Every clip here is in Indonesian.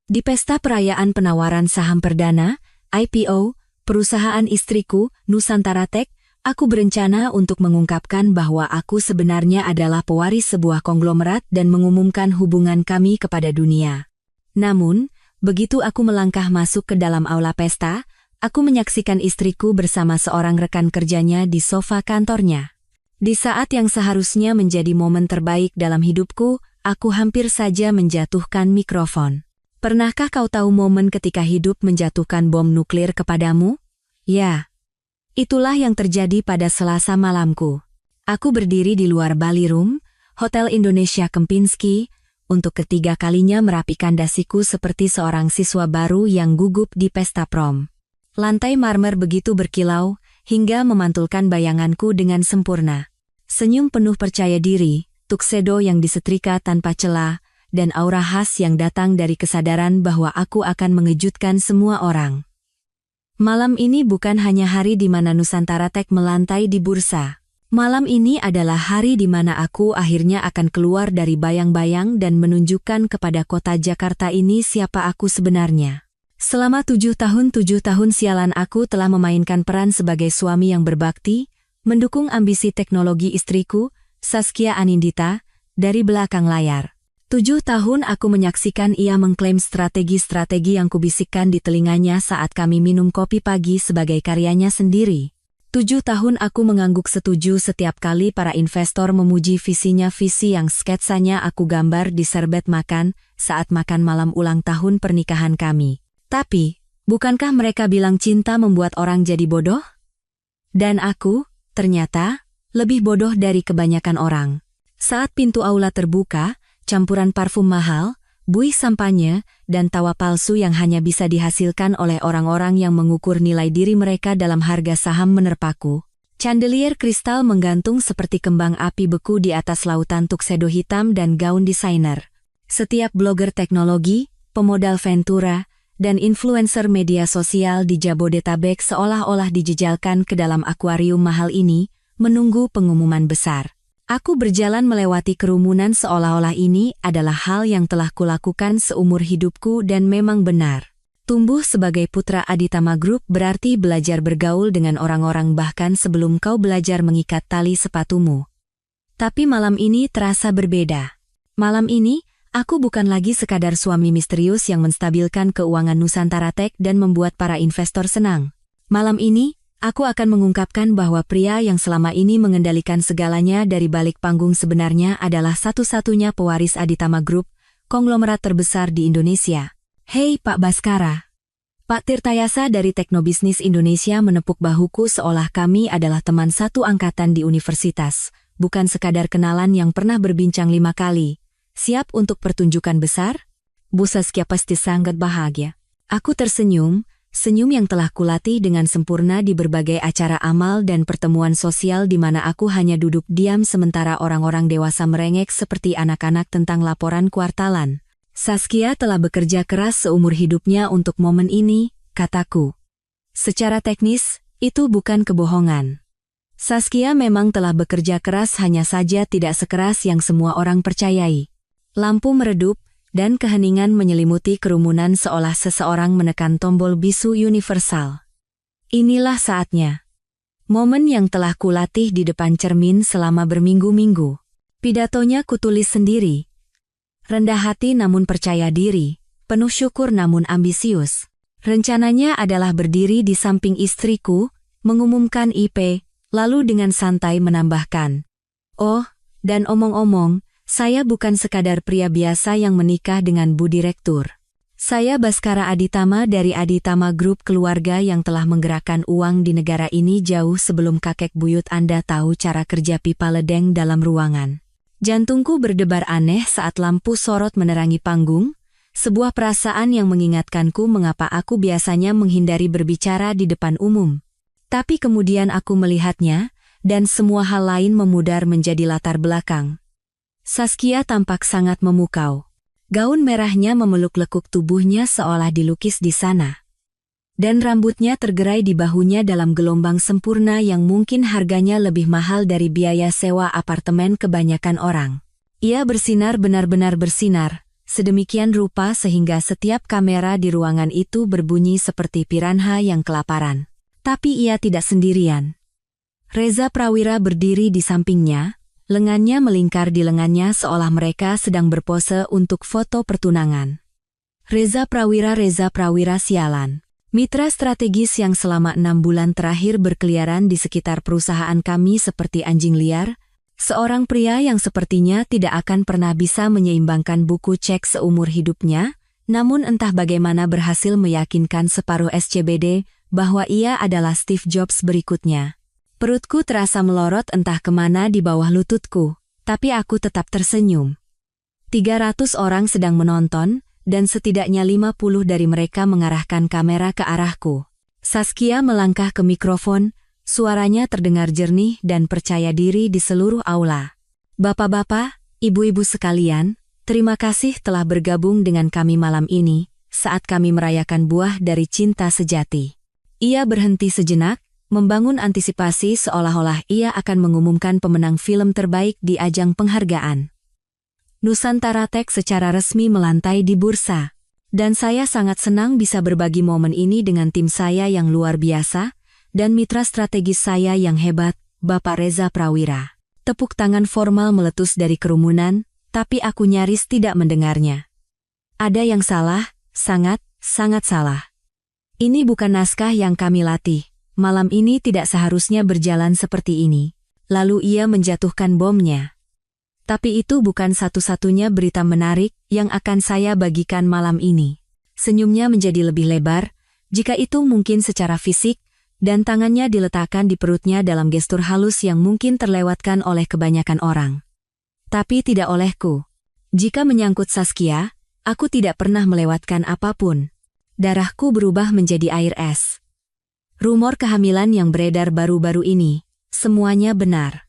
Di pesta perayaan penawaran saham perdana, IPO, perusahaan istriku, Nusantara Tech, aku berencana untuk mengungkapkan bahwa aku sebenarnya adalah pewaris sebuah konglomerat dan mengumumkan hubungan kami kepada dunia. Namun, begitu aku melangkah masuk ke dalam aula pesta, aku menyaksikan istriku bersama seorang rekan kerjanya di sofa kantornya. Di saat yang seharusnya menjadi momen terbaik dalam hidupku, aku hampir saja menjatuhkan mikrofon. Pernahkah kau tahu momen ketika hidup menjatuhkan bom nuklir kepadamu? Ya, itulah yang terjadi pada Selasa malamku. Aku berdiri di luar ballroom, Hotel Indonesia Kempinski, untuk ketiga kalinya merapikan dasiku seperti seorang siswa baru yang gugup di pesta prom. Lantai marmer begitu berkilau, hingga memantulkan bayanganku dengan sempurna. Senyum penuh percaya diri, tuxedo yang disetrika tanpa celah, dan aura khas yang datang dari kesadaran bahwa aku akan mengejutkan semua orang. Malam ini bukan hanya hari di mana Nusantara Tech melantai di bursa. Malam ini adalah hari di mana aku akhirnya akan keluar dari bayang-bayang dan menunjukkan kepada kota Jakarta ini siapa aku sebenarnya. Selama 7 tahun sialan aku telah memainkan peran sebagai suami yang berbakti, mendukung ambisi teknologi istriku, Saskia Anindita, dari belakang layar. 7 tahun aku menyaksikan ia mengklaim strategi-strategi yang kubisikkan di telinganya saat kami minum kopi pagi sebagai karyanya sendiri. 7 tahun aku mengangguk setuju setiap kali para investor memuji visinya, visi yang sketsanya aku gambar di serbet makan saat makan malam ulang tahun pernikahan kami. Tapi, bukankah mereka bilang cinta membuat orang jadi bodoh? Dan aku, ternyata, lebih bodoh dari kebanyakan orang. Saat pintu aula terbuka, campuran parfum mahal, buih sampanye, dan tawa palsu yang hanya bisa dihasilkan oleh orang-orang yang mengukur nilai diri mereka dalam harga saham menerpaku. Chandelier kristal menggantung seperti kembang api beku di atas lautan tuxedo hitam dan gaun desainer. Setiap blogger teknologi, pemodal Ventura, dan influencer media sosial di Jabodetabek seolah-olah dijejalkan ke dalam akuarium mahal ini, menunggu pengumuman besar. Aku berjalan melewati kerumunan seolah-olah ini adalah hal yang telah kulakukan seumur hidupku dan memang benar. Tumbuh sebagai putra Aditama Group berarti belajar bergaul dengan orang-orang bahkan sebelum kau belajar mengikat tali sepatumu. Tapi malam ini terasa berbeda. Malam ini, aku bukan lagi sekadar suami misterius yang menstabilkan keuangan Nusantara Tech dan membuat para investor senang. Malam ini, aku akan mengungkapkan bahwa pria yang selama ini mengendalikan segalanya dari balik panggung sebenarnya adalah satu-satunya pewaris Aditama Group, konglomerat terbesar di Indonesia. Hei Pak Baskara. Pak Tirtayasa dari Teknobisnis Indonesia menepuk bahuku seolah kami adalah teman satu angkatan di universitas, bukan sekadar kenalan yang pernah berbincang 5 kali. Siap untuk pertunjukan besar? Bu Saskia pasti sangat bahagia. Aku tersenyum. Senyum yang telah kulatih dengan sempurna di berbagai acara amal dan pertemuan sosial di mana aku hanya duduk diam sementara orang-orang dewasa merengek seperti anak-anak tentang laporan kuartalan. Saskia telah bekerja keras seumur hidupnya untuk momen ini, kataku. Secara teknis, itu bukan kebohongan. Saskia memang telah bekerja keras, hanya saja tidak sekeras yang semua orang percayai. Lampu meredup, dan keheningan menyelimuti kerumunan seolah seseorang menekan tombol bisu universal. Inilah saatnya. Momen yang telah kulatih di depan cermin selama berminggu-minggu. Pidatonya kutulis sendiri. Rendah hati namun percaya diri, penuh syukur namun ambisius. Rencananya adalah berdiri di samping istriku, mengumumkan IP, lalu dengan santai menambahkan. Oh, dan omong-omong, saya bukan sekadar pria biasa yang menikah dengan Bu Direktur. Saya Baskara Aditama dari Aditama Group, keluarga yang telah menggerakkan uang di negara ini jauh sebelum kakek buyut Anda tahu cara kerja pipa ledeng dalam ruangan. Jantungku berdebar aneh saat lampu sorot menerangi panggung, sebuah perasaan yang mengingatkanku mengapa aku biasanya menghindari berbicara di depan umum. Tapi kemudian aku melihatnya, dan semua hal lain memudar menjadi latar belakang. Saskia tampak sangat memukau. Gaun merahnya memeluk lekuk tubuhnya seolah dilukis di sana. Dan rambutnya tergerai di bahunya dalam gelombang sempurna yang mungkin harganya lebih mahal dari biaya sewa apartemen kebanyakan orang. Ia bersinar, benar-benar bersinar, sedemikian rupa sehingga setiap kamera di ruangan itu berbunyi seperti piranha yang kelaparan. Tapi ia tidak sendirian. Reza Prawira berdiri di sampingnya, lengannya melingkar di lengannya seolah mereka sedang berpose untuk foto pertunangan. Reza Prawira sialan. Mitra strategis yang selama 6 bulan terakhir berkeliaran di sekitar perusahaan kami seperti anjing liar, seorang pria yang sepertinya tidak akan pernah bisa menyeimbangkan buku cek seumur hidupnya, namun entah bagaimana berhasil meyakinkan separuh SCBD bahwa ia adalah Steve Jobs berikutnya. Perutku terasa melorot entah kemana di bawah lututku, tapi aku tetap tersenyum. 300 orang sedang menonton, dan setidaknya 50 dari mereka mengarahkan kamera ke arahku. Saskia melangkah ke mikrofon, suaranya terdengar jernih dan percaya diri di seluruh aula. Bapak-bapak, ibu-ibu sekalian, terima kasih telah bergabung dengan kami malam ini, saat kami merayakan buah dari cinta sejati. Ia berhenti sejenak, membangun antisipasi seolah-olah ia akan mengumumkan pemenang film terbaik di ajang penghargaan. Nusantara Tech secara resmi melantai di bursa. Dan saya sangat senang bisa berbagi momen ini dengan tim saya yang luar biasa, dan mitra strategis saya yang hebat, Bapak Reza Prawira. Tepuk tangan formal meletus dari kerumunan, tapi aku nyaris tidak mendengarnya. Ada yang salah, sangat salah. Ini bukan naskah yang kami latih. Malam ini tidak seharusnya berjalan seperti ini. Lalu ia menjatuhkan bomnya. Tapi itu bukan satu-satunya berita menarik yang akan saya bagikan malam ini. Senyumnya menjadi lebih lebar, jika itu mungkin secara fisik, dan tangannya diletakkan di perutnya dalam gestur halus yang mungkin terlewatkan oleh kebanyakan orang. Tapi tidak olehku. Jika menyangkut Saskia, aku tidak pernah melewatkan apapun. Darahku berubah menjadi air es. Rumor kehamilan yang beredar baru-baru ini, semuanya benar.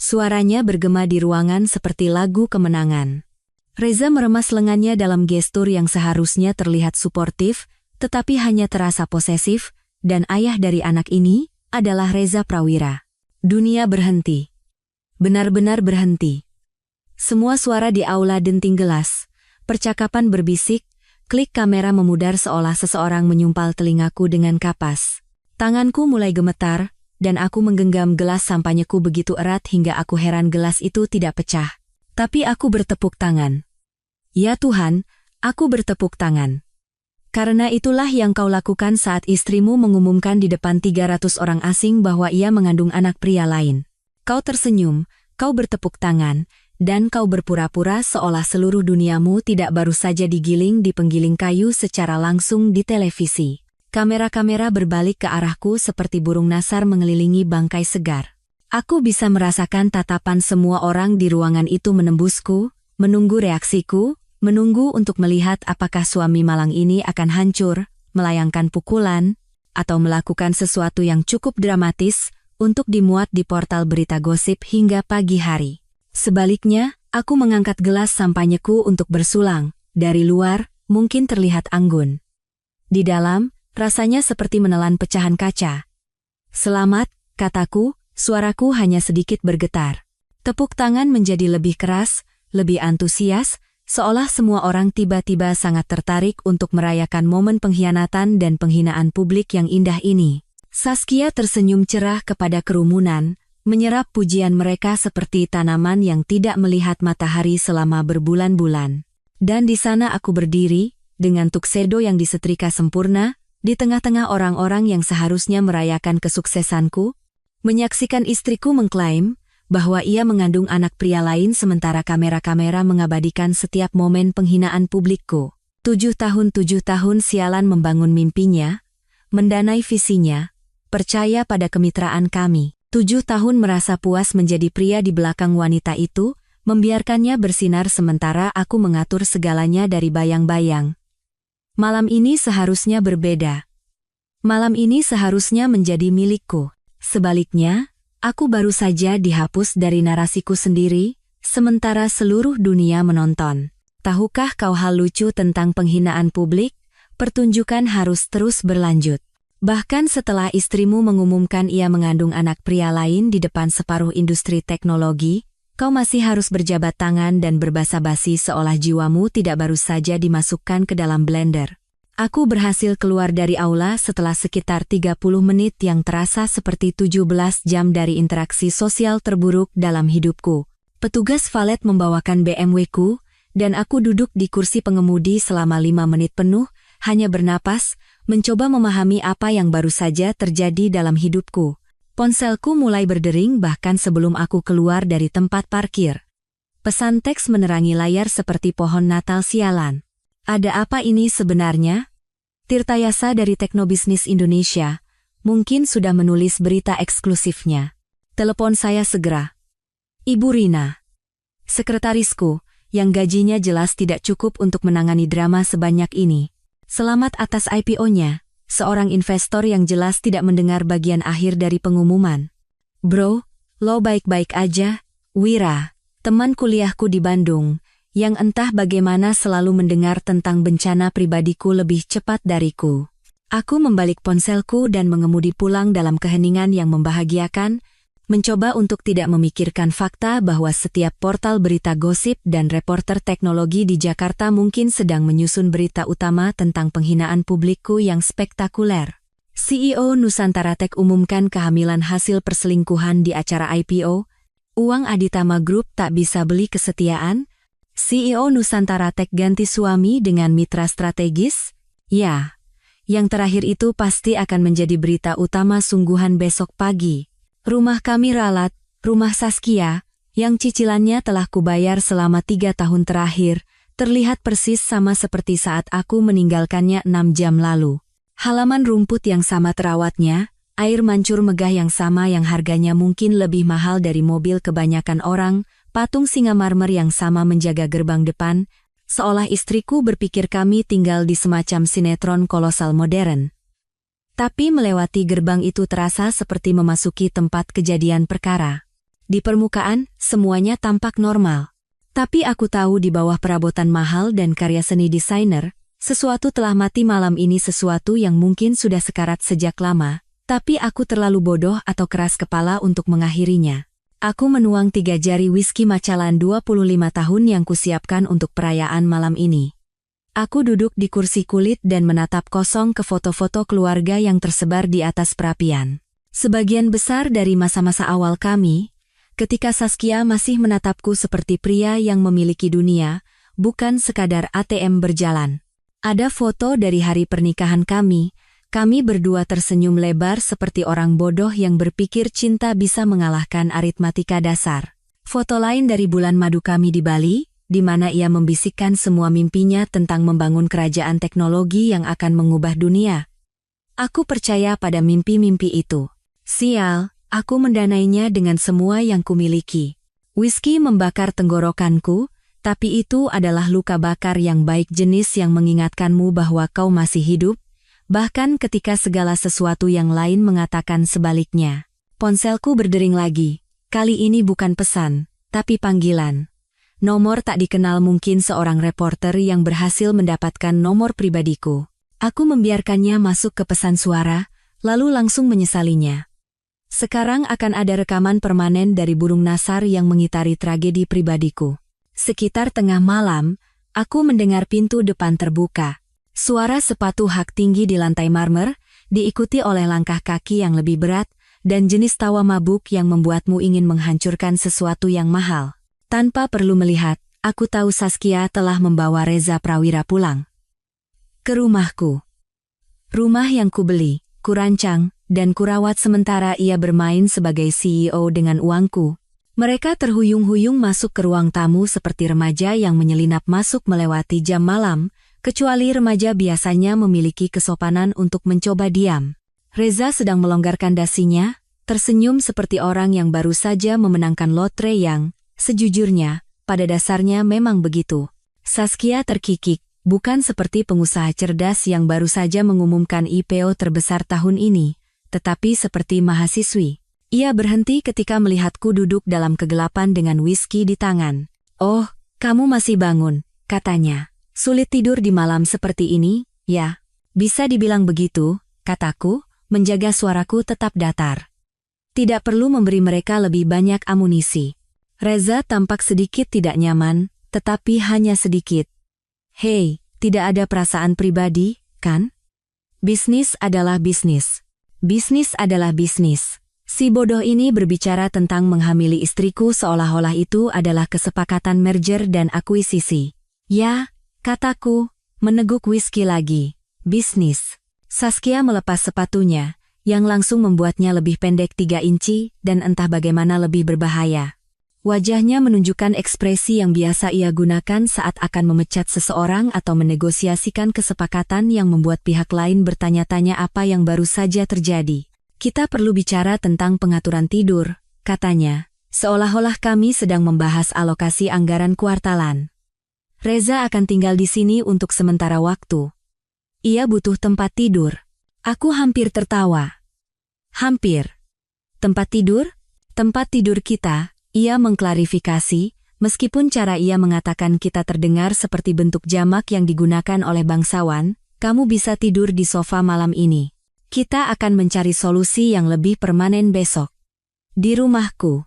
Suaranya bergema di ruangan seperti lagu kemenangan. Reza meremas lengannya dalam gestur yang seharusnya terlihat suportif, tetapi hanya terasa posesif, dan ayah dari anak ini adalah Reza Prawira. Dunia berhenti. Benar-benar berhenti. Semua suara di aula denting gelas. Percakapan berbisik, klik kamera memudar seolah seseorang menyumpal telingaku dengan kapas. Tanganku mulai gemetar, dan aku menggenggam gelas sampanyeku begitu erat hingga aku heran gelas itu tidak pecah. Tapi aku bertepuk tangan. Ya Tuhan, aku bertepuk tangan. Karena itulah yang kau lakukan saat istrimu mengumumkan di depan 300 orang asing bahwa ia mengandung anak pria lain. Kau tersenyum, kau bertepuk tangan, dan kau berpura-pura seolah seluruh duniamu tidak baru saja digiling di penggiling kayu secara langsung di televisi. Kamera-kamera berbalik ke arahku seperti burung nasar mengelilingi bangkai segar. Aku bisa merasakan tatapan semua orang di ruangan itu menembusku, menunggu reaksiku, menunggu untuk melihat apakah suami malang ini akan hancur, melayangkan pukulan, atau melakukan sesuatu yang cukup dramatis untuk dimuat di portal berita gosip hingga pagi hari. Sebaliknya, aku mengangkat gelas sampanyeku untuk bersulang. Dari luar, mungkin terlihat anggun. Di dalam, rasanya seperti menelan pecahan kaca. Selamat, kataku, suaraku hanya sedikit bergetar. Tepuk tangan menjadi lebih keras, lebih antusias, seolah semua orang tiba-tiba sangat tertarik untuk merayakan momen pengkhianatan dan penghinaan publik yang indah ini. Saskia tersenyum cerah kepada kerumunan, menyerap pujian mereka seperti tanaman yang tidak melihat matahari selama berbulan-bulan. Dan di sana aku berdiri, dengan tuxedo yang disetrika sempurna, di tengah-tengah orang-orang yang seharusnya merayakan kesuksesanku, menyaksikan istriku mengklaim bahwa ia mengandung anak pria lain sementara kamera-kamera mengabadikan setiap momen penghinaan publikku. 7 tahun sialan membangun mimpinya, mendanai visinya, percaya pada kemitraan kami. 7 tahun merasa puas menjadi pria di belakang wanita itu, membiarkannya bersinar sementara aku mengatur segalanya dari bayang-bayang. Malam ini seharusnya berbeda. Malam ini seharusnya menjadi milikku. Sebaliknya, aku baru saja dihapus dari narasiku sendiri, sementara seluruh dunia menonton. Tahukah kau hal lucu tentang penghinaan publik? Pertunjukan harus terus berlanjut. Bahkan setelah istrimu mengumumkan ia mengandung anak pria lain di depan separuh industri teknologi, Kau masih harus berjabat tangan dan berbasa-basi seolah jiwamu tidak baru saja dimasukkan ke dalam blender. Aku berhasil keluar dari aula setelah sekitar 30 menit yang terasa seperti 17 jam dari interaksi sosial terburuk dalam hidupku. Petugas valet membawakan BMW-ku, dan aku duduk di kursi pengemudi selama 5 menit penuh, hanya bernapas, mencoba memahami apa yang baru saja terjadi dalam hidupku. Ponselku mulai berdering bahkan sebelum aku keluar dari tempat parkir. Pesan teks menerangi layar seperti pohon Natal sialan. Ada apa ini sebenarnya? Tirtayasa dari Teknobisnis Indonesia, mungkin sudah menulis berita eksklusifnya. Telepon saya segera. Ibu Rina. Sekretarisku, yang gajinya jelas tidak cukup untuk menangani drama sebanyak ini. Selamat atas IPO-nya, seorang investor yang jelas tidak mendengar bagian akhir dari pengumuman. Bro, lo baik-baik aja? Wira, teman kuliahku di Bandung, yang entah bagaimana selalu mendengar tentang bencana pribadiku lebih cepat dariku. Aku membalik ponselku dan mengemudi pulang dalam keheningan yang membahagiakan, mencoba untuk tidak memikirkan fakta bahwa setiap portal berita gosip dan reporter teknologi di Jakarta mungkin sedang menyusun berita utama tentang penghinaan publikku yang spektakuler. CEO Nusantara Tech umumkan kehamilan hasil perselingkuhan di acara IPO. Uang Aditama Group tak bisa beli kesetiaan. CEO Nusantara Tech ganti suami dengan mitra strategis. Ya, yang terakhir itu pasti akan menjadi berita utama sungguhan besok pagi. Rumah kami ralat, rumah Saskia, yang cicilannya telah kubayar selama 3 tahun terakhir, terlihat persis sama seperti saat aku meninggalkannya 6 jam lalu. Halaman rumput yang sama terawatnya, air mancur megah yang sama yang harganya mungkin lebih mahal dari mobil kebanyakan orang, patung singa marmer yang sama menjaga gerbang depan, seolah istriku berpikir kami tinggal di semacam sinetron kolosal modern. Tapi melewati gerbang itu terasa seperti memasuki tempat kejadian perkara. Di permukaan, semuanya tampak normal. Tapi aku tahu di bawah perabotan mahal dan karya seni desainer, sesuatu telah mati malam ini, sesuatu yang mungkin sudah sekarat sejak lama, tapi aku terlalu bodoh atau keras kepala untuk mengakhirinya. Aku menuang 3 jari whisky Macallan 25 tahun yang kusiapkan untuk perayaan malam ini. Aku duduk di kursi kulit dan menatap kosong ke foto-foto keluarga yang tersebar di atas perapian. Sebagian besar dari masa-masa awal kami, ketika Saskia masih menatapku seperti pria yang memiliki dunia, bukan sekadar ATM berjalan. Ada foto dari hari pernikahan kami berdua tersenyum lebar seperti orang bodoh yang berpikir cinta bisa mengalahkan aritmatika dasar. Foto lain dari bulan madu kami di Bali, di mana ia membisikkan semua mimpinya tentang membangun kerajaan teknologi yang akan mengubah dunia. Aku percaya pada mimpi-mimpi itu. Sial, aku mendanainya dengan semua yang kumiliki. Whisky membakar tenggorokanku, tapi itu adalah luka bakar yang baik, jenis yang mengingatkanmu bahwa kau masih hidup, bahkan ketika segala sesuatu yang lain mengatakan sebaliknya. Ponselku berdering lagi. Kali ini bukan pesan, tapi panggilan. Nomor tak dikenal, mungkin seorang reporter yang berhasil mendapatkan nomor pribadiku. Aku membiarkannya masuk ke pesan suara, lalu langsung menyesalinya. Sekarang akan ada rekaman permanen dari burung nasar yang mengitari tragedi pribadiku. Sekitar tengah malam, aku mendengar pintu depan terbuka. Suara sepatu hak tinggi di lantai marmer, diikuti oleh langkah kaki yang lebih berat, dan jenis tawa mabuk yang membuatmu ingin menghancurkan sesuatu yang mahal. Tanpa perlu melihat, aku tahu Saskia telah membawa Reza Prawira pulang. Ke rumahku. Rumah yang kubeli, kurancang, dan kurawat sementara ia bermain sebagai CEO dengan uangku. Mereka terhuyung-huyung masuk ke ruang tamu seperti remaja yang menyelinap masuk melewati jam malam, kecuali remaja biasanya memiliki kesopanan untuk mencoba diam. Reza sedang melonggarkan dasinya, tersenyum seperti orang yang baru saja memenangkan lotre yang, sejujurnya, pada dasarnya memang begitu. Saskia terkikik, bukan seperti pengusaha cerdas yang baru saja mengumumkan IPO terbesar tahun ini, tetapi seperti mahasiswi. Ia berhenti ketika melihatku duduk dalam kegelapan dengan whisky di tangan. "Oh, kamu masih bangun," katanya. "Sulit tidur di malam seperti ini, ya?" "Bisa dibilang begitu," kataku, menjaga suaraku tetap datar. Tidak perlu memberi mereka lebih banyak amunisi. Reza tampak sedikit tidak nyaman, tetapi hanya sedikit. Hei, tidak ada perasaan pribadi, kan? Bisnis adalah bisnis. Bisnis adalah bisnis. Si bodoh ini berbicara tentang menghamili istriku seolah-olah itu adalah kesepakatan merger dan akuisisi. Ya, kataku, meneguk whisky lagi. Bisnis. Saskia melepas sepatunya, yang langsung membuatnya lebih pendek 3 inci dan entah bagaimana lebih berbahaya. Wajahnya menunjukkan ekspresi yang biasa ia gunakan saat akan memecat seseorang atau menegosiasikan kesepakatan yang membuat pihak lain bertanya-tanya apa yang baru saja terjadi. Kita perlu bicara tentang pengaturan tidur, katanya, seolah-olah kami sedang membahas alokasi anggaran kuartalan. Reza akan tinggal di sini untuk sementara waktu. Ia butuh tempat tidur. Aku hampir tertawa. Hampir. Tempat tidur? Tempat tidur kita. Ia mengklarifikasi, meskipun cara ia mengatakan kita terdengar seperti bentuk jamak yang digunakan oleh bangsawan, kamu bisa tidur di sofa malam ini. Kita akan mencari solusi yang lebih permanen besok. Di rumahku.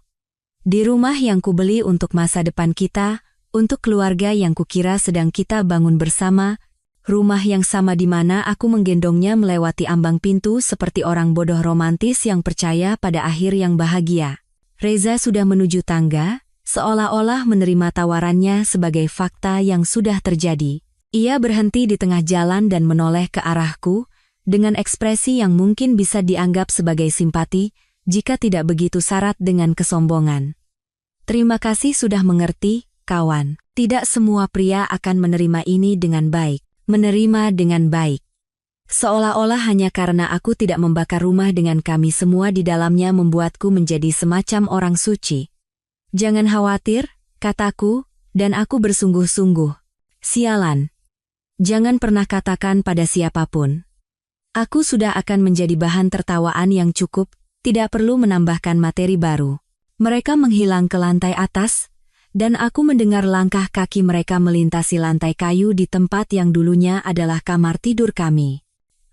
Di rumah yang kubeli untuk masa depan kita, untuk keluarga yang kukira sedang kita bangun bersama, rumah yang sama di mana aku menggendongnya melewati ambang pintu seperti orang bodoh romantis yang percaya pada akhir yang bahagia. Reza sudah menuju tangga, seolah-olah menerima tawarannya sebagai fakta yang sudah terjadi. Ia berhenti di tengah jalan dan menoleh ke arahku, dengan ekspresi yang mungkin bisa dianggap sebagai simpati, jika tidak begitu syarat dengan kesombongan. Terima kasih sudah mengerti, kawan. Tidak semua pria akan menerima ini dengan baik. Menerima dengan baik. Seolah-olah hanya karena aku tidak membakar rumah dengan kami semua di dalamnya membuatku menjadi semacam orang suci. Jangan khawatir, kataku, dan aku bersungguh-sungguh. Sialan. Jangan pernah katakan pada siapapun. Aku sudah akan menjadi bahan tertawaan yang cukup, tidak perlu menambahkan materi baru. Mereka menghilang ke lantai atas, dan aku mendengar langkah kaki mereka melintasi lantai kayu di tempat yang dulunya adalah kamar tidur kami.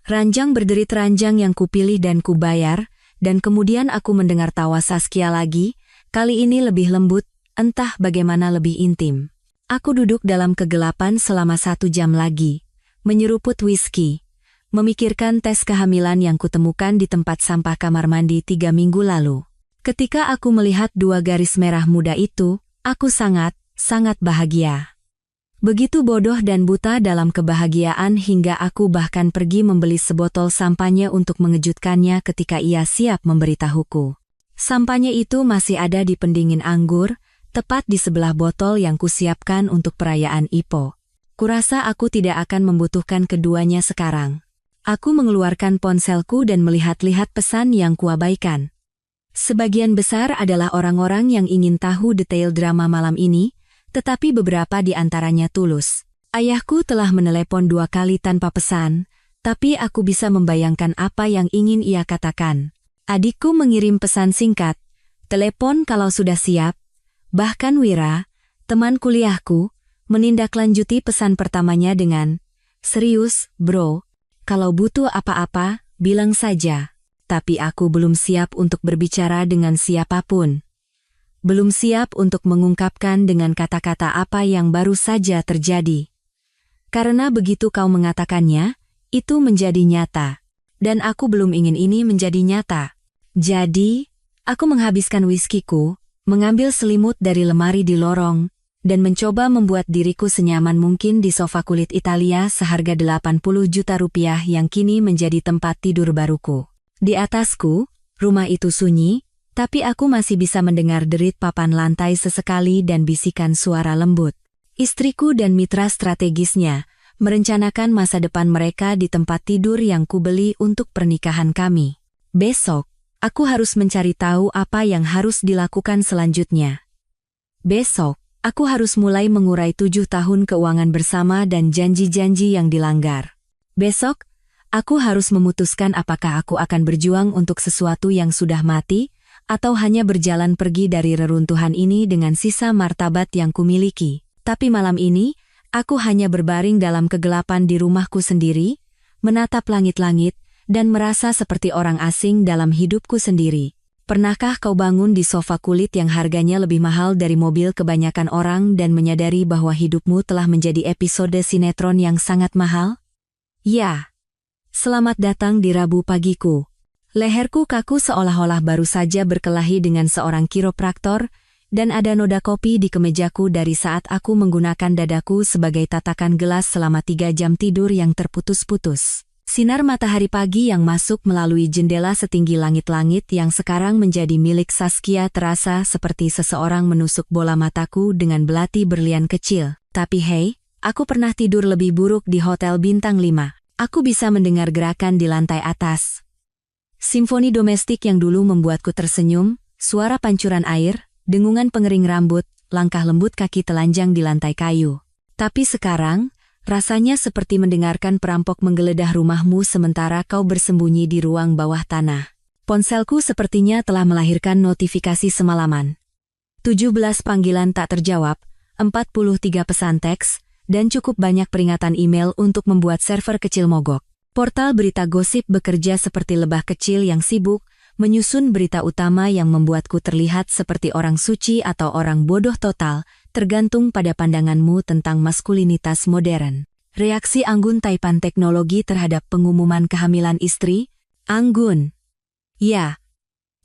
Ranjang berderit ranjang yang kupilih dan kubayar, dan kemudian aku mendengar tawa Saskia lagi, kali ini lebih lembut, entah bagaimana lebih intim. Aku duduk dalam kegelapan selama 1 jam lagi, menyeruput whisky, memikirkan tes kehamilan yang kutemukan di tempat sampah kamar mandi 3 minggu lalu. Ketika aku melihat 2 garis merah muda itu, aku sangat bahagia. Begitu bodoh dan buta dalam kebahagiaan hingga aku bahkan pergi membeli sebotol sampanye untuk mengejutkannya ketika ia siap memberitahuku. Sampanye itu masih ada di pendingin anggur, tepat di sebelah botol yang kusiapkan untuk perayaan Ipo. Kurasa aku tidak akan membutuhkan keduanya sekarang. Aku mengeluarkan ponselku dan melihat-lihat pesan yang kuabaikan. Sebagian besar adalah orang-orang yang ingin tahu detail drama malam ini, tetapi beberapa di antaranya tulus. Ayahku telah menelepon 2 kali tanpa pesan, tapi aku bisa membayangkan apa yang ingin ia katakan. Adikku mengirim pesan singkat, telepon kalau sudah siap. Bahkan Wira, teman kuliahku, menindaklanjuti pesan pertamanya dengan, serius, bro, kalau butuh apa-apa, bilang saja. Tapi aku belum siap untuk berbicara dengan siapapun. Belum siap untuk mengungkapkan dengan kata-kata apa yang baru saja terjadi. Karena begitu kau mengatakannya, itu menjadi nyata. Dan aku belum ingin ini menjadi nyata. Jadi, aku menghabiskan whiskyku, mengambil selimut dari lemari di lorong, dan mencoba membuat diriku senyaman mungkin di sofa kulit Italia seharga 80 juta rupiah yang kini menjadi tempat tidur baruku. Di atasku, rumah itu sunyi, tapi aku masih bisa mendengar derit papan lantai sesekali dan bisikan suara lembut. Istriku dan mitra strategisnya merencanakan masa depan mereka di tempat tidur yang kubeli untuk pernikahan kami. Besok, aku harus mencari tahu apa yang harus dilakukan selanjutnya. Besok, aku harus mulai mengurai 7 tahun keuangan bersama dan janji-janji yang dilanggar. Besok, aku harus memutuskan apakah aku akan berjuang untuk sesuatu yang sudah mati, atau hanya berjalan pergi dari reruntuhan ini dengan sisa martabat yang kumiliki. Tapi malam ini, aku hanya berbaring dalam kegelapan di rumahku sendiri, menatap langit-langit, dan merasa seperti orang asing dalam hidupku sendiri. Pernahkah kau bangun di sofa kulit yang harganya lebih mahal dari mobil kebanyakan orang dan menyadari bahwa hidupmu telah menjadi episode sinetron yang sangat mahal? Ya. Selamat datang di Rabu pagiku. Leherku kaku seolah-olah baru saja berkelahi dengan seorang kiropraktor, dan ada noda kopi di kemejaku dari saat aku menggunakan dadaku sebagai tatakan gelas selama 3 jam tidur yang terputus-putus. Sinar matahari pagi yang masuk melalui jendela setinggi langit-langit yang sekarang menjadi milik Saskia terasa seperti seseorang menusuk bola mataku dengan belati berlian kecil. Tapi hei, aku pernah tidur lebih buruk di hotel bintang 5. Aku bisa mendengar gerakan di lantai atas. Simfoni domestik yang dulu membuatku tersenyum, suara pancuran air, dengungan pengering rambut, langkah lembut kaki telanjang di lantai kayu. Tapi sekarang, rasanya seperti mendengarkan perampok menggeledah rumahmu sementara kau bersembunyi di ruang bawah tanah. Ponselku sepertinya telah melahirkan notifikasi semalaman. 17 panggilan tak terjawab, 43 pesan teks, dan cukup banyak peringatan email untuk membuat server kecil mogok. Portal berita gosip bekerja seperti lebah kecil yang sibuk, menyusun berita utama yang membuatku terlihat seperti orang suci atau orang bodoh total, tergantung pada pandanganmu tentang maskulinitas modern. Reaksi Anggun Taipan Teknologi terhadap pengumuman kehamilan istri? Anggun. Ya.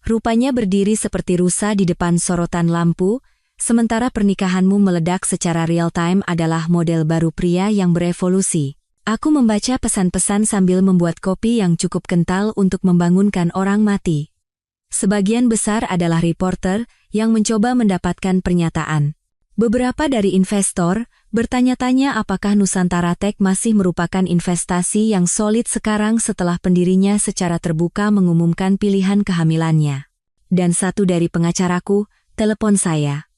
Rupanya berdiri seperti rusa di depan sorotan lampu, sementara pernikahanmu meledak secara real-time adalah model baru pria yang berevolusi. Aku membaca pesan-pesan sambil membuat kopi yang cukup kental untuk membangunkan orang mati. Sebagian besar adalah reporter yang mencoba mendapatkan pernyataan. Beberapa dari investor bertanya-tanya apakah Nusantara Tech masih merupakan investasi yang solid sekarang setelah pendirinya secara terbuka mengumumkan pilihan kehamilannya. Dan satu dari pengacaraku telepon saya.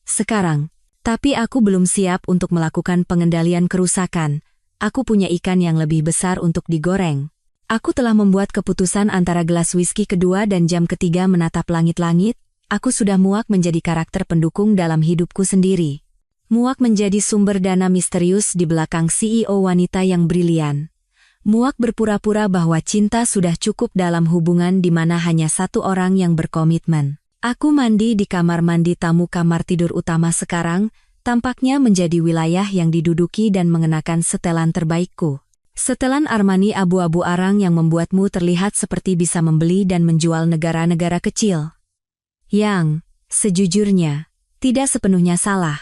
Sekarang, tapi aku belum siap untuk melakukan pengendalian kerusakan. Aku punya ikan yang lebih besar untuk digoreng. Aku telah membuat keputusan antara gelas whisky kedua dan jam ketiga menatap langit-langit. Aku sudah muak menjadi karakter pendukung dalam hidupku sendiri. Muak menjadi sumber dana misterius di belakang CEO wanita yang brilian. Muak berpura-pura bahwa cinta sudah cukup dalam hubungan di mana hanya satu orang yang berkomitmen. Aku mandi di kamar mandi tamu kamar tidur utama sekarang, tampaknya menjadi wilayah yang diduduki dan mengenakan setelan terbaikku. Setelan Armani abu-abu arang yang membuatmu terlihat seperti bisa membeli dan menjual negara-negara kecil. Yang, sejujurnya, tidak sepenuhnya salah.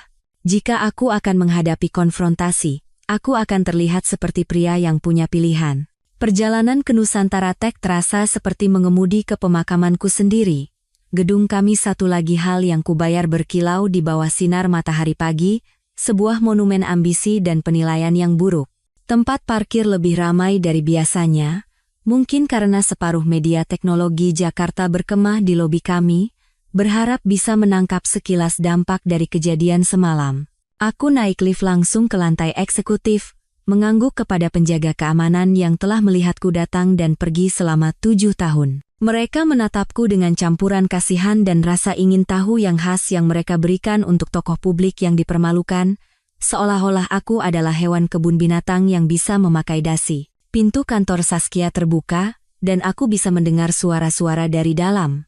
Jika aku akan menghadapi konfrontasi, aku akan terlihat seperti pria yang punya pilihan. Perjalanan ke Nusantara Tech terasa seperti mengemudi ke pemakamanku sendiri. Gedung kami satu lagi hal yang kubayar berkilau di bawah sinar matahari pagi, sebuah monumen ambisi dan penilaian yang buruk. Tempat parkir lebih ramai dari biasanya, mungkin karena separuh media teknologi Jakarta berkemah di lobi kami, berharap bisa menangkap sekilas dampak dari kejadian semalam. Aku naik lift langsung ke lantai eksekutif, mengangguk kepada penjaga keamanan yang telah melihatku datang dan pergi selama 7 tahun. Mereka menatapku dengan campuran kasihan dan rasa ingin tahu yang khas yang mereka berikan untuk tokoh publik yang dipermalukan, seolah-olah aku adalah hewan kebun binatang yang bisa memakai dasi. Pintu kantor Saskia terbuka, dan aku bisa mendengar suara-suara dari dalam.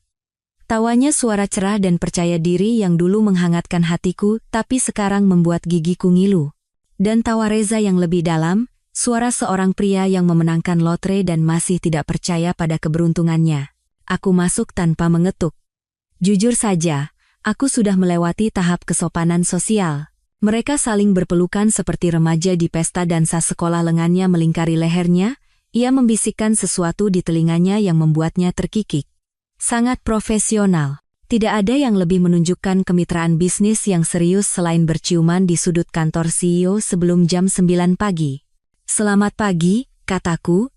Tawanya suara cerah dan percaya diri yang dulu menghangatkan hatiku, tapi sekarang membuat gigiku ngilu. Dan tawa Reza yang lebih dalam, suara seorang pria yang memenangkan lotre dan masih tidak percaya pada keberuntungannya. Aku masuk tanpa mengetuk. Jujur saja, aku sudah melewati tahap kesopanan sosial. Mereka saling berpelukan seperti remaja di pesta dansa sekolah, lengannya melingkari lehernya. Ia membisikkan sesuatu di telinganya yang membuatnya terkikik. Sangat profesional. Tidak ada yang lebih menunjukkan kemitraan bisnis yang serius selain berciuman di sudut kantor CEO sebelum jam 9 pagi. Selamat pagi, kataku.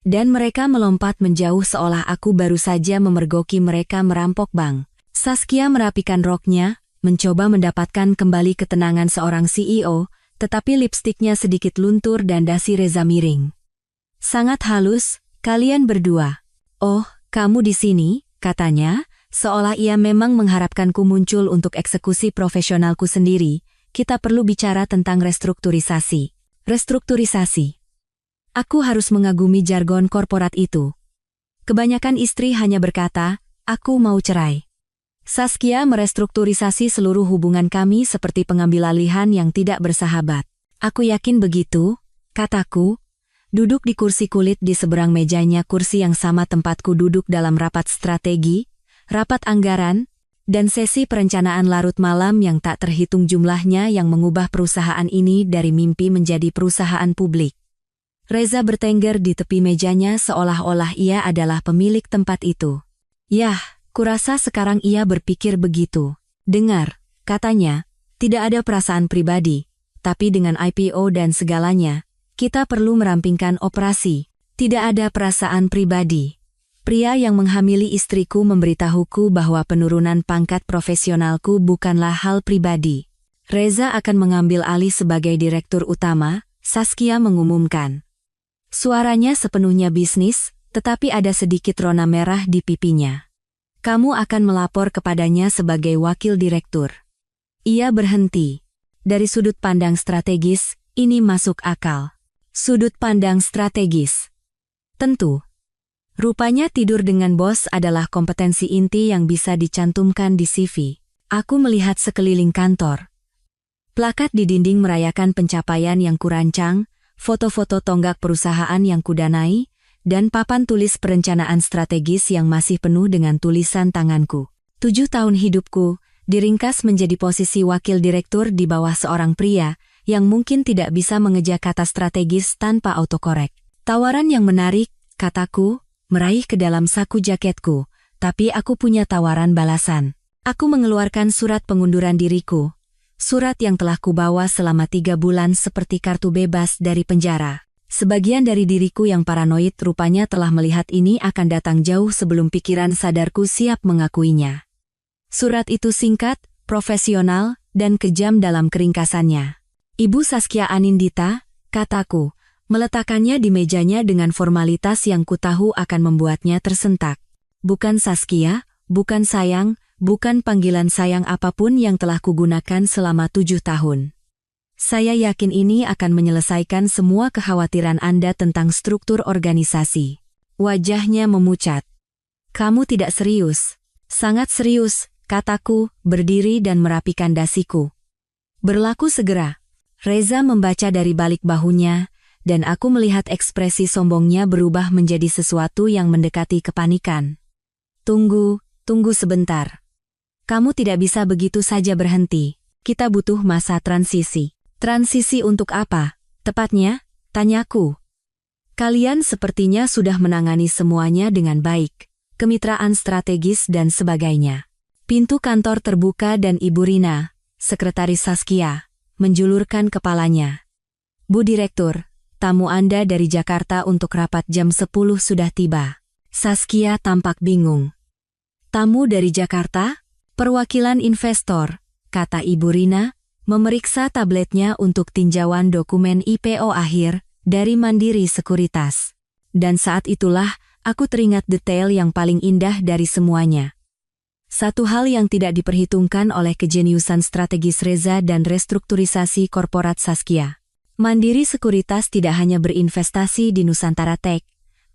Dan mereka melompat menjauh seolah aku baru saja memergoki mereka merampok bank. Saskia merapikan roknya, mencoba mendapatkan kembali ketenangan seorang CEO, tetapi lipstiknya sedikit luntur dan dasi Reza miring. Sangat halus, kalian berdua. Oh, kamu di sini? Katanya, seolah ia memang mengharapkanku muncul untuk eksekusi profesionalku sendiri. Kita perlu bicara tentang restrukturisasi. Restrukturisasi. Aku harus mengagumi jargon korporat itu. Kebanyakan istri hanya berkata, Aku mau cerai. Saskia merestrukturisasi seluruh hubungan kami seperti pengambilalihan yang tidak bersahabat. Aku yakin begitu, kataku. Duduk di kursi kulit di seberang mejanya, kursi yang sama tempatku duduk dalam rapat strategi, rapat anggaran, dan sesi perencanaan larut malam yang tak terhitung jumlahnya yang mengubah perusahaan ini dari mimpi menjadi perusahaan publik. Reza bertengger di tepi mejanya seolah-olah ia adalah pemilik tempat itu. Yah, kurasa sekarang ia berpikir begitu. Dengar, katanya, tidak ada perasaan pribadi, tapi dengan IPO dan segalanya, kita perlu merampingkan operasi. Tidak ada perasaan pribadi. Pria yang menghamili istriku memberitahuku bahwa penurunan pangkat profesionalku bukanlah hal pribadi. Reza akan mengambil alih sebagai direktur utama, Saskia mengumumkan. Suaranya sepenuhnya bisnis, tetapi ada sedikit rona merah di pipinya. Kamu akan melapor kepadanya sebagai wakil direktur. Ia berhenti. Dari sudut pandang strategis, ini masuk akal. Sudut pandang strategis. Tentu. Rupanya tidur dengan bos adalah kompetensi inti yang bisa dicantumkan di CV. Aku melihat sekeliling kantor. Plakat di dinding merayakan pencapaian yang kurancang, foto-foto tonggak perusahaan yang kudanai, dan papan tulis perencanaan strategis yang masih penuh dengan tulisan tanganku. 7 tahun hidupku, diringkas menjadi posisi wakil direktur di bawah seorang pria, yang mungkin tidak bisa mengeja kata strategis tanpa autokorek. Tawaran yang menarik, kataku, meraih ke dalam saku jaketku, tapi aku punya tawaran balasan. Aku mengeluarkan surat pengunduran diriku, surat yang telah kubawa selama 3 bulan seperti kartu bebas dari penjara. Sebagian dari diriku yang paranoid rupanya telah melihat ini akan datang jauh sebelum pikiran sadarku siap mengakuinya. Surat itu singkat, profesional, dan kejam dalam keringkasannya. Ibu Saskia Anindita, kataku, meletakkannya di mejanya dengan formalitas yang kutahu akan membuatnya tersentak. Bukan Saskia, bukan sayang, bukan panggilan sayang apapun yang telah kugunakan selama 7 tahun. Saya yakin ini akan menyelesaikan semua kekhawatiran Anda tentang struktur organisasi. Wajahnya memucat. Kamu tidak serius. Sangat serius, kataku, berdiri dan merapikan dasiku. Berlaku segera. Reza membaca dari balik bahunya, dan aku melihat ekspresi sombongnya berubah menjadi sesuatu yang mendekati kepanikan. Tunggu sebentar. Kamu tidak bisa begitu saja berhenti. Kita butuh masa transisi. Transisi untuk apa? Tepatnya, tanyaku. Kalian sepertinya sudah menangani semuanya dengan baik. Kemitraan strategis dan sebagainya. Pintu kantor terbuka dan Ibu Rina, Sekretaris Saskia, menjulurkan kepalanya. Bu Direktur, tamu Anda dari Jakarta untuk rapat jam 10 sudah tiba. Saskia tampak bingung. Tamu dari Jakarta? Perwakilan investor, kata Ibu Rina, memeriksa tabletnya untuk tinjauan dokumen IPO akhir dari Mandiri Sekuritas. Dan saat itulah, aku teringat detail yang paling indah dari semuanya. Satu hal yang tidak diperhitungkan oleh kejeniusan strategis Reza dan restrukturisasi korporat Saskia. Mandiri Sekuritas tidak hanya berinvestasi di Nusantara Tech.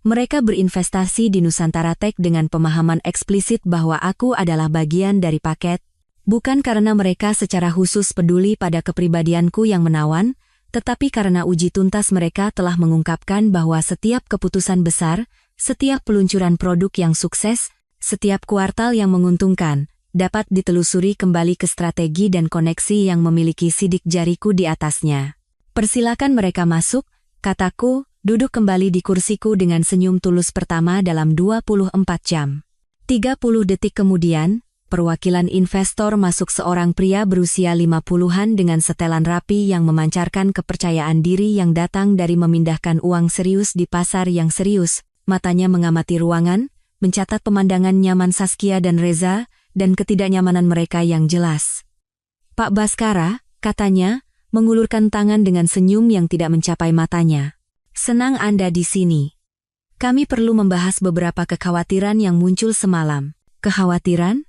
Mereka berinvestasi di Nusantara Tech dengan pemahaman eksplisit bahwa aku adalah bagian dari paket, bukan karena mereka secara khusus peduli pada kepribadianku yang menawan, tetapi karena uji tuntas mereka telah mengungkapkan bahwa setiap keputusan besar, setiap peluncuran produk yang sukses, setiap kuartal yang menguntungkan, dapat ditelusuri kembali ke strategi dan koneksi yang memiliki sidik jariku di atasnya. Persilakan mereka masuk, kataku, duduk kembali di kursiku dengan senyum tulus pertama dalam 24 jam. 30 detik kemudian, perwakilan investor masuk seorang pria berusia 50-an dengan setelan rapi yang memancarkan kepercayaan diri yang datang dari memindahkan uang serius di pasar yang serius. Matanya mengamati ruangan, mencatat pemandangan nyaman Saskia dan Reza, dan ketidaknyamanan mereka yang jelas. Pak Baskara, katanya, mengulurkan tangan dengan senyum yang tidak mencapai matanya. Senang Anda di sini. Kami perlu membahas beberapa kekhawatiran yang muncul semalam. Kekhawatiran?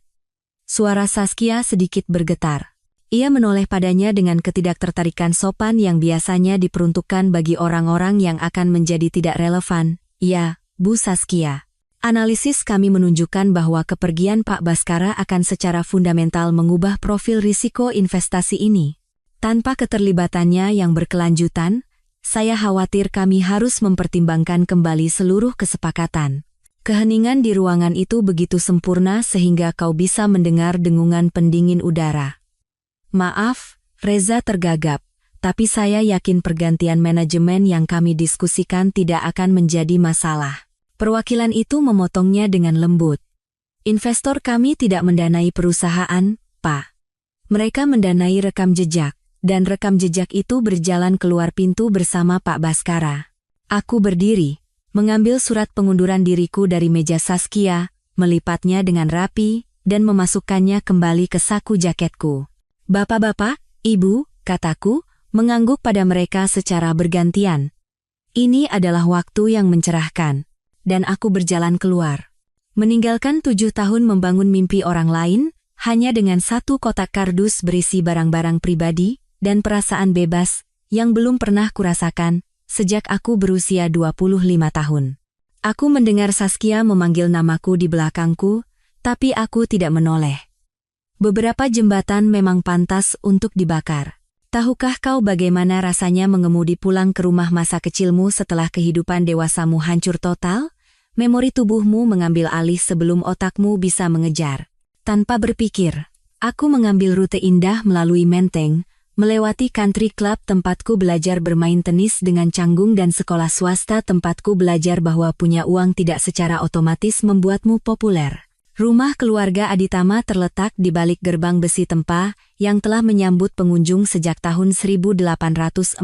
Suara Saskia sedikit bergetar. Ia menoleh padanya dengan ketidaktertarikan sopan yang biasanya diperuntukkan bagi orang-orang yang akan menjadi tidak relevan. Ya, Bu Saskia. Analisis kami menunjukkan bahwa kepergian Pak Baskara akan secara fundamental mengubah profil risiko investasi ini. Tanpa keterlibatannya yang berkelanjutan, saya khawatir kami harus mempertimbangkan kembali seluruh kesepakatan. Keheningan di ruangan itu begitu sempurna sehingga kau bisa mendengar dengungan pendingin udara. Maaf, Reza tergagap, tapi saya yakin pergantian manajemen yang kami diskusikan tidak akan menjadi masalah. Perwakilan itu memotongnya dengan lembut. Investor kami tidak mendanai perusahaan, Pak. Mereka mendanai rekam jejak, dan rekam jejak itu berjalan keluar pintu bersama Pak Baskara. Aku berdiri, mengambil surat pengunduran diriku dari meja Saskia, melipatnya dengan rapi, dan memasukkannya kembali ke saku jaketku. Bapak-bapak, Ibu, kataku, mengangguk pada mereka secara bergantian. Ini adalah waktu yang mencerahkan. Dan aku berjalan keluar. Meninggalkan 7 tahun membangun mimpi orang lain, hanya dengan satu kotak kardus berisi barang-barang pribadi, dan perasaan bebas, yang belum pernah kurasakan, sejak aku berusia 25 tahun. Aku mendengar Saskia memanggil namaku di belakangku, tapi aku tidak menoleh. Beberapa jembatan memang pantas untuk dibakar. Tahukah kau bagaimana rasanya mengemudi pulang ke rumah masa kecilmu setelah kehidupan dewasamu hancur total? Memori tubuhmu mengambil alih sebelum otakmu bisa mengejar. Tanpa berpikir, aku mengambil rute indah melalui Menteng, melewati country club tempatku belajar bermain tenis dengan canggung dan sekolah swasta tempatku belajar bahwa punya uang tidak secara otomatis membuatmu populer. Rumah keluarga Aditama terletak di balik gerbang besi tempa yang telah menyambut pengunjung sejak tahun 1847,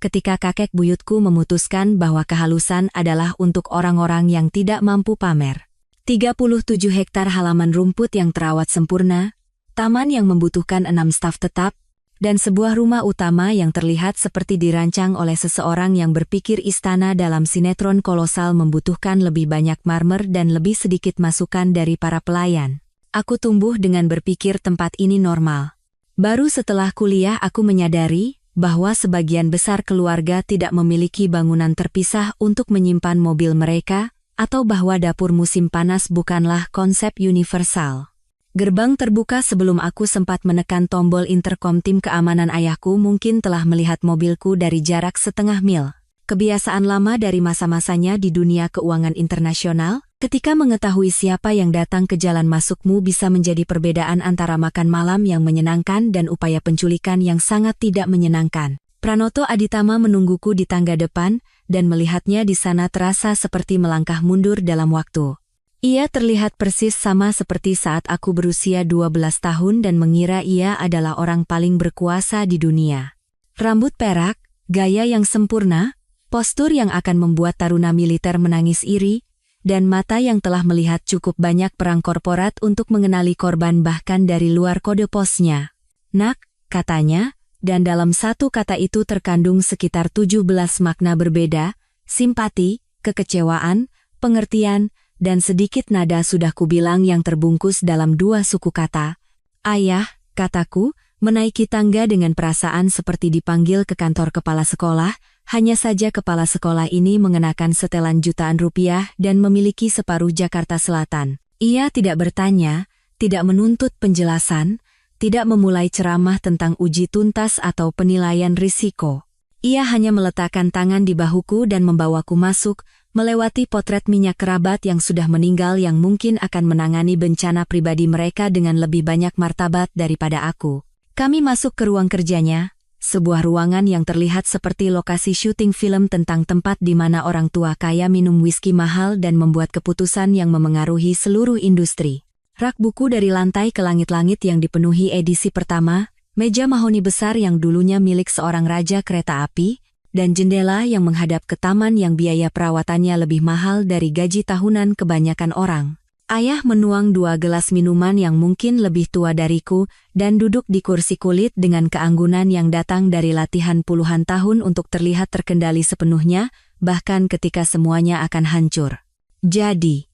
ketika kakek buyutku memutuskan bahwa kehalusan adalah untuk orang-orang yang tidak mampu pamer. 37 hektar halaman rumput yang terawat sempurna, taman yang membutuhkan 6 staf tetap, dan sebuah rumah utama yang terlihat seperti dirancang oleh seseorang yang berpikir istana dalam sinetron kolosal membutuhkan lebih banyak marmer dan lebih sedikit masukan dari para pelayan. Aku tumbuh dengan berpikir tempat ini normal. Baru setelah kuliah aku menyadari bahwa sebagian besar keluarga tidak memiliki bangunan terpisah untuk menyimpan mobil mereka, atau bahwa dapur musim panas bukanlah konsep universal. Gerbang terbuka sebelum aku sempat menekan tombol interkom. Tim keamanan ayahku mungkin telah melihat mobilku dari jarak setengah mil. Kebiasaan lama dari masa-masanya di dunia keuangan internasional, ketika mengetahui siapa yang datang ke jalan masukmu bisa menjadi perbedaan antara makan malam yang menyenangkan dan upaya penculikan yang sangat tidak menyenangkan. Pranoto Aditama menungguku di tangga depan, dan melihatnya di sana terasa seperti melangkah mundur dalam waktu. Ia terlihat persis sama seperti saat aku berusia 12 tahun dan mengira ia adalah orang paling berkuasa di dunia. Rambut perak, gaya yang sempurna, postur yang akan membuat taruna militer menangis iri, dan mata yang telah melihat cukup banyak perang korporat untuk mengenali korban bahkan dari luar kode posnya. Nak, katanya, dan dalam satu kata itu terkandung sekitar 17 makna berbeda, simpati, kekecewaan, pengertian, dan sedikit nada sudah kubilang yang terbungkus dalam 2 suku kata. Ayah, kataku, menaiki tangga dengan perasaan seperti dipanggil ke kantor kepala sekolah, hanya saja kepala sekolah ini mengenakan setelan jutaan rupiah dan memiliki separuh Jakarta Selatan. Ia tidak bertanya, tidak menuntut penjelasan, tidak memulai ceramah tentang uji tuntas atau penilaian risiko. Ia hanya meletakkan tangan di bahuku dan membawaku masuk, melewati potret minyak kerabat yang sudah meninggal yang mungkin akan menangani bencana pribadi mereka dengan lebih banyak martabat daripada aku. Kami masuk ke ruang kerjanya, sebuah ruangan yang terlihat seperti lokasi syuting film tentang tempat di mana orang tua kaya minum whisky mahal dan membuat keputusan yang memengaruhi seluruh industri. Rak buku dari lantai ke langit-langit yang dipenuhi edisi pertama, meja mahoni besar yang dulunya milik seorang raja kereta api, dan jendela yang menghadap ke taman yang biaya perawatannya lebih mahal dari gaji tahunan kebanyakan orang. Ayah menuang 2 gelas minuman yang mungkin lebih tua dariku, dan duduk di kursi kulit dengan keanggunan yang datang dari latihan puluhan tahun untuk terlihat terkendali sepenuhnya, bahkan ketika semuanya akan hancur. Jadi,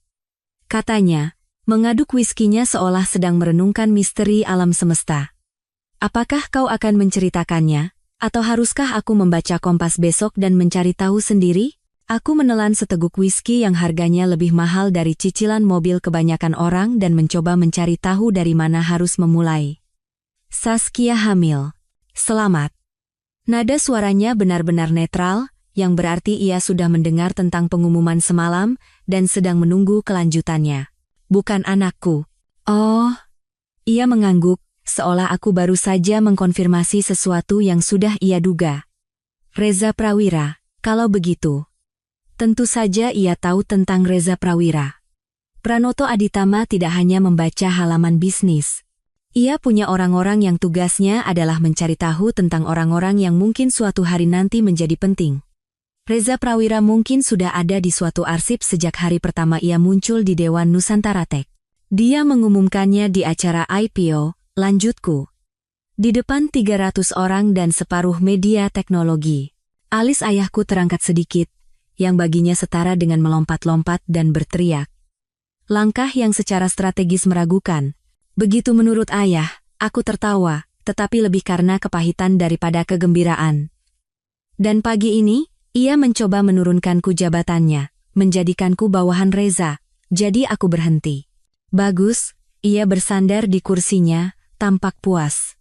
katanya, mengaduk whiskinya seolah sedang merenungkan misteri alam semesta. Apakah kau akan menceritakannya? Atau haruskah aku membaca Kompas besok dan mencari tahu sendiri? Aku menelan seteguk whisky yang harganya lebih mahal dari cicilan mobil kebanyakan orang dan mencoba mencari tahu dari mana harus memulai. Saskia hamil. Selamat. Nada suaranya benar-benar netral, yang berarti ia sudah mendengar tentang pengumuman semalam dan sedang menunggu kelanjutannya. Bukan anakku. Oh. Ia mengangguk, seolah aku baru saja mengkonfirmasi sesuatu yang sudah ia duga. Reza Prawira, kalau begitu. Tentu saja ia tahu tentang Reza Prawira. Pranoto Aditama tidak hanya membaca halaman bisnis. Ia punya orang-orang yang tugasnya adalah mencari tahu tentang orang-orang yang mungkin suatu hari nanti menjadi penting. Reza Prawira mungkin sudah ada di suatu arsip sejak hari pertama ia muncul di Dewan Nusantara Tech. Dia mengumumkannya di acara IPO, lanjutku. Di depan 300 orang dan separuh media teknologi. Alis ayahku terangkat sedikit, yang baginya setara dengan melompat-lompat dan berteriak. Langkah yang secara strategis meragukan. Begitu menurut ayah, aku tertawa, tetapi lebih karena kepahitan daripada kegembiraan. Dan pagi ini, ia mencoba menurunkanku jabatannya, menjadikanku bawahan Reza, jadi aku berhenti. Bagus, ia bersandar di kursinya, tampak puas.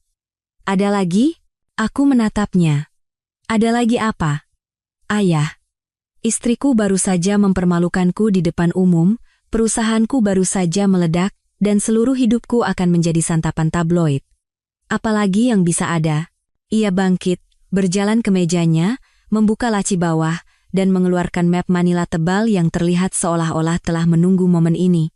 Ada lagi? Aku menatapnya. Ada lagi apa? Ayah. Istriku baru saja mempermalukanku di depan umum, perusahaanku baru saja meledak, dan seluruh hidupku akan menjadi santapan tabloid. Apalagi yang bisa ada? Ia bangkit, berjalan ke mejanya, membuka laci bawah, dan mengeluarkan map Manila tebal yang terlihat seolah-olah telah menunggu momen ini.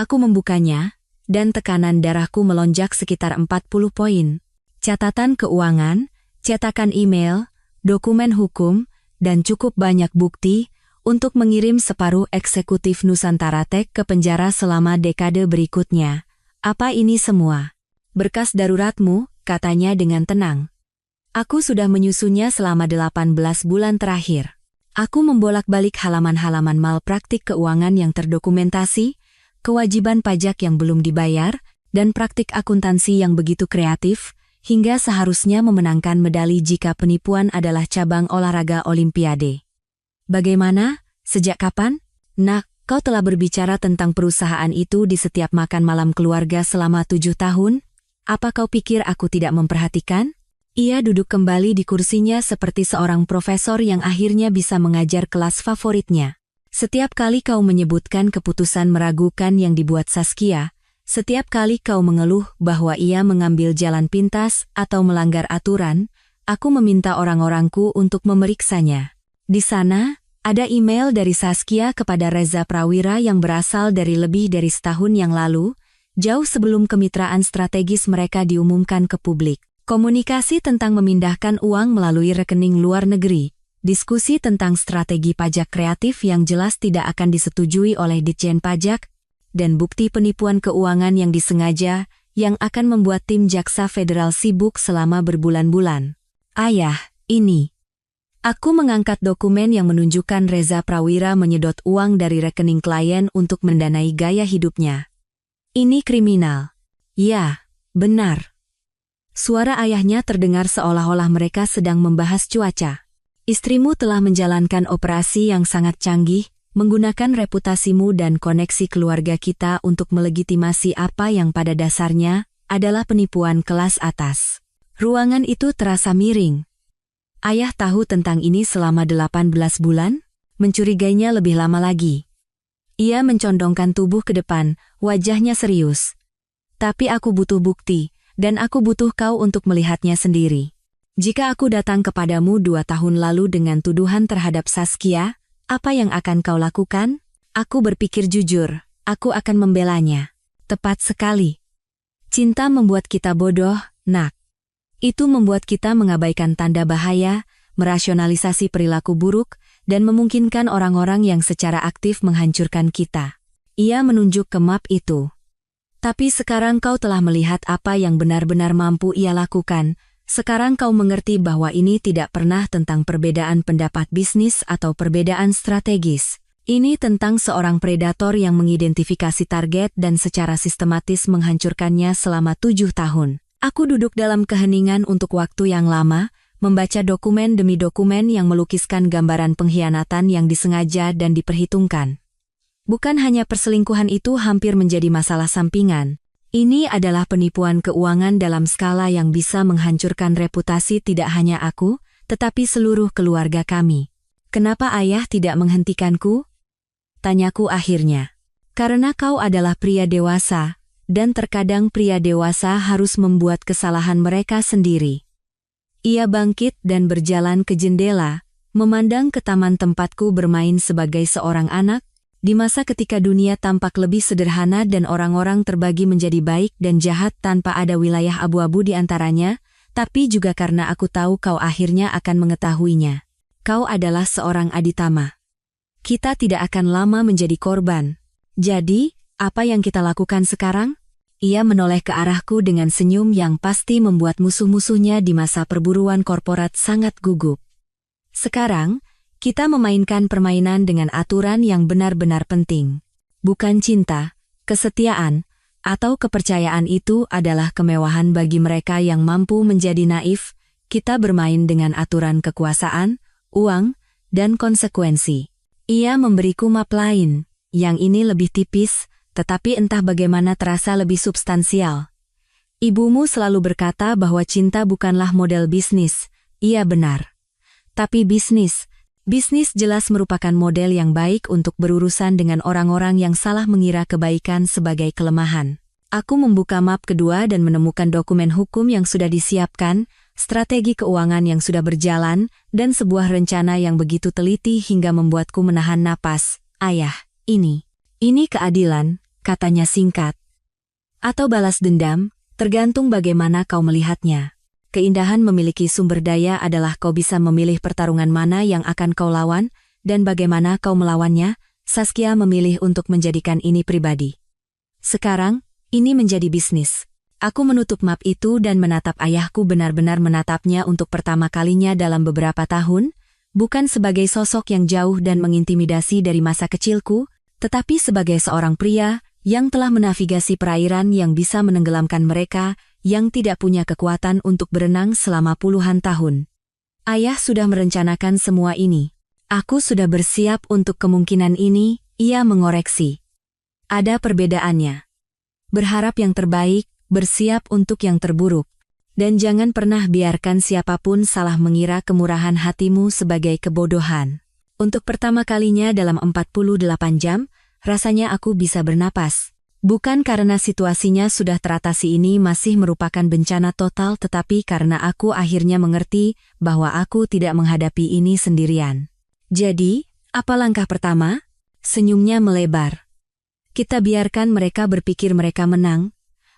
Aku membukanya, dan tekanan darahku melonjak sekitar 40 poin. Catatan keuangan, cetakan email, dokumen hukum, dan cukup banyak bukti untuk mengirim separuh eksekutif Nusantara Tech ke penjara selama dekade berikutnya. Apa ini semua? Berkas daruratmu, katanya dengan tenang. Aku sudah menyusunnya selama 18 bulan terakhir. Aku membolak-balik halaman-halaman malpraktik keuangan yang terdokumentasi, kewajiban pajak yang belum dibayar, dan praktik akuntansi yang begitu kreatif, hingga seharusnya memenangkan medali jika penipuan adalah cabang olahraga Olimpiade. Bagaimana? Sejak kapan? Nak, kau telah berbicara tentang perusahaan itu di setiap makan malam keluarga selama 7 tahun? Apa kau pikir aku tidak memperhatikan? Ia duduk kembali di kursinya seperti seorang profesor yang akhirnya bisa mengajar kelas favoritnya. Setiap kali kau menyebutkan keputusan meragukan yang dibuat Saskia, setiap kali kau mengeluh bahwa ia mengambil jalan pintas atau melanggar aturan, aku meminta orang-orangku untuk memeriksanya. Di sana, ada email dari Saskia kepada Reza Prawira yang berasal dari lebih dari setahun yang lalu, jauh sebelum kemitraan strategis mereka diumumkan ke publik. Komunikasi tentang memindahkan uang melalui rekening luar negeri, diskusi tentang strategi pajak kreatif yang jelas tidak akan disetujui oleh Ditjen Pajak, dan bukti penipuan keuangan yang disengaja, yang akan membuat tim Jaksa Federal sibuk selama berbulan-bulan. Ayah, ini. Aku mengangkat dokumen yang menunjukkan Reza Prawira menyedot uang dari rekening klien untuk mendanai gaya hidupnya. Ini kriminal. Ya, benar. Suara ayahnya terdengar seolah-olah mereka sedang membahas cuaca. Istrimu telah menjalankan operasi yang sangat canggih, menggunakan reputasimu dan koneksi keluarga kita untuk melegitimasi apa yang pada dasarnya adalah penipuan kelas atas. Ruangan itu terasa miring. Ayah tahu tentang ini selama 18 bulan? Mencurigainya lebih lama lagi. Ia mencondongkan tubuh ke depan, wajahnya serius. Tapi aku butuh bukti, dan aku butuh kau untuk melihatnya sendiri. Jika aku datang kepadamu 2 tahun lalu dengan tuduhan terhadap Saskia, apa yang akan kau lakukan? Aku berpikir jujur, aku akan membelanya. Tepat sekali. Cinta membuat kita bodoh, nak. Itu membuat kita mengabaikan tanda bahaya, merasionalisasi perilaku buruk, dan memungkinkan orang-orang yang secara aktif menghancurkan kita. Ia menunjuk ke map itu. Tapi sekarang kau telah melihat apa yang benar-benar mampu ia lakukan. Sekarang kau mengerti bahwa ini tidak pernah tentang perbedaan pendapat bisnis atau perbedaan strategis. Ini tentang seorang predator yang mengidentifikasi target dan secara sistematis menghancurkannya selama 7 tahun. Aku duduk dalam keheningan untuk waktu yang lama, membaca dokumen demi dokumen yang melukiskan gambaran pengkhianatan yang disengaja dan diperhitungkan. Bukan hanya perselingkuhan itu hampir menjadi masalah sampingan. Ini adalah penipuan keuangan dalam skala yang bisa menghancurkan reputasi tidak hanya aku, tetapi seluruh keluarga kami. Kenapa ayah tidak menghentikanku? Tanyaku akhirnya. Karena kau adalah pria dewasa, dan terkadang pria dewasa harus membuat kesalahan mereka sendiri. Ia bangkit dan berjalan ke jendela, memandang ke taman tempatku bermain sebagai seorang anak, di masa ketika dunia tampak lebih sederhana dan orang-orang terbagi menjadi baik dan jahat tanpa ada wilayah abu-abu di antaranya, tapi juga karena aku tahu kau akhirnya akan mengetahuinya. Kau adalah seorang aditama. Kita tidak akan lama menjadi korban. Jadi, apa yang kita lakukan sekarang? Ia menoleh ke arahku dengan senyum yang pasti membuat musuh-musuhnya di masa perburuan korporat sangat gugup. Sekarang, kita memainkan permainan dengan aturan yang benar-benar penting. Bukan cinta, kesetiaan, atau kepercayaan itu adalah kemewahan bagi mereka yang mampu menjadi naif. Kita bermain dengan aturan kekuasaan, uang, dan konsekuensi. Ia memberiku map lain, yang ini lebih tipis, tetapi entah bagaimana terasa lebih substansial. Ibumu selalu berkata bahwa cinta bukanlah model bisnis. Ia benar. Tapi bisnis jelas merupakan model yang baik untuk berurusan dengan orang-orang yang salah mengira kebaikan sebagai kelemahan. Aku membuka map kedua dan menemukan dokumen hukum yang sudah disiapkan, strategi keuangan yang sudah berjalan, dan sebuah rencana yang begitu teliti hingga membuatku menahan napas. Ayah, ini keadilan, katanya singkat. Atau balas dendam, tergantung bagaimana kau melihatnya. Keindahan memiliki sumber daya adalah kau bisa memilih pertarungan mana yang akan kau lawan, dan bagaimana kau melawannya. Saskia memilih untuk menjadikan ini pribadi. Sekarang, ini menjadi bisnis. Aku menutup map itu dan menatap ayahku, benar-benar menatapnya untuk pertama kalinya dalam beberapa tahun, bukan sebagai sosok yang jauh dan mengintimidasi dari masa kecilku, tetapi sebagai seorang pria yang telah menavigasi perairan yang bisa menenggelamkan mereka, yang tidak punya kekuatan untuk berenang selama puluhan tahun. Ayah sudah merencanakan semua ini. Aku sudah bersiap untuk kemungkinan ini, ia mengoreksi. Ada perbedaannya. Berharap yang terbaik, bersiap untuk yang terburuk. Dan jangan pernah biarkan siapapun salah mengira kemurahan hatimu sebagai kebodohan. Untuk pertama kalinya dalam 48 jam, rasanya aku bisa bernapas. Bukan karena situasinya sudah teratasi, ini masih merupakan bencana total, tetapi karena aku akhirnya mengerti bahwa aku tidak menghadapi ini sendirian. Jadi, apa langkah pertama? Senyumnya melebar. Kita biarkan mereka berpikir mereka menang,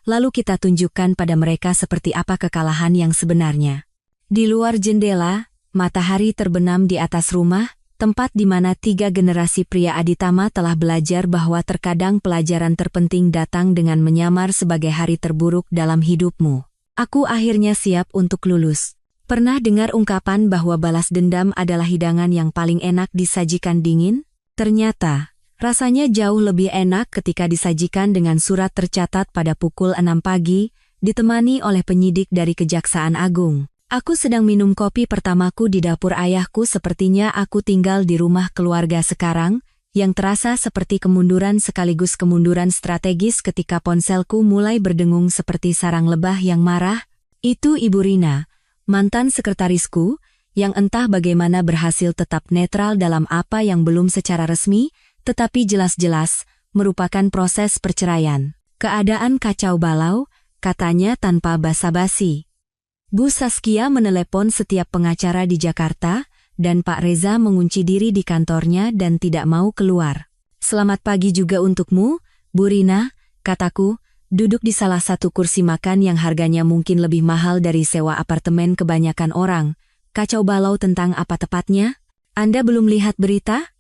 lalu kita tunjukkan pada mereka seperti apa kekalahan yang sebenarnya. Di luar jendela, matahari terbenam di atas rumah, tempat di mana 3 generasi pria aditama telah belajar bahwa terkadang pelajaran terpenting datang dengan menyamar sebagai hari terburuk dalam hidupmu. Aku akhirnya siap untuk lulus. Pernah dengar ungkapan bahwa balas dendam adalah hidangan yang paling enak disajikan dingin? Ternyata, rasanya jauh lebih enak ketika disajikan dengan surat tercatat pada pukul 6 pagi, ditemani oleh penyidik dari Kejaksaan Agung. Aku sedang minum kopi pertamaku di dapur ayahku. Sepertinya aku tinggal di rumah keluarga sekarang, yang terasa seperti kemunduran sekaligus kemunduran strategis ketika ponselku mulai berdengung seperti sarang lebah yang marah. Itu Ibu Rina, mantan sekretarisku, yang entah bagaimana berhasil tetap netral dalam apa yang belum secara resmi, tetapi jelas-jelas merupakan proses perceraian. Keadaan kacau balau, katanya tanpa basa-basi. Bu Saskia menelepon setiap pengacara di Jakarta, dan Pak Reza mengunci diri di kantornya dan tidak mau keluar. Selamat pagi juga untukmu, Bu Rina, kataku, duduk di salah satu kursi makan yang harganya mungkin lebih mahal dari sewa apartemen kebanyakan orang. Kacau balau tentang apa tepatnya? Anda belum lihat berita?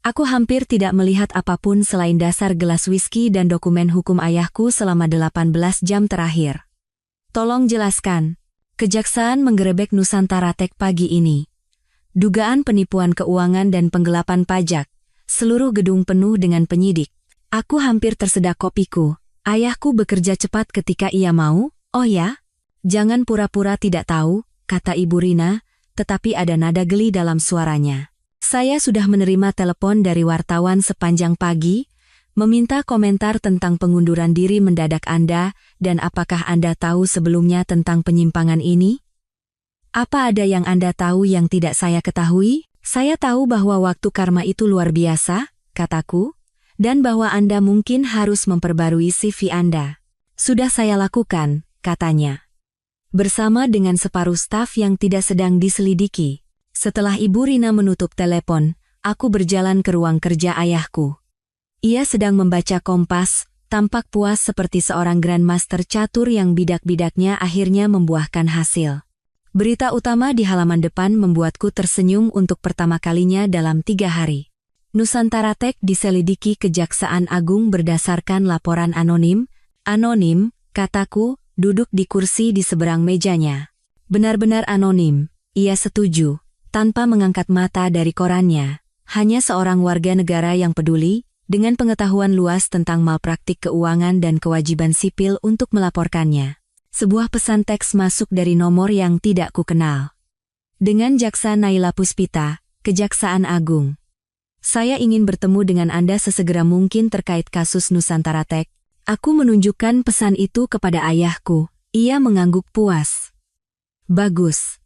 Aku hampir tidak melihat apapun selain dasar gelas whisky dan dokumen hukum ayahku selama 18 jam terakhir. Tolong jelaskan. Kejaksaan menggerebek Nusantara Tech pagi ini. Dugaan penipuan keuangan dan penggelapan pajak. Seluruh gedung penuh dengan penyidik. Aku hampir tersedak kopiku. Ayahku bekerja cepat ketika ia mau. Oh ya? Jangan pura-pura tidak tahu, kata Ibu Rina, tetapi ada nada geli dalam suaranya. Saya sudah menerima telepon dari wartawan sepanjang pagi, meminta komentar tentang pengunduran diri mendadak Anda, dan apakah Anda tahu sebelumnya tentang penyimpangan ini? Apa ada yang Anda tahu yang tidak saya ketahui? Saya tahu bahwa waktu karma itu luar biasa, kataku, dan bahwa Anda mungkin harus memperbarui CV Anda. Sudah saya lakukan, katanya. Bersama dengan separuh staf yang tidak sedang diselidiki. Setelah Ibu Rina menutup telepon, aku berjalan ke ruang kerja ayahku. Ia sedang membaca Kompas, tampak puas seperti seorang grandmaster catur yang bidak-bidaknya akhirnya membuahkan hasil. Berita utama di halaman depan membuatku tersenyum untuk pertama kalinya dalam 3 hari. Nusantara Tech diselidiki Kejaksaan Agung berdasarkan laporan anonim. Anonim, kataku, duduk di kursi di seberang mejanya. Benar-benar anonim, ia setuju, tanpa mengangkat mata dari korannya. Hanya seorang warga negara yang peduli, dengan pengetahuan luas tentang malpraktik keuangan dan kewajiban sipil untuk melaporkannya. Sebuah pesan teks masuk dari nomor yang tidak kukenal. Dengan Jaksa Naila Puspita, Kejaksaan Agung. Saya ingin bertemu dengan Anda sesegera mungkin terkait kasus Nusantara Tech. Aku menunjukkan pesan itu kepada ayahku. Ia mengangguk puas. Bagus.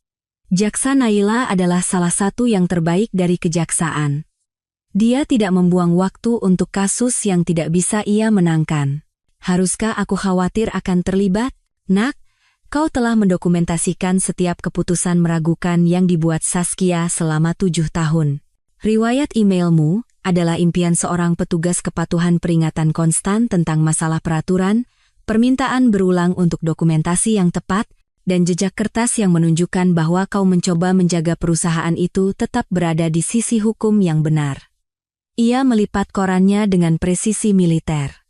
Jaksa Naila adalah salah satu yang terbaik dari kejaksaan. Dia tidak membuang waktu untuk kasus yang tidak bisa ia menangkan. Haruskah aku khawatir akan terlibat? Nak, kau telah mendokumentasikan setiap keputusan meragukan yang dibuat Saskia selama 7 tahun. Riwayat emailmu adalah impian seorang petugas kepatuhan peringatan konstan tentang masalah peraturan, permintaan berulang untuk dokumentasi yang tepat, dan jejak kertas yang menunjukkan bahwa kau mencoba menjaga perusahaan itu tetap berada di sisi hukum yang benar. Ia melipat korannya dengan presisi militer.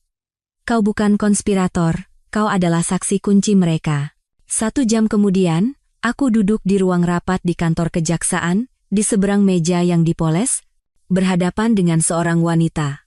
Kau bukan konspirator. Kau adalah saksi kunci mereka. 1 jam kemudian, aku duduk di ruang rapat di kantor kejaksaan, di seberang meja yang dipoles, berhadapan dengan seorang wanita.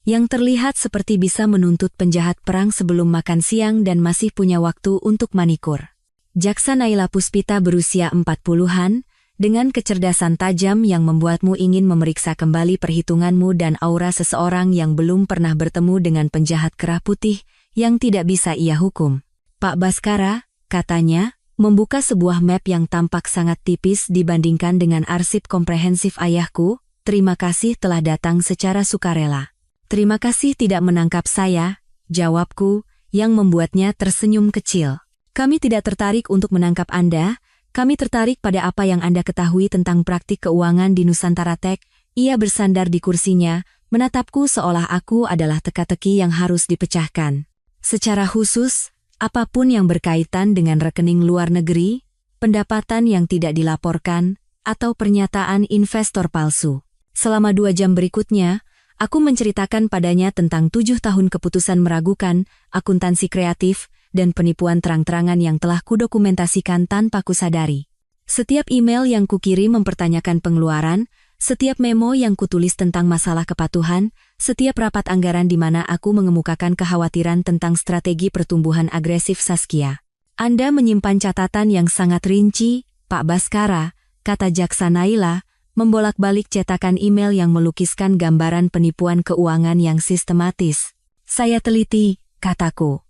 Yang terlihat seperti bisa menuntut penjahat perang sebelum makan siang dan masih punya waktu untuk manikur. Jaksa Naila Puspita berusia 40-an, dengan kecerdasan tajam yang membuatmu ingin memeriksa kembali perhitunganmu dan aura seseorang yang belum pernah bertemu dengan penjahat kerah putih, yang tidak bisa ia hukum. Pak Baskara, katanya, membuka sebuah map yang tampak sangat tipis dibandingkan dengan arsip komprehensif ayahku. Terima kasih telah datang secara sukarela. Terima kasih tidak menangkap saya, jawabku, yang membuatnya tersenyum kecil. Kami tidak tertarik untuk menangkap Anda, kami tertarik pada apa yang Anda ketahui tentang praktik keuangan di Nusantara Tech. Ia bersandar di kursinya, menatapku seolah aku adalah teka-teki yang harus dipecahkan. Secara khusus, apapun yang berkaitan dengan rekening luar negeri, pendapatan yang tidak dilaporkan, atau pernyataan investor palsu. Selama 2 jam berikutnya, aku menceritakan padanya tentang 7 tahun keputusan meragukan, akuntansi kreatif, dan penipuan terang-terangan yang telah kudokumentasikan tanpa kusadari. Setiap email yang kukirim mempertanyakan pengeluaran, setiap memo yang kutulis tentang masalah kepatuhan, setiap rapat anggaran di mana aku mengemukakan kekhawatiran tentang strategi pertumbuhan agresif Saskia. Anda menyimpan catatan yang sangat rinci, Pak Baskara, kata Jaksa Naila, membolak-balik cetakan email yang melukiskan gambaran penipuan keuangan yang sistematis. Saya teliti, kataku.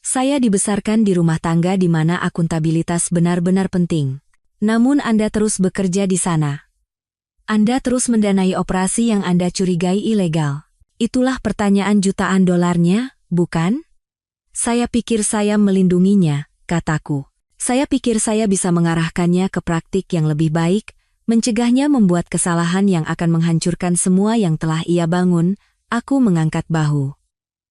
Saya dibesarkan di rumah tangga di mana akuntabilitas benar-benar penting. Namun Anda terus bekerja di sana. Anda terus mendanai operasi yang Anda curigai ilegal. Itulah pertanyaan jutaan dolarnya, bukan? Saya pikir saya melindunginya, kataku. Saya pikir saya bisa mengarahkannya ke praktik yang lebih baik, mencegahnya membuat kesalahan yang akan menghancurkan semua yang telah ia bangun. Aku mengangkat bahu.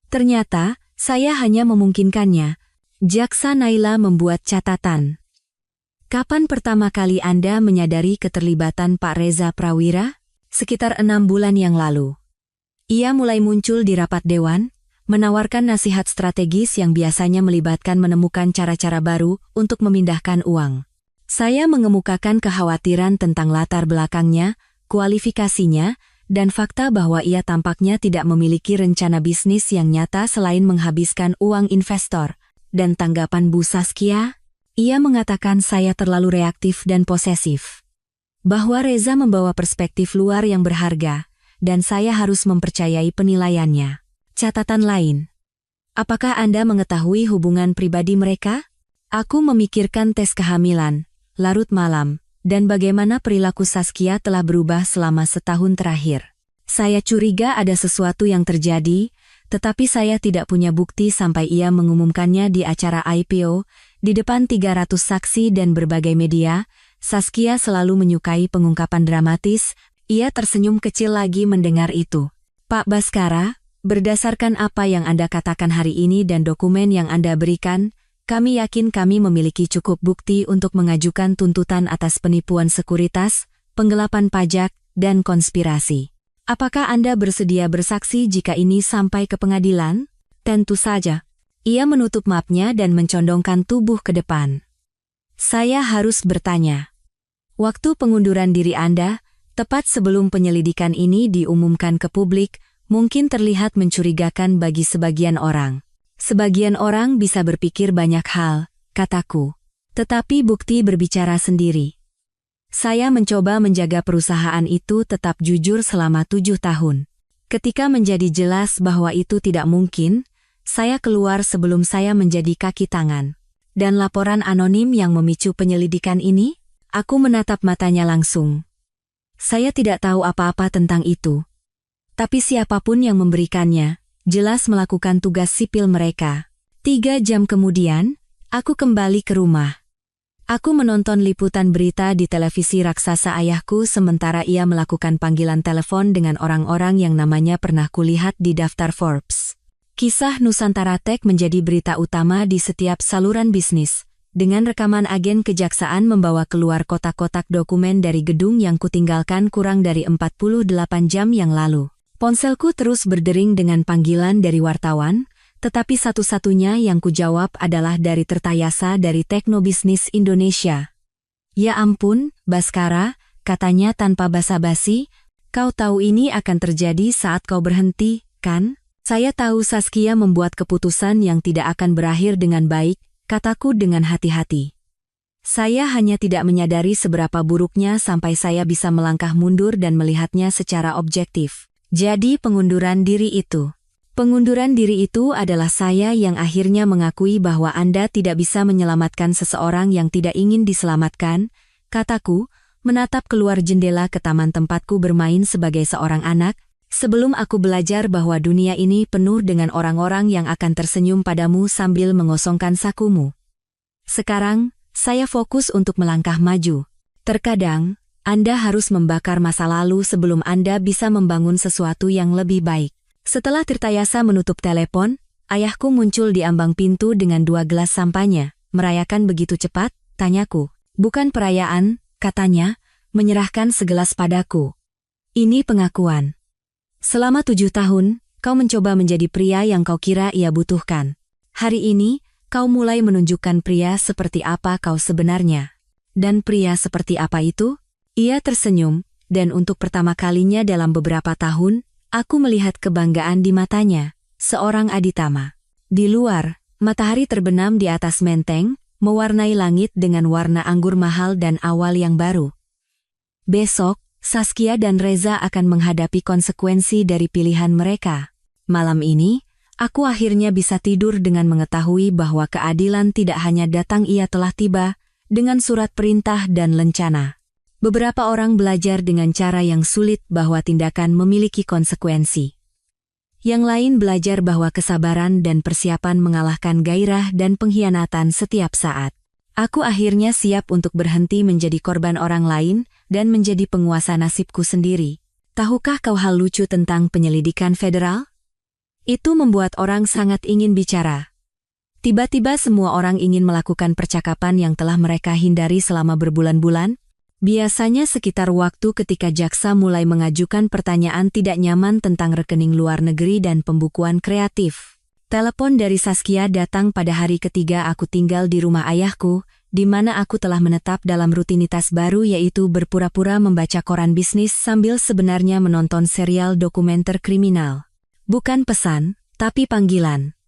Ternyata, saya hanya memungkinkannya. Jaksa Naila membuat catatan. Kapan pertama kali Anda menyadari keterlibatan Pak Reza Prawira? Sekitar 6 bulan yang lalu. Ia mulai muncul di rapat dewan, menawarkan nasihat strategis yang biasanya melibatkan menemukan cara-cara baru untuk memindahkan uang. Saya mengemukakan kekhawatiran tentang latar belakangnya, kualifikasinya, dan fakta bahwa ia tampaknya tidak memiliki rencana bisnis yang nyata selain menghabiskan uang investor. Dan tanggapan Bu Saskia? Ia mengatakan saya terlalu reaktif dan posesif. Bahwa Reza membawa perspektif luar yang berharga, dan saya harus mempercayai penilaiannya. Catatan lain. Apakah Anda mengetahui hubungan pribadi mereka? Aku memikirkan tes kehamilan, larut malam, dan bagaimana perilaku Saskia telah berubah selama setahun terakhir. Saya curiga ada sesuatu yang terjadi, tetapi saya tidak punya bukti sampai ia mengumumkannya di acara IPO, di depan 300 saksi dan berbagai media. Saskia selalu menyukai pengungkapan dramatis. Ia tersenyum kecil lagi mendengar itu. Pak Baskara, berdasarkan apa yang Anda katakan hari ini dan dokumen yang Anda berikan, kami yakin kami memiliki cukup bukti untuk mengajukan tuntutan atas penipuan sekuritas, penggelapan pajak, dan konspirasi. Apakah Anda bersedia bersaksi jika ini sampai ke pengadilan? Tentu saja. Ia menutup mapnya dan mencondongkan tubuh ke depan. Saya harus bertanya. Waktu pengunduran diri Anda, tepat sebelum penyelidikan ini diumumkan ke publik, mungkin terlihat mencurigakan bagi sebagian orang. Sebagian orang bisa berpikir banyak hal, kataku. Tetapi bukti berbicara sendiri. Saya mencoba menjaga perusahaan itu tetap jujur selama 7 tahun. Ketika menjadi jelas bahwa itu tidak mungkin, saya keluar sebelum saya menjadi kaki tangan. Dan laporan anonim yang memicu penyelidikan ini, aku menatap matanya langsung. Saya tidak tahu apa-apa tentang itu. Tapi siapapun yang memberikannya, jelas melakukan tugas sipil mereka. 3 jam kemudian, aku kembali ke rumah. Aku menonton liputan berita di televisi raksasa ayahku sementara ia melakukan panggilan telepon dengan orang-orang yang namanya pernah kulihat di daftar Forbes. Kisah Nusantara Tech menjadi berita utama di setiap saluran bisnis, dengan rekaman agen kejaksaan membawa keluar kotak-kotak dokumen dari gedung yang kutinggalkan kurang dari 48 jam yang lalu. Ponselku terus berdering dengan panggilan dari wartawan, tetapi satu-satunya yang kujawab adalah dari Tertayasa dari Teknobisnis Indonesia. Ya ampun, Baskara, katanya tanpa basa-basi, kau tahu ini akan terjadi saat kau berhenti, kan? Saya tahu Saskia membuat keputusan yang tidak akan berakhir dengan baik, kataku dengan hati-hati. Saya hanya tidak menyadari seberapa buruknya sampai saya bisa melangkah mundur dan melihatnya secara objektif. Jadi pengunduran diri itu. Pengunduran diri itu adalah saya yang akhirnya mengakui bahwa Anda tidak bisa menyelamatkan seseorang yang tidak ingin diselamatkan, kataku, menatap keluar jendela ke taman tempatku bermain sebagai seorang anak, sebelum aku belajar bahwa dunia ini penuh dengan orang-orang yang akan tersenyum padamu sambil mengosongkan sakumu. Sekarang, saya fokus untuk melangkah maju. Terkadang, Anda harus membakar masa lalu sebelum Anda bisa membangun sesuatu yang lebih baik. Setelah Tirtayasa menutup telepon, ayahku muncul di ambang pintu dengan 2 gelas sampahnya. Merayakan begitu cepat? Tanyaku. Bukan perayaan, katanya, menyerahkan segelas padaku. Ini pengakuan. Selama 7 tahun, kau mencoba menjadi pria yang kau kira ia butuhkan. Hari ini, kau mulai menunjukkan pria seperti apa kau sebenarnya. Dan pria seperti apa itu? Ia tersenyum, dan untuk pertama kalinya dalam beberapa tahun, aku melihat kebanggaan di matanya, seorang aditama. Di luar, matahari terbenam di atas menteng, mewarnai langit dengan warna anggur mahal dan awal yang baru. Besok, Saskia dan Reza akan menghadapi konsekuensi dari pilihan mereka. Malam ini, aku akhirnya bisa tidur dengan mengetahui bahwa keadilan tidak hanya datang ia telah tiba, dengan surat perintah dan lencana. Beberapa orang belajar dengan cara yang sulit bahwa tindakan memiliki konsekuensi. Yang lain belajar bahwa kesabaran dan persiapan mengalahkan gairah dan pengkhianatan setiap saat. Aku akhirnya siap untuk berhenti menjadi korban orang lain dan menjadi penguasa nasibku sendiri. Tahukah kau hal lucu tentang penyelidikan federal? Itu membuat orang sangat ingin bicara. Tiba-tiba semua orang ingin melakukan percakapan yang telah mereka hindari selama berbulan-bulan. Biasanya sekitar waktu ketika jaksa mulai mengajukan pertanyaan tidak nyaman tentang rekening luar negeri dan pembukuan kreatif. Telepon dari Saskia datang pada hari ketiga aku tinggal di rumah ayahku, di mana aku telah menetap dalam rutinitas baru yaitu berpura-pura membaca koran bisnis sambil sebenarnya menonton serial dokumenter kriminal. Bukan pesan, tapi panggilan.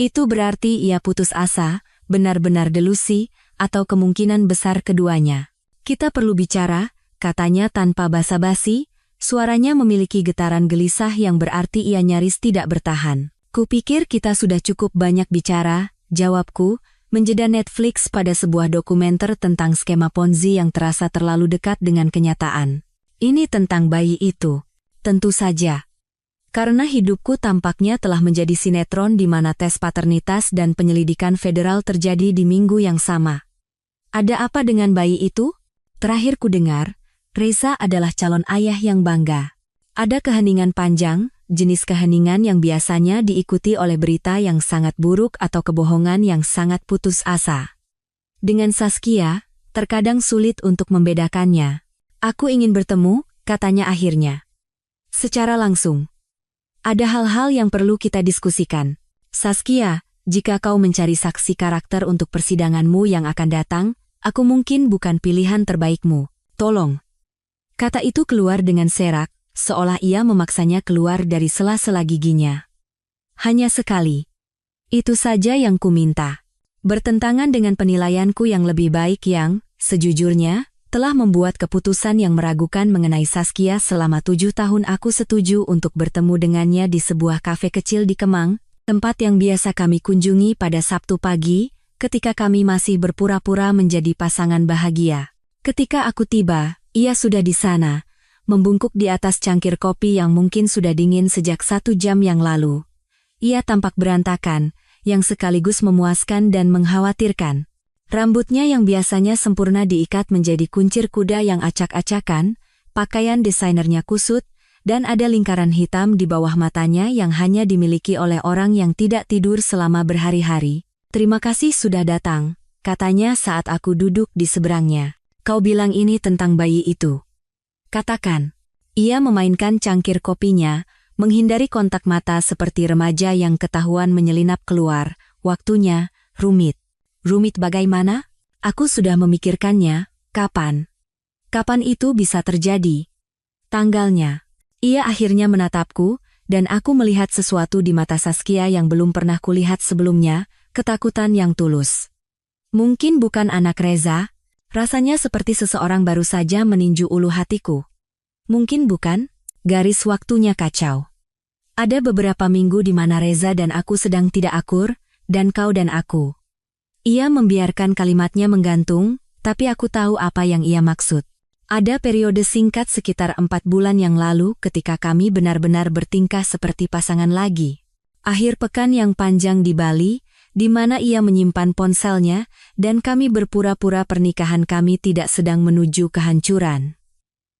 Itu berarti ia putus asa, benar-benar delusi, atau kemungkinan besar keduanya. Kita perlu bicara, katanya tanpa basa-basi, suaranya memiliki getaran gelisah yang berarti ia nyaris tidak bertahan. Kupikir kita sudah cukup banyak bicara, jawabku, menjeda Netflix pada sebuah dokumenter tentang skema Ponzi yang terasa terlalu dekat dengan kenyataan. Ini tentang bayi itu. Tentu saja. Karena hidupku tampaknya telah menjadi sinetron di mana tes paternitas dan penyelidikan federal terjadi di minggu yang sama. Ada apa dengan bayi itu? Terakhir ku dengar, Reza adalah calon ayah yang bangga. Ada keheningan panjang, jenis keheningan yang biasanya diikuti oleh berita yang sangat buruk atau kebohongan yang sangat putus asa. Dengan Saskia, terkadang sulit untuk membedakannya. Aku ingin bertemu, katanya akhirnya. Secara langsung. Ada hal-hal yang perlu kita diskusikan. Saskia, jika kau mencari saksi karakter untuk persidanganmu yang akan datang, aku mungkin bukan pilihan terbaikmu. Tolong. Kata itu keluar dengan serak, seolah ia memaksanya keluar dari sela-sela giginya. Hanya sekali. Itu saja yang ku minta. Bertentangan dengan penilaianku yang lebih baik yang, sejujurnya, telah membuat keputusan yang meragukan mengenai Saskia selama 7 tahun. Aku setuju untuk bertemu dengannya di sebuah kafe kecil di Kemang, tempat yang biasa kami kunjungi pada Sabtu pagi, ketika kami masih berpura-pura menjadi pasangan bahagia. Ketika aku tiba, ia sudah di sana, membungkuk di atas cangkir kopi yang mungkin sudah dingin sejak 1 jam yang lalu. Ia tampak berantakan, yang sekaligus memuaskan dan mengkhawatirkan. Rambutnya yang biasanya sempurna diikat menjadi kuncir kuda yang acak-acakan, pakaian desainernya kusut, dan ada lingkaran hitam di bawah matanya yang hanya dimiliki oleh orang yang tidak tidur selama berhari-hari. Terima kasih sudah datang, katanya saat aku duduk di seberangnya. Kau bilang ini tentang bayi itu. Katakan. Ia memainkan cangkir kopinya, menghindari kontak mata seperti remaja yang ketahuan menyelinap keluar. Waktunya, rumit. Rumit bagaimana? Aku sudah memikirkannya. Kapan? Kapan itu bisa terjadi? Tanggalnya. Ia akhirnya menatapku, dan aku melihat sesuatu di mata Saskia yang belum pernah kulihat sebelumnya, ketakutan yang tulus. Mungkin bukan anak Reza, rasanya seperti seseorang baru saja meninju ulu hatiku. Mungkin bukan, garis waktunya kacau. Ada beberapa minggu di mana Reza dan aku sedang tidak akur, dan kau dan aku. Ia membiarkan kalimatnya menggantung, tapi aku tahu apa yang ia maksud. Ada periode singkat sekitar 4 bulan yang lalu ketika kami benar-benar bertingkah seperti pasangan lagi. Akhir pekan yang panjang di Bali, di mana ia menyimpan ponselnya, dan kami berpura-pura pernikahan kami tidak sedang menuju kehancuran.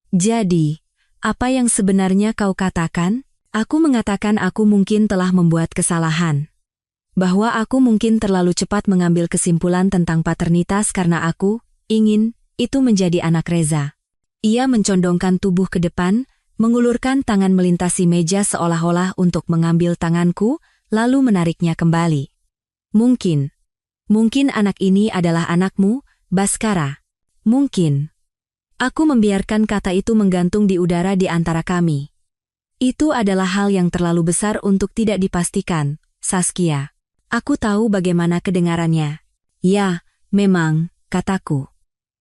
Jadi, apa yang sebenarnya kau katakan? Aku mengatakan aku mungkin telah membuat kesalahan. Bahwa aku mungkin terlalu cepat mengambil kesimpulan tentang paternitas karena aku ingin itu menjadi anak Reza. Ia mencondongkan tubuh ke depan, mengulurkan tangan melintasi meja seolah-olah untuk mengambil tanganku, lalu menariknya kembali. Mungkin anak ini adalah anakmu, Baskara. Mungkin. Aku membiarkan kata itu menggantung di udara di antara kami. Itu adalah hal yang terlalu besar untuk tidak dipastikan, Saskia. Aku tahu bagaimana kedengarannya. Ya, memang, kataku.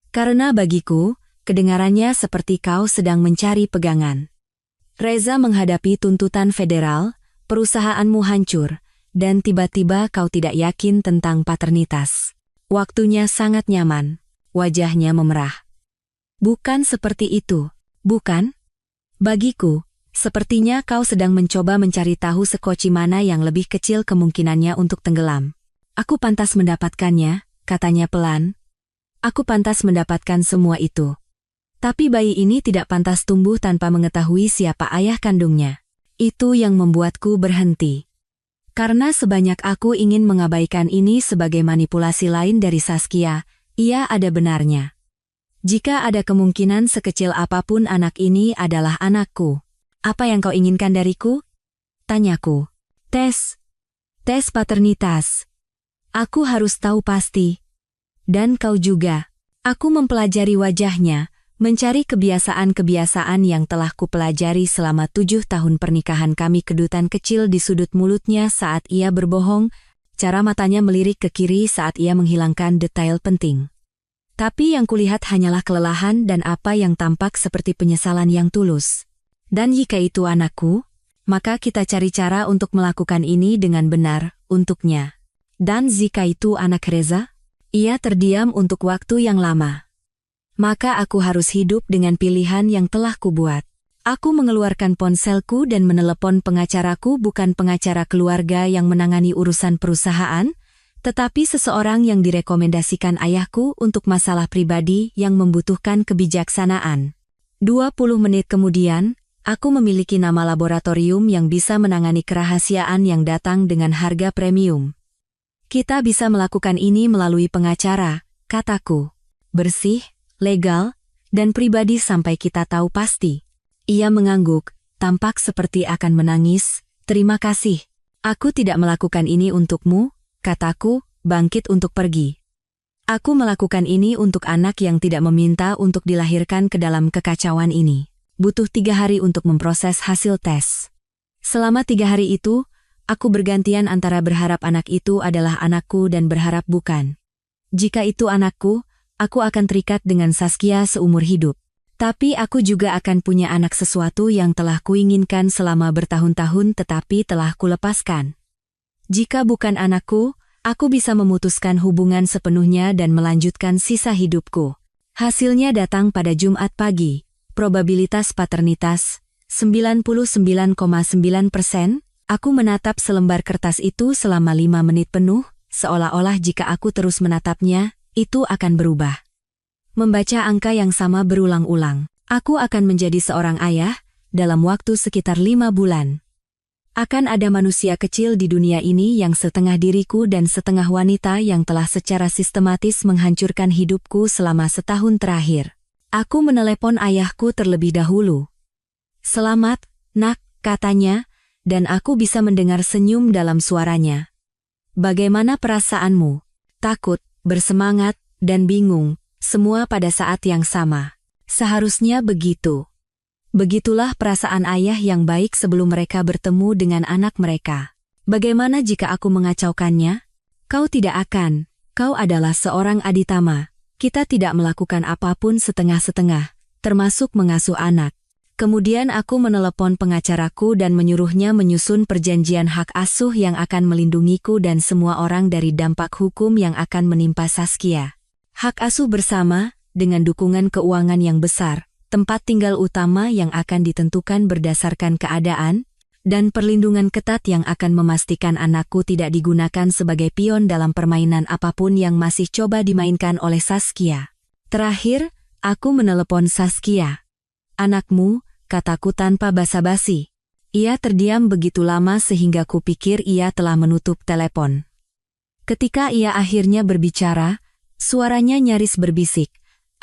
Karena bagiku, kedengarannya seperti kau sedang mencari pegangan. Reza menghadapi tuntutan federal, perusahaanmu hancur, dan tiba-tiba kau tidak yakin tentang paternitas. Waktunya sangat nyaman. Wajahnya memerah. Bukan seperti itu, bukan? Bagiku, sepertinya kau sedang mencoba mencari tahu sekoci mana yang lebih kecil kemungkinannya untuk tenggelam. Aku pantas mendapatkannya, katanya pelan. Aku pantas mendapatkan semua itu. Tapi bayi ini tidak pantas tumbuh tanpa mengetahui siapa ayah kandungnya. Itu yang membuatku berhenti. Karena sebanyak aku ingin mengabaikan ini sebagai manipulasi lain dari Saskia, ia ada benarnya. Jika ada kemungkinan sekecil apapun anak ini adalah anakku. Apa yang kau inginkan dariku? Tanyaku. Tes paternitas. Aku harus tahu pasti. Dan kau juga. Aku mempelajari wajahnya, mencari kebiasaan-kebiasaan yang telah kupelajari selama 7 tahun pernikahan kami. Kedutan kecil di sudut mulutnya saat ia berbohong, Cara matanya melirik ke kiri saat ia menghilangkan detail penting. Tapi yang kulihat hanyalah kelelahan dan apa yang tampak seperti penyesalan yang tulus. Dan jika itu anakku, maka kita cari cara untuk melakukan ini dengan benar, untuknya. Dan jika itu anak Reza? Ia terdiam untuk waktu yang lama. Maka aku harus hidup dengan pilihan yang telah kubuat. Aku mengeluarkan ponselku dan menelepon pengacaraku, bukan pengacara keluarga yang menangani urusan perusahaan, tetapi seseorang yang direkomendasikan ayahku untuk masalah pribadi yang membutuhkan kebijaksanaan. 20 menit kemudian, aku memiliki nama laboratorium yang bisa menangani kerahasiaan yang datang dengan harga premium. Kita bisa melakukan ini melalui pengacara, kataku. Bersih, legal, dan pribadi sampai kita tahu pasti. Ia mengangguk, tampak seperti akan menangis. Terima kasih. Aku tidak melakukan ini untukmu, kataku, bangkit untuk pergi. Aku melakukan ini untuk anak yang tidak meminta untuk dilahirkan ke dalam kekacauan ini. Butuh 3 hari untuk memproses hasil tes. Selama 3 hari itu, aku bergantian antara berharap anak itu adalah anakku dan berharap bukan. Jika itu anakku, aku akan terikat dengan Saskia seumur hidup. Tapi aku juga akan punya anak, sesuatu yang telah kuinginkan selama bertahun-tahun tetapi telah kulepaskan. Jika bukan anakku, aku bisa memutuskan hubungan sepenuhnya dan melanjutkan sisa hidupku. Hasilnya datang pada Jumat pagi. Probabilitas paternitas, 99,9%. Aku menatap selembar kertas itu selama 5 menit penuh, seolah-olah jika aku terus menatapnya, itu akan berubah. Membaca angka yang sama berulang-ulang. Aku akan menjadi seorang ayah dalam waktu sekitar 5 bulan. Akan ada manusia kecil di dunia ini yang setengah diriku dan setengah wanita yang telah secara sistematis menghancurkan hidupku selama setahun terakhir. Aku menelepon ayahku terlebih dahulu. "Selamat, nak," katanya, dan aku bisa mendengar senyum dalam suaranya. "Bagaimana perasaanmu?" Takut, bersemangat, dan bingung. Semua pada saat yang sama. Seharusnya begitu. Begitulah perasaan ayah yang baik sebelum mereka bertemu dengan anak mereka. Bagaimana jika aku mengacaukannya? Kau tidak akan. Kau adalah seorang aditama. Kita tidak melakukan apapun setengah-setengah, termasuk mengasuh anak. Kemudian aku menelepon pengacaraku dan menyuruhnya menyusun perjanjian hak asuh yang akan melindungiku dan semua orang dari dampak hukum yang akan menimpa Saskia. Hak asuh bersama, dengan dukungan keuangan yang besar, tempat tinggal utama yang akan ditentukan berdasarkan keadaan, dan perlindungan ketat yang akan memastikan anakku tidak digunakan sebagai pion dalam permainan apapun yang masih coba dimainkan oleh Saskia. Terakhir, aku menelepon Saskia. "Anakmu," kataku tanpa basa-basi. Ia terdiam begitu lama sehingga kupikir ia telah menutup telepon. Ketika ia akhirnya berbicara, suaranya nyaris berbisik,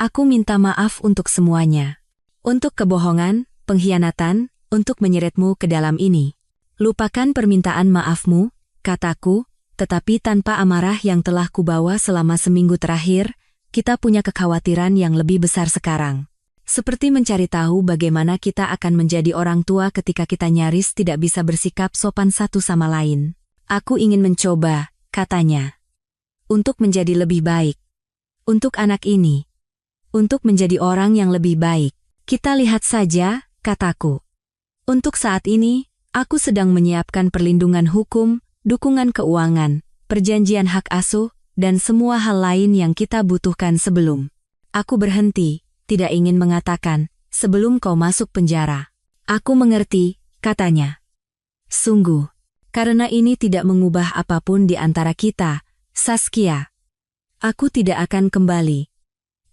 "Aku minta maaf untuk semuanya. Untuk kebohongan, pengkhianatan, untuk menyeretmu ke dalam ini. Lupakan permintaan maafmu," kataku, "tetapi tanpa amarah yang telah kubawa selama seminggu terakhir, kita punya kekhawatiran yang lebih besar sekarang. Seperti mencari tahu bagaimana kita akan menjadi orang tua ketika kita nyaris tidak bisa bersikap sopan satu sama lain. Aku ingin mencoba," katanya. "Untuk menjadi lebih baik. Untuk anak ini. Untuk menjadi orang yang lebih baik. Kita lihat saja," kataku. "Untuk saat ini, aku sedang menyiapkan perlindungan hukum, dukungan keuangan, perjanjian hak asuh, dan semua hal lain yang kita butuhkan sebelum." Aku berhenti, tidak ingin mengatakan, "sebelum kau masuk penjara." "Aku mengerti," katanya. "Sungguh. Karena ini tidak mengubah apapun di antara kita, Saskia. Aku tidak akan kembali.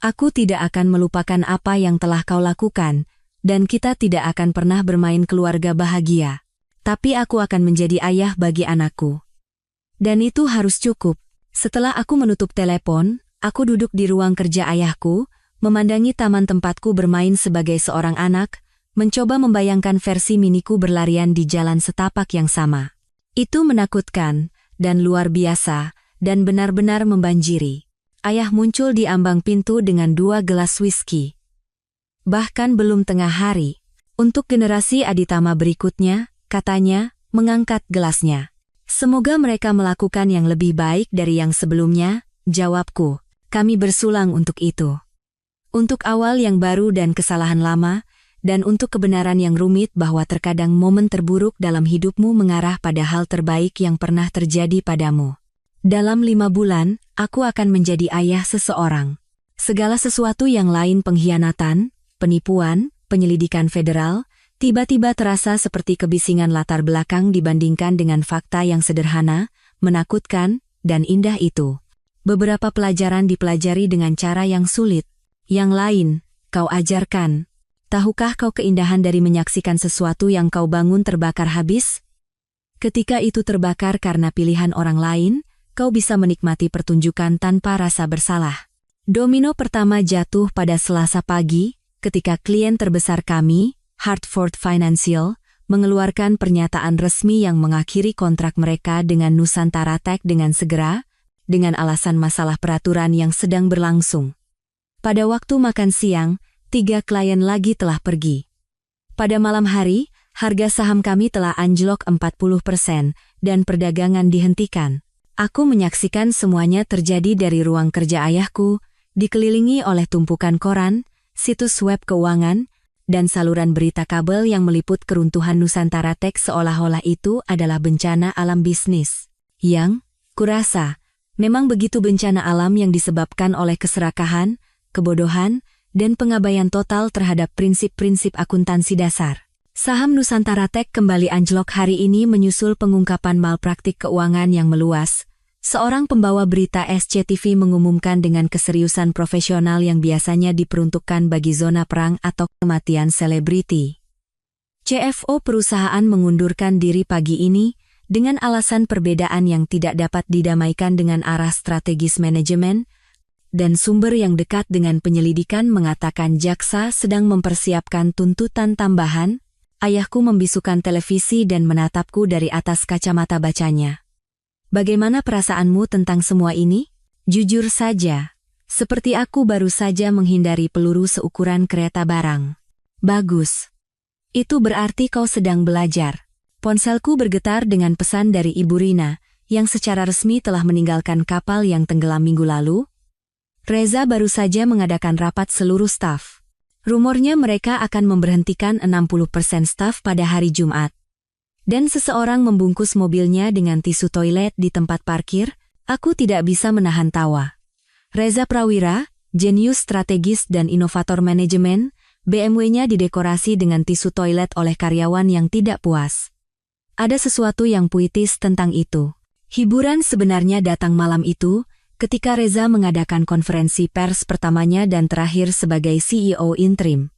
Aku tidak akan melupakan apa yang telah kau lakukan, dan kita tidak akan pernah bermain keluarga bahagia. Tapi aku akan menjadi ayah bagi anakku. Dan itu harus cukup." Setelah aku menutup telepon, aku duduk di ruang kerja ayahku, memandangi taman tempatku bermain sebagai seorang anak, mencoba membayangkan versi miniku berlarian di jalan setapak yang sama. Itu menakutkan, dan luar biasa, dan benar-benar membanjiri. Ayah muncul di ambang pintu dengan 2 gelas whisky. Bahkan belum tengah hari. "Untuk generasi aditama berikutnya," katanya, mengangkat gelasnya. Semoga mereka melakukan yang lebih baik dari yang sebelumnya, jawabku. Kami bersulang untuk itu. Untuk awal yang baru dan kesalahan lama, dan untuk kebenaran yang rumit bahwa terkadang momen terburuk dalam hidupmu mengarah pada hal terbaik yang pernah terjadi padamu. Dalam 5 bulan, aku akan menjadi ayah seseorang. Segala sesuatu yang lain pengkhianatan, penipuan, penyelidikan federal, tiba-tiba terasa seperti kebisingan latar belakang dibandingkan dengan fakta yang sederhana, menakutkan, dan indah itu. Beberapa pelajaran dipelajari dengan cara yang sulit. Yang lain, kau ajarkan. Tahukah kau keindahan dari menyaksikan sesuatu yang kau bangun terbakar habis? Ketika itu terbakar karena pilihan orang lain, kau bisa menikmati pertunjukan tanpa rasa bersalah. Domino pertama jatuh pada Selasa pagi, ketika klien terbesar kami, Hartford Financial, mengeluarkan pernyataan resmi yang mengakhiri kontrak mereka dengan Nusantara Tech dengan segera, dengan alasan masalah peraturan yang sedang berlangsung. Pada waktu makan siang, 3 klien lagi telah pergi. Pada malam hari, harga saham kami telah anjlok 40% dan perdagangan dihentikan. Aku menyaksikan semuanya terjadi dari ruang kerja ayahku, dikelilingi oleh tumpukan koran, situs web keuangan, dan saluran berita kabel yang meliput keruntuhan Nusantara Tech seolah-olah itu adalah bencana alam bisnis. Yang, kurasa, memang begitu bencana alam yang disebabkan oleh keserakahan, kebodohan, dan pengabaian total terhadap prinsip-prinsip akuntansi dasar. Saham Nusantara Tech kembali anjlok hari ini menyusul pengungkapan malpraktik keuangan yang meluas. Seorang pembawa berita SCTV mengumumkan dengan keseriusan profesional yang biasanya diperuntukkan bagi zona perang atau kematian selebriti. CFO perusahaan mengundurkan diri pagi ini dengan alasan perbedaan yang tidak dapat didamaikan dengan arah strategis manajemen, dan sumber yang dekat dengan penyelidikan mengatakan jaksa sedang mempersiapkan tuntutan tambahan. Ayahku membisukan televisi dan menatapku dari atas kacamata bacanya. Bagaimana perasaanmu tentang semua ini? Jujur saja, seperti aku baru saja menghindari peluru seukuran kereta barang. Bagus. Itu berarti kau sedang belajar. Ponselku bergetar dengan pesan dari Ibu Rina, yang secara resmi telah meninggalkan kapal yang tenggelam minggu lalu. Reza baru saja mengadakan rapat seluruh staf. Rumornya mereka akan memberhentikan 60% staf pada hari Jumat. Dan seseorang membungkus mobilnya dengan tisu toilet di tempat parkir. Aku tidak bisa menahan tawa. Reza Prawira, jenius strategis dan inovator manajemen, BMW-nya didekorasi dengan tisu toilet oleh karyawan yang tidak puas. Ada sesuatu yang puitis tentang itu. Hiburan sebenarnya datang malam itu, ketika Reza mengadakan konferensi pers pertamanya dan terakhir sebagai CEO interim.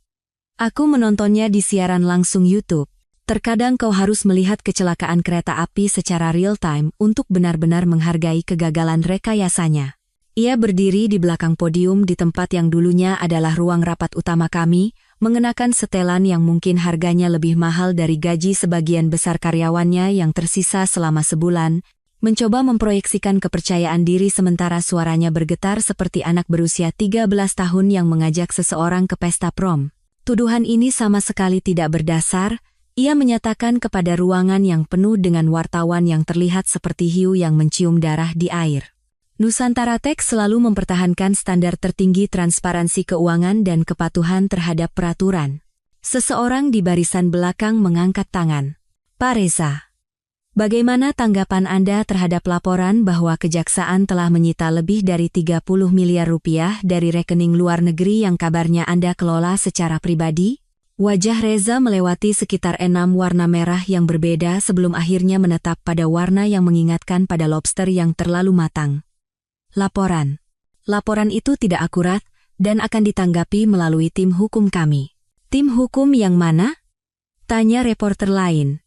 Aku menontonnya di siaran langsung YouTube. Terkadang kau harus melihat kecelakaan kereta api secara real-time untuk benar-benar menghargai kegagalan rekayasanya. Ia berdiri di belakang podium di tempat yang dulunya adalah ruang rapat utama kami, mengenakan setelan yang mungkin harganya lebih mahal dari gaji sebagian besar karyawannya yang tersisa selama sebulan, mencoba memproyeksikan kepercayaan diri sementara suaranya bergetar seperti anak berusia 13 tahun yang mengajak seseorang ke pesta prom. Tuduhan ini sama sekali tidak berdasar. Ia menyatakan kepada ruangan yang penuh dengan wartawan yang terlihat seperti hiu yang mencium darah di air. Nusantara Tech selalu mempertahankan standar tertinggi transparansi keuangan dan kepatuhan terhadap peraturan. Seseorang di barisan belakang mengangkat tangan. Pak Reza, bagaimana tanggapan Anda terhadap laporan bahwa kejaksaan telah menyita lebih dari 30 miliar rupiah dari rekening luar negeri yang kabarnya Anda kelola secara pribadi? Wajah Reza melewati sekitar 6 warna merah yang berbeda sebelum akhirnya menetap pada warna yang mengingatkan pada lobster yang terlalu matang. Laporan. Laporan itu tidak akurat dan akan ditanggapi melalui tim hukum kami. Tim hukum yang mana? Tanya reporter lain.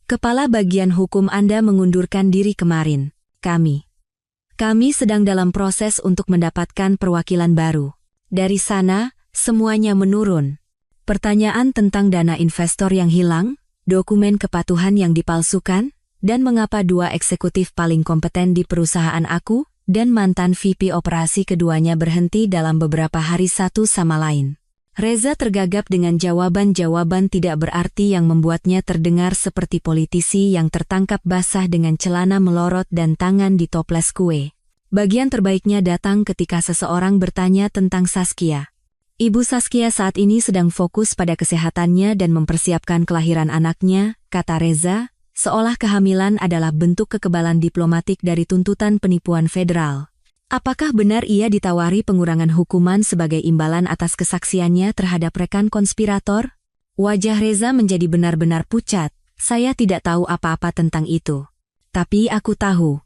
Kepala bagian hukum Anda mengundurkan diri kemarin. Kami sedang dalam proses untuk mendapatkan perwakilan baru. Dari sana, semuanya menurun. Pertanyaan tentang dana investor yang hilang, dokumen kepatuhan yang dipalsukan, dan mengapa 2 eksekutif paling kompeten di perusahaan aku dan mantan VP operasi keduanya berhenti dalam beberapa hari satu sama lain. Reza tergagap dengan jawaban-jawaban tidak berarti yang membuatnya terdengar seperti politisi yang tertangkap basah dengan celana melorot dan tangan di toples kue. Bagian terbaiknya datang ketika seseorang bertanya tentang Saskia. Ibu Saskia saat ini sedang fokus pada kesehatannya dan mempersiapkan kelahiran anaknya, kata Reza, seolah kehamilan adalah bentuk kekebalan diplomatik dari tuntutan penipuan federal. Apakah benar ia ditawari pengurangan hukuman sebagai imbalan atas kesaksiannya terhadap rekan konspirator? Wajah Reza menjadi benar-benar pucat. Saya tidak tahu apa-apa tentang itu. Tapi aku tahu.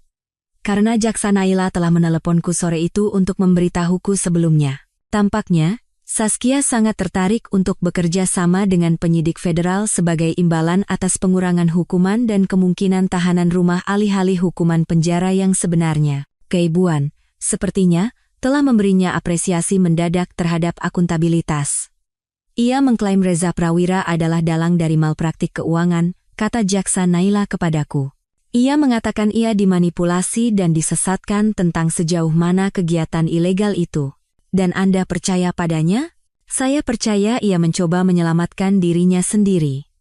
Karena Jaksa Naila telah meneleponku sore itu untuk memberitahuku sebelumnya. Tampaknya, Saskia sangat tertarik untuk bekerja sama dengan penyidik federal sebagai imbalan atas pengurangan hukuman dan kemungkinan tahanan rumah alih-alih hukuman penjara yang sebenarnya. Keibuan, sepertinya, telah memberinya apresiasi mendadak terhadap akuntabilitas. Ia mengklaim Reza Prawira adalah dalang dari malpraktik keuangan, kata Jaksa Naila kepadaku. Ia mengatakan ia dimanipulasi dan disesatkan tentang sejauh mana kegiatan ilegal itu. Dan Anda percaya padanya? Saya percaya ia mencoba menyelamatkan dirinya sendiri.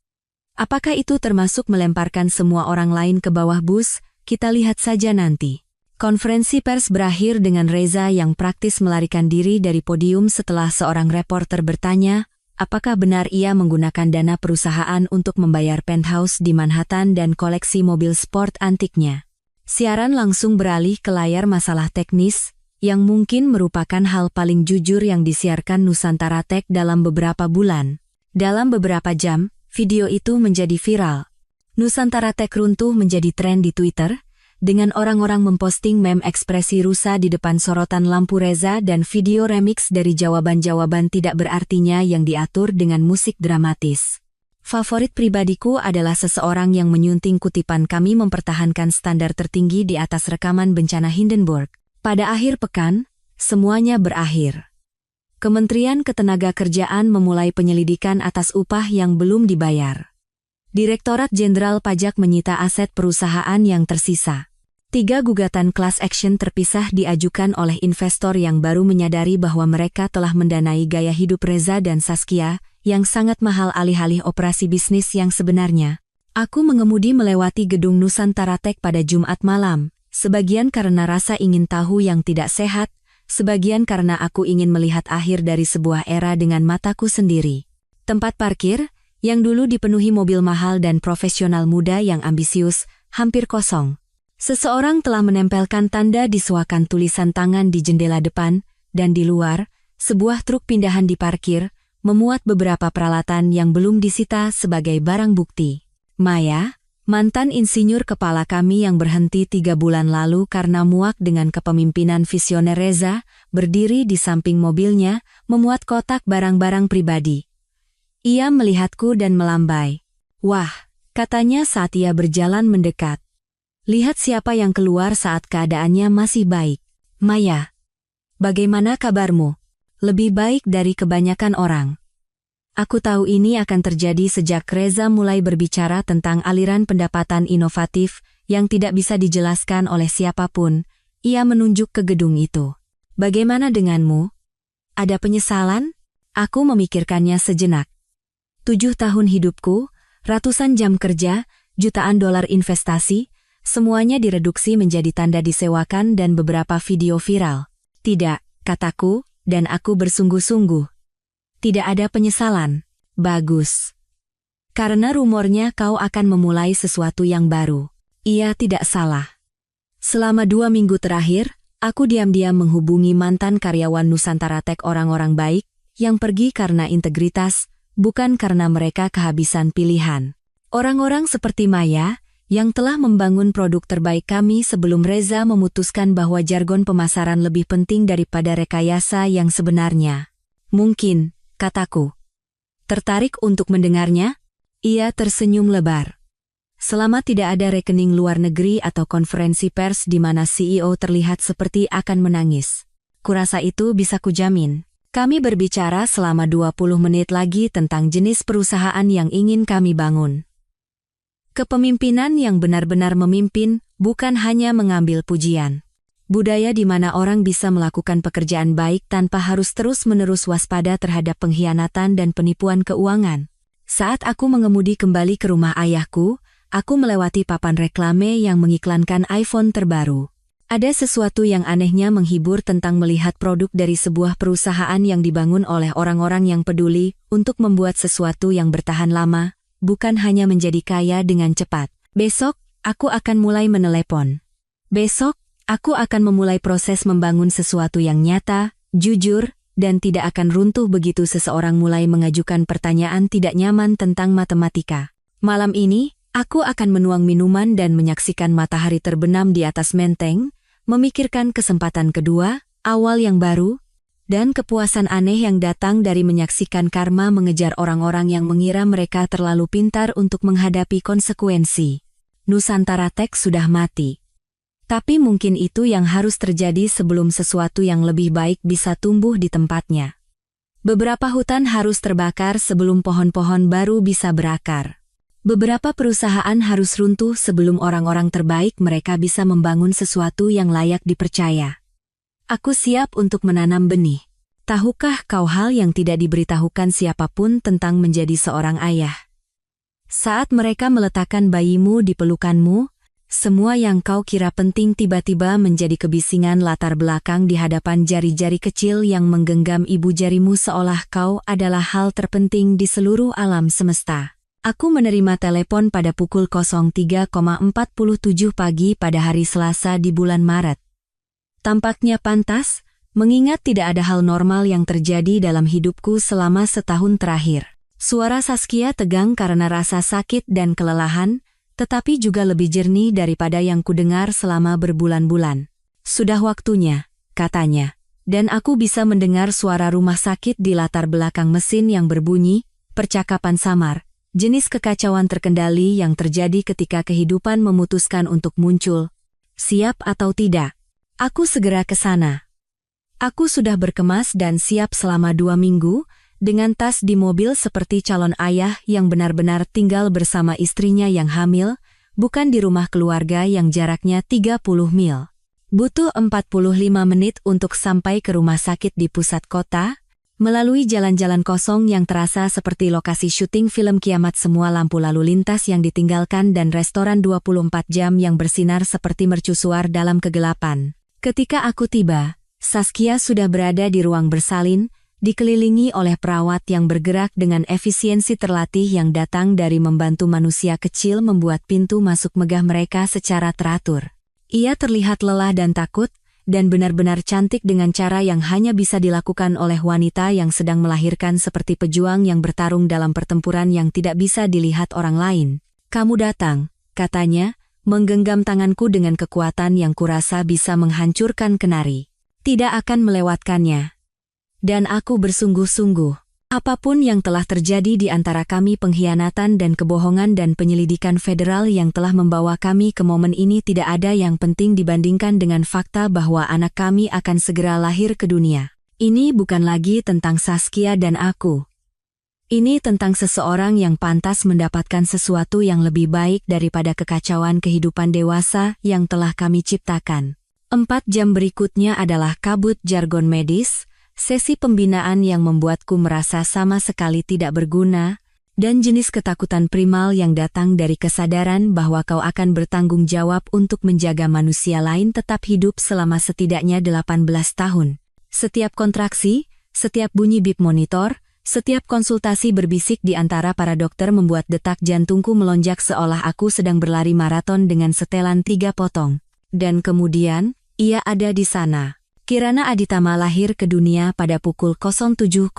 Apakah itu termasuk melemparkan semua orang lain ke bawah bus? Kita lihat saja nanti. Konferensi pers berakhir dengan Reza yang praktis melarikan diri dari podium setelah seorang reporter bertanya, apakah benar ia menggunakan dana perusahaan untuk membayar penthouse di Manhattan dan koleksi mobil sport antiknya. Siaran langsung beralih ke layar masalah teknis, yang mungkin merupakan hal paling jujur yang disiarkan Nusantara Tech dalam beberapa bulan. Dalam beberapa jam, video itu menjadi viral. Nusantara Tech runtuh menjadi tren di Twitter, dengan orang-orang memposting meme ekspresi rusa di depan sorotan lampu Reza dan video remix dari jawaban-jawaban tidak berartinya yang diatur dengan musik dramatis. Favorit pribadiku adalah seseorang yang menyunting kutipan kami mempertahankan standar tertinggi di atas rekaman bencana Hindenburg. Pada akhir pekan, semuanya berakhir. Kementerian Ketenagakerjaan memulai penyelidikan atas upah yang belum dibayar. Direktorat Jenderal Pajak menyita aset perusahaan yang tersisa. 3 gugatan class action terpisah diajukan oleh investor yang baru menyadari bahwa mereka telah mendanai gaya hidup Reza dan Saskia, yang sangat mahal alih-alih operasi bisnis yang sebenarnya. Aku mengemudi melewati gedung Nusantara Tech pada Jumat malam, sebagian karena rasa ingin tahu yang tidak sehat, sebagian karena aku ingin melihat akhir dari sebuah era dengan mataku sendiri. Tempat parkir, yang dulu dipenuhi mobil mahal dan profesional muda yang ambisius, hampir kosong. Seseorang telah menempelkan tanda disuakan tulisan tangan di jendela depan, dan di luar, sebuah truk pindahan diparkir, memuat beberapa peralatan yang belum disita sebagai barang bukti. Maya, mantan insinyur kepala kami yang berhenti 3 bulan lalu karena muak dengan kepemimpinan visioner Reza, berdiri di samping mobilnya, memuat kotak barang-barang pribadi. Ia melihatku dan melambai. Wah, katanya saat ia berjalan mendekat. Lihat siapa yang keluar saat keadaannya masih baik. Maya, bagaimana kabarmu? Lebih baik dari kebanyakan orang. Aku tahu ini akan terjadi sejak Reza mulai berbicara tentang aliran pendapatan inovatif yang tidak bisa dijelaskan oleh siapapun. Ia menunjuk ke gedung itu. Bagaimana denganmu? Ada penyesalan? Aku memikirkannya sejenak. 7 tahun hidupku, ratusan jam kerja, jutaan dolar investasi, semuanya direduksi menjadi tanda disewakan dan beberapa video viral. Tidak, kataku, dan aku bersungguh-sungguh. Tidak ada penyesalan. Bagus. Karena rumornya kau akan memulai sesuatu yang baru. Ia tidak salah. Selama 2 minggu terakhir, aku diam-diam menghubungi mantan karyawan Nusantara Tech orang-orang baik, yang pergi karena integritas, bukan karena mereka kehabisan pilihan. Orang-orang seperti Maya, yang telah membangun produk terbaik kami sebelum Reza memutuskan bahwa jargon pemasaran lebih penting daripada rekayasa yang sebenarnya. Mungkin, kataku. Tertarik untuk mendengarnya? Ia tersenyum lebar. Selama tidak ada rekening luar negeri atau konferensi pers di mana CEO terlihat seperti akan menangis. Kurasa itu bisa kujamin. Kami berbicara selama 20 menit lagi tentang jenis perusahaan yang ingin kami bangun. Kepemimpinan yang benar-benar memimpin, bukan hanya mengambil pujian. Budaya di mana orang bisa melakukan pekerjaan baik tanpa harus terus-menerus waspada terhadap pengkhianatan dan penipuan keuangan. Saat aku mengemudi kembali ke rumah ayahku, aku melewati papan reklame yang mengiklankan iPhone terbaru. Ada sesuatu yang anehnya menghibur tentang melihat produk dari sebuah perusahaan yang dibangun oleh orang-orang yang peduli untuk membuat sesuatu yang bertahan lama, bukan hanya menjadi kaya dengan cepat. Besok, aku akan mulai menelepon. Besok, aku akan memulai proses membangun sesuatu yang nyata, jujur, dan tidak akan runtuh begitu seseorang mulai mengajukan pertanyaan tidak nyaman tentang matematika. Malam ini, aku akan menuang minuman dan menyaksikan matahari terbenam di atas menteng, memikirkan kesempatan kedua, awal yang baru, dan kepuasan aneh yang datang dari menyaksikan karma mengejar orang-orang yang mengira mereka terlalu pintar untuk menghadapi konsekuensi. Nusantara Tech sudah mati. Tapi mungkin itu yang harus terjadi sebelum sesuatu yang lebih baik bisa tumbuh di tempatnya. Beberapa hutan harus terbakar sebelum pohon-pohon baru bisa berakar. Beberapa perusahaan harus runtuh sebelum orang-orang terbaik mereka bisa membangun sesuatu yang layak dipercaya. Aku siap untuk menanam benih. Tahukah kau hal yang tidak diberitahukan siapapun tentang menjadi seorang ayah? Saat mereka meletakkan bayimu di pelukanmu, semua yang kau kira penting tiba-tiba menjadi kebisingan latar belakang di hadapan jari-jari kecil yang menggenggam ibu jarimu seolah kau adalah hal terpenting di seluruh alam semesta. Aku menerima telepon pada pukul 03.47 pagi pada hari Selasa di bulan Maret. Tampaknya pantas, mengingat tidak ada hal normal yang terjadi dalam hidupku selama setahun terakhir. Suara Saskia tegang karena rasa sakit dan kelelahan, tetapi juga lebih jernih daripada yang kudengar selama berbulan-bulan. Sudah waktunya, katanya, dan aku bisa mendengar suara rumah sakit di latar belakang mesin yang berbunyi, percakapan samar. Jenis kekacauan terkendali yang terjadi ketika kehidupan memutuskan untuk muncul. Siap atau tidak? Aku segera ke sana. Aku sudah berkemas dan siap selama 2 minggu, dengan tas di mobil seperti calon ayah yang benar-benar tinggal bersama istrinya yang hamil, bukan di rumah keluarga yang jaraknya 30 mil. Butuh 45 menit untuk sampai ke rumah sakit di pusat kota, melalui jalan-jalan kosong yang terasa seperti lokasi syuting film kiamat, semua lampu lalu lintas yang ditinggalkan dan restoran 24 jam yang bersinar seperti mercusuar dalam kegelapan. Ketika aku tiba, Saskia sudah berada di ruang bersalin, dikelilingi oleh perawat yang bergerak dengan efisiensi terlatih yang datang dari membantu manusia kecil membuat pintu masuk megah mereka secara teratur. Ia terlihat lelah dan takut, dan benar-benar cantik dengan cara yang hanya bisa dilakukan oleh wanita yang sedang melahirkan, seperti pejuang yang bertarung dalam pertempuran yang tidak bisa dilihat orang lain. Kamu datang, katanya, menggenggam tanganku dengan kekuatan yang kurasa bisa menghancurkan kenari. Tidak akan melewatkannya. Dan aku bersungguh-sungguh. Apapun yang telah terjadi di antara kami, pengkhianatan dan kebohongan dan penyelidikan federal yang telah membawa kami ke momen ini, tidak ada yang penting dibandingkan dengan fakta bahwa anak kami akan segera lahir ke dunia. Ini bukan lagi tentang Saskia dan aku. Ini tentang seseorang yang pantas mendapatkan sesuatu yang lebih baik daripada kekacauan kehidupan dewasa yang telah kami ciptakan. 4 jam berikutnya adalah kabut jargon medis, sesi pembinaan yang membuatku merasa sama sekali tidak berguna, dan jenis ketakutan primal yang datang dari kesadaran bahwa kau akan bertanggung jawab untuk menjaga manusia lain tetap hidup selama setidaknya 18 tahun. Setiap kontraksi, setiap bunyi bip monitor, setiap konsultasi berbisik di antara para dokter membuat detak jantungku melonjak seolah aku sedang berlari maraton dengan setelan 3 potong. Dan kemudian, ia ada di sana. Kirana Aditama lahir ke dunia pada pukul 07.23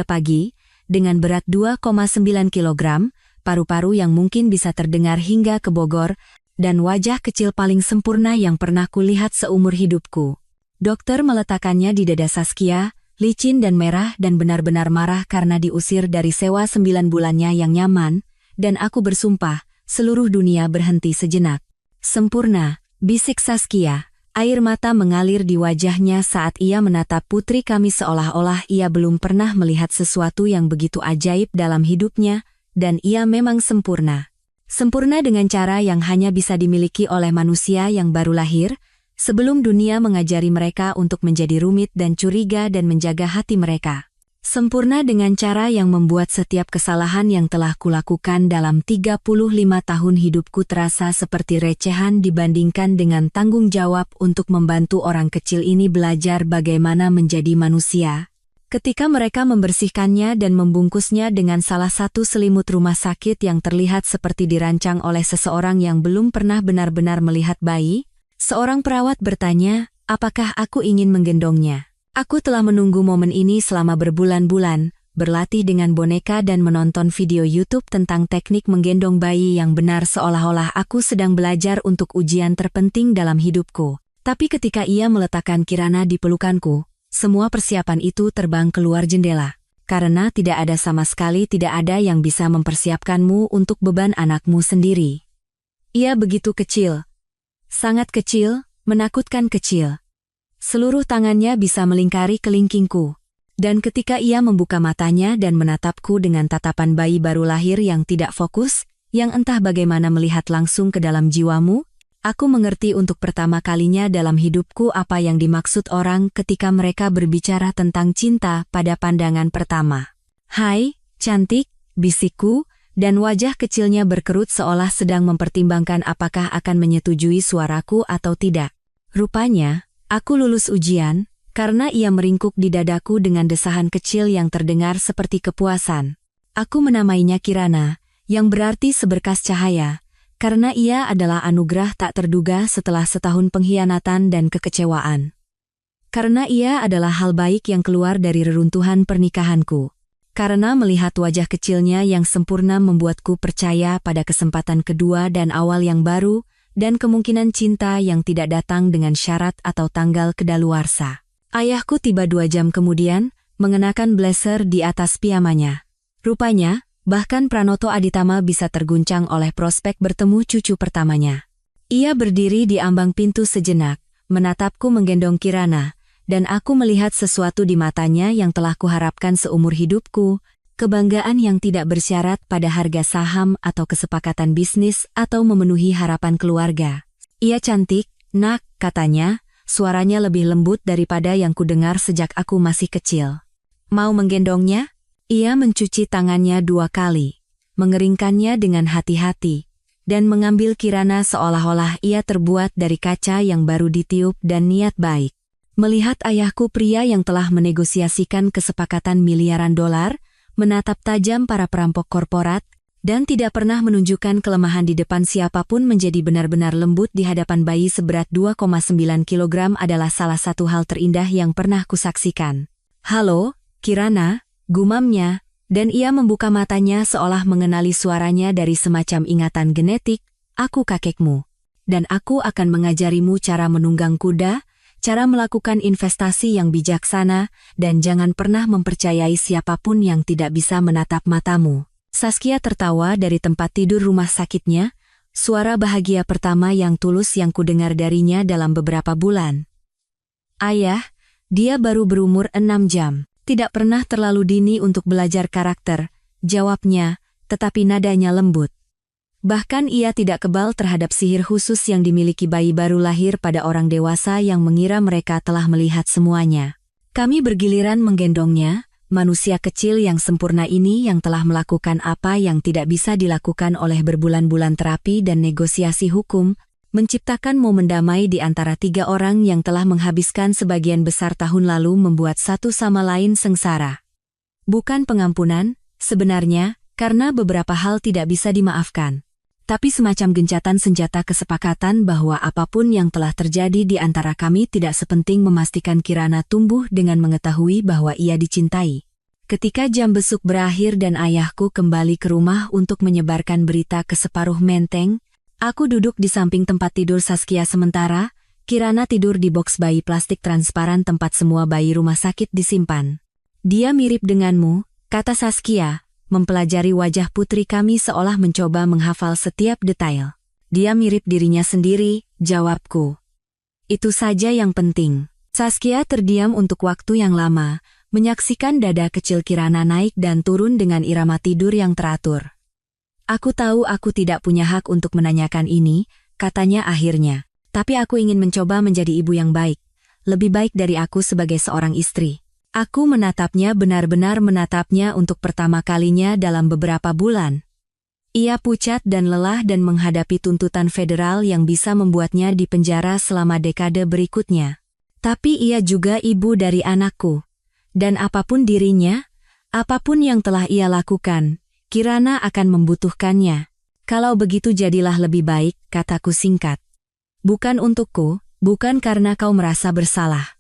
pagi, dengan berat 2,9 kg, paru-paru yang mungkin bisa terdengar hingga ke Bogor, dan wajah kecil paling sempurna yang pernah kulihat seumur hidupku. Dokter meletakkannya di dada Saskia, licin dan merah dan benar-benar marah karena diusir dari sewa 9 bulannya yang nyaman, dan aku bersumpah, seluruh dunia berhenti sejenak. Sempurna, bisik Saskia. Air mata mengalir di wajahnya saat ia menatap putri kami seolah-olah ia belum pernah melihat sesuatu yang begitu ajaib dalam hidupnya, dan ia memang sempurna. Sempurna dengan cara yang hanya bisa dimiliki oleh manusia yang baru lahir, Sebelum dunia mengajari mereka untuk menjadi rumit dan curiga dan menjaga hati mereka. Sempurna dengan cara yang membuat setiap kesalahan yang telah kulakukan dalam 35 tahun hidupku terasa seperti recehan dibandingkan dengan tanggung jawab untuk membantu orang kecil ini belajar bagaimana menjadi manusia. Ketika mereka membersihkannya dan membungkusnya dengan salah satu selimut rumah sakit yang terlihat seperti dirancang oleh seseorang yang belum pernah benar-benar melihat bayi, seorang perawat bertanya, apakah aku ingin menggendongnya? Aku telah menunggu momen ini selama berbulan-bulan, berlatih dengan boneka dan menonton video YouTube tentang teknik menggendong bayi yang benar seolah-olah aku sedang belajar untuk ujian terpenting dalam hidupku. Tapi ketika ia meletakkan Kirana di pelukanku, semua persiapan itu terbang keluar jendela. Karena tidak ada sama sekali tidak ada yang bisa mempersiapkanmu untuk beban anakmu sendiri. Ia begitu kecil. Sangat kecil, menakutkan kecil. Seluruh tangannya bisa melingkari kelingkingku. Dan ketika ia membuka matanya dan menatapku dengan tatapan bayi baru lahir yang tidak fokus, yang entah bagaimana melihat langsung ke dalam jiwamu, aku mengerti untuk pertama kalinya dalam hidupku apa yang dimaksud orang ketika mereka berbicara tentang cinta pada pandangan pertama. Hai, cantik, bisikku, dan wajah kecilnya berkerut seolah sedang mempertimbangkan apakah akan menyetujui suaraku atau tidak. Rupanya, aku lulus ujian, karena ia meringkuk di dadaku dengan desahan kecil yang terdengar seperti kepuasan. Aku menamainya Kirana, yang berarti seberkas cahaya, karena ia adalah anugerah tak terduga setelah setahun pengkhianatan dan kekecewaan. Karena ia adalah hal baik yang keluar dari reruntuhan pernikahanku. Karena melihat wajah kecilnya yang sempurna membuatku percaya pada kesempatan kedua dan awal yang baru, dan kemungkinan cinta yang tidak datang dengan syarat atau tanggal kedaluarsa. Ayahku tiba 2 jam kemudian, mengenakan blazer di atas piyamanya. Rupanya, bahkan Pranoto Aditama bisa terguncang oleh prospek bertemu cucu pertamanya. Ia berdiri di ambang pintu sejenak, menatapku menggendong Kirana, dan aku melihat sesuatu di matanya yang telah kuharapkan seumur hidupku, kebanggaan yang tidak bersyarat pada harga saham atau kesepakatan bisnis atau memenuhi harapan keluarga. Ia cantik, nak, katanya, suaranya lebih lembut daripada yang kudengar sejak aku masih kecil. Mau menggendongnya? Ia mencuci tangannya 2 kali, mengeringkannya dengan hati-hati, dan mengambil Kirana seolah-olah ia terbuat dari kaca yang baru ditiup dan niat baik. Melihat ayahku pria yang telah menegosiasikan kesepakatan miliaran dolar, menatap tajam para perampok korporat, dan tidak pernah menunjukkan kelemahan di depan siapapun menjadi benar-benar lembut di hadapan bayi seberat 2,9 kg adalah salah satu hal terindah yang pernah kusaksikan. Halo, Kirana, gumamnya, dan ia membuka matanya seolah mengenali suaranya dari semacam ingatan genetik, aku kakekmu. Dan aku akan mengajarimu cara menunggang kuda, cara melakukan investasi yang bijaksana, dan jangan pernah mempercayai siapapun yang tidak bisa menatap matamu. Saskia tertawa dari tempat tidur rumah sakitnya, suara bahagia pertama yang tulus yang kudengar darinya dalam beberapa bulan. Ayah, dia baru berumur 6 jam. Tidak pernah terlalu dini untuk belajar karakter, jawabnya, tetapi nadanya lembut. Bahkan ia tidak kebal terhadap sihir khusus yang dimiliki bayi baru lahir pada orang dewasa yang mengira mereka telah melihat semuanya. Kami bergiliran menggendongnya, manusia kecil yang sempurna ini yang telah melakukan apa yang tidak bisa dilakukan oleh berbulan-bulan terapi dan negosiasi hukum, menciptakan momen damai di antara 3 orang yang telah menghabiskan sebagian besar tahun lalu membuat satu sama lain sengsara. Bukan pengampunan, sebenarnya, karena beberapa hal tidak bisa dimaafkan. Tapi semacam gencatan senjata kesepakatan bahwa apapun yang telah terjadi di antara kami tidak sepenting memastikan Kirana tumbuh dengan mengetahui bahwa ia dicintai. Ketika jam besuk berakhir dan ayahku kembali ke rumah untuk menyebarkan berita ke separuh menteng, aku duduk di samping tempat tidur Saskia sementara, Kirana tidur di boks bayi plastik transparan tempat semua bayi rumah sakit disimpan. Dia mirip denganmu, kata Saskia, mempelajari wajah putri kami seolah mencoba menghafal setiap detail. Dia mirip dirinya sendiri, jawabku. Itu saja yang penting. Saskia terdiam untuk waktu yang lama, menyaksikan dada kecil Kirana naik dan turun dengan irama tidur yang teratur. Aku tahu aku tidak punya hak untuk menanyakan ini, katanya akhirnya. Tapi aku ingin mencoba menjadi ibu yang baik. Lebih baik dari aku sebagai seorang istri. Aku menatapnya, benar-benar menatapnya untuk pertama kalinya dalam beberapa bulan. Ia pucat dan lelah dan menghadapi tuntutan federal yang bisa membuatnya dipenjara selama dekade berikutnya. Tapi ia juga ibu dari anakku. Dan apapun dirinya, apapun yang telah ia lakukan, Kirana akan membutuhkannya. Kalau begitu jadilah lebih baik, kataku singkat. Bukan untukku, bukan karena kau merasa bersalah.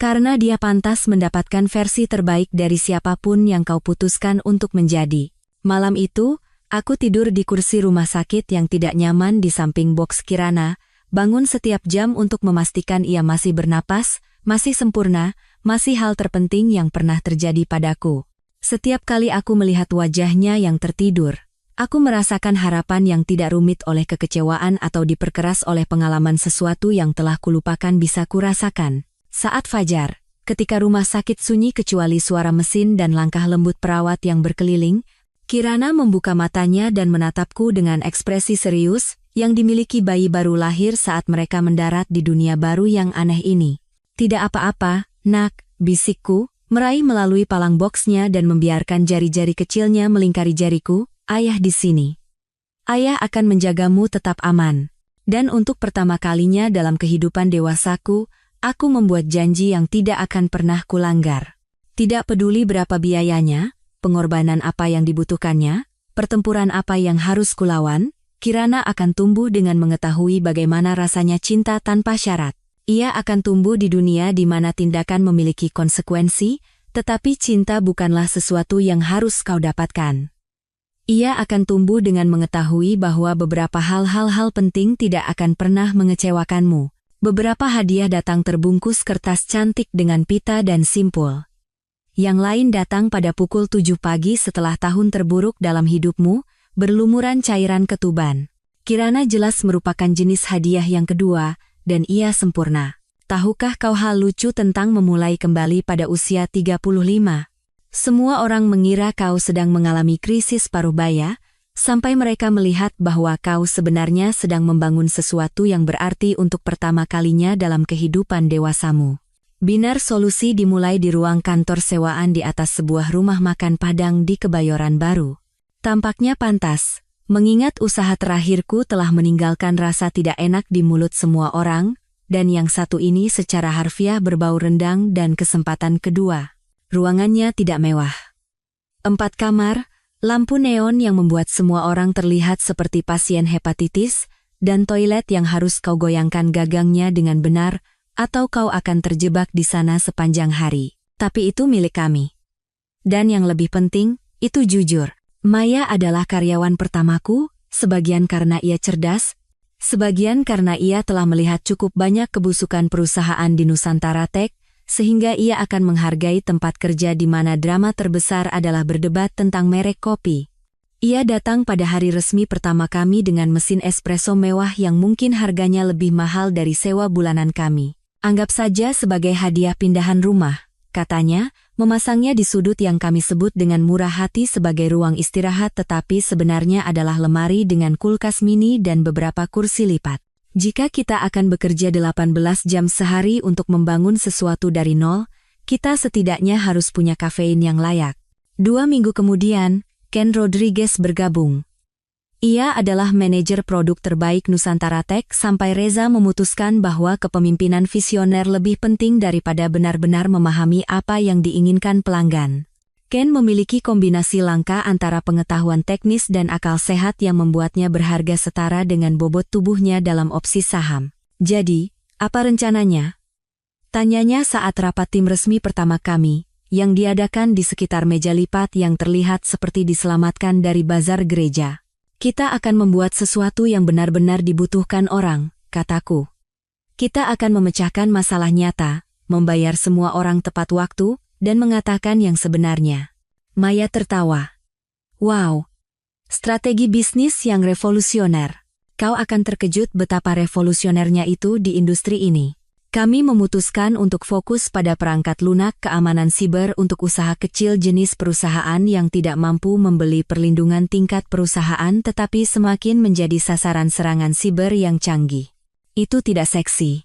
Karena dia pantas mendapatkan versi terbaik dari siapapun yang kau putuskan untuk menjadi. Malam itu, aku tidur di kursi rumah sakit yang tidak nyaman di samping boks Kirana, bangun setiap jam untuk memastikan ia masih bernapas, masih sempurna, masih hal terpenting yang pernah terjadi padaku. Setiap kali aku melihat wajahnya yang tertidur, aku merasakan harapan yang tidak rumit oleh kekecewaan atau diperkeras oleh pengalaman sesuatu yang telah kulupakan bisa kurasakan. Saat fajar, ketika rumah sakit sunyi kecuali suara mesin dan langkah lembut perawat yang berkeliling, Kirana membuka matanya dan menatapku dengan ekspresi serius yang dimiliki bayi baru lahir saat mereka mendarat di dunia baru yang aneh ini. Tidak apa-apa, nak, bisikku, meraih melalui palang boksnya dan membiarkan jari-jari kecilnya melingkari jariku. Ayah di sini. Ayah akan menjagamu tetap aman. Dan untuk pertama kalinya dalam kehidupan dewasaku, aku membuat janji yang tidak akan pernah kulanggar. Tidak peduli berapa biayanya, pengorbanan apa yang dibutuhkannya, pertempuran apa yang harus kulawan, Kirana akan tumbuh dengan mengetahui bagaimana rasanya cinta tanpa syarat. Ia akan tumbuh di dunia di mana tindakan memiliki konsekuensi, tetapi cinta bukanlah sesuatu yang harus kau dapatkan. Ia akan tumbuh dengan mengetahui bahwa beberapa hal-hal penting tidak akan pernah mengecewakanmu. Beberapa hadiah datang terbungkus kertas cantik dengan pita dan simpul. Yang lain datang pada pukul 7 pagi setelah tahun terburuk dalam hidupmu, berlumuran cairan ketuban. Kirana jelas merupakan jenis hadiah yang kedua, dan ia sempurna. Tahukah kau hal lucu tentang memulai kembali pada usia 35? Semua orang mengira kau sedang mengalami krisis paruh baya, sampai mereka melihat bahwa kau sebenarnya sedang membangun sesuatu yang berarti untuk pertama kalinya dalam kehidupan dewasamu. Binar solusi dimulai di ruang kantor sewaan di atas sebuah rumah makan Padang di Kebayoran Baru. Tampaknya pantas. Mengingat usaha terakhirku telah meninggalkan rasa tidak enak di mulut semua orang, dan yang satu ini secara harfiah berbau rendang dan kesempatan kedua. Ruangannya tidak mewah. 4 kamar, lampu neon yang membuat semua orang terlihat seperti pasien hepatitis, dan toilet yang harus kau goyangkan gagangnya dengan benar, atau kau akan terjebak di sana sepanjang hari. Tapi itu milik kami. Dan yang lebih penting, itu jujur. Maya adalah karyawan pertamaku, sebagian karena ia cerdas, sebagian karena ia telah melihat cukup banyak kebusukan perusahaan di Nusantara Tech, sehingga ia akan menghargai tempat kerja di mana drama terbesar adalah berdebat tentang merek kopi. Ia datang pada hari resmi pertama kami dengan mesin espresso mewah yang mungkin harganya lebih mahal dari sewa bulanan kami. Anggap saja sebagai hadiah pindahan rumah, katanya, memasangnya di sudut yang kami sebut dengan murah hati sebagai ruang istirahat tetapi sebenarnya adalah lemari dengan kulkas mini dan beberapa kursi lipat. Jika kita akan bekerja 18 jam sehari untuk membangun sesuatu dari nol, kita setidaknya harus punya kafein yang layak. 2 minggu kemudian, Ken Rodriguez bergabung. Ia adalah manajer produk terbaik Nusantara Tech sampai Reza memutuskan bahwa kepemimpinan visioner lebih penting daripada benar-benar memahami apa yang diinginkan pelanggan. Ken memiliki kombinasi langka antara pengetahuan teknis dan akal sehat yang membuatnya berharga setara dengan bobot tubuhnya dalam opsi saham. Jadi, apa rencananya? Tanyanya saat rapat tim resmi pertama kami, yang diadakan di sekitar meja lipat yang terlihat seperti diselamatkan dari bazar gereja. Kita akan membuat sesuatu yang benar-benar dibutuhkan orang, kataku. Kita akan memecahkan masalah nyata, membayar semua orang tepat waktu, dan mengatakan yang sebenarnya. Maya tertawa. Wow, strategi bisnis yang revolusioner. Kau akan terkejut betapa revolusionernya itu di industri ini. Kami memutuskan untuk fokus pada perangkat lunak keamanan siber untuk usaha kecil jenis perusahaan yang tidak mampu membeli perlindungan tingkat perusahaan tetapi semakin menjadi sasaran serangan siber yang canggih. Itu tidak seksi.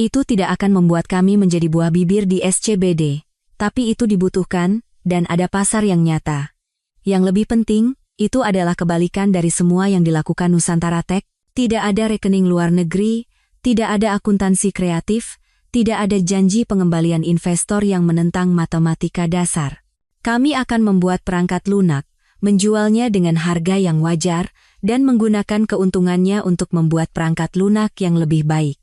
Itu tidak akan membuat kami menjadi buah bibir di SCBD. Tapi itu dibutuhkan, dan ada pasar yang nyata. Yang lebih penting, itu adalah kebalikan dari semua yang dilakukan Nusantara Tech. Tidak ada rekening luar negeri, tidak ada akuntansi kreatif, tidak ada janji pengembalian investor yang menentang matematika dasar. Kami akan membuat perangkat lunak, menjualnya dengan harga yang wajar, dan menggunakan keuntungannya untuk membuat perangkat lunak yang lebih baik.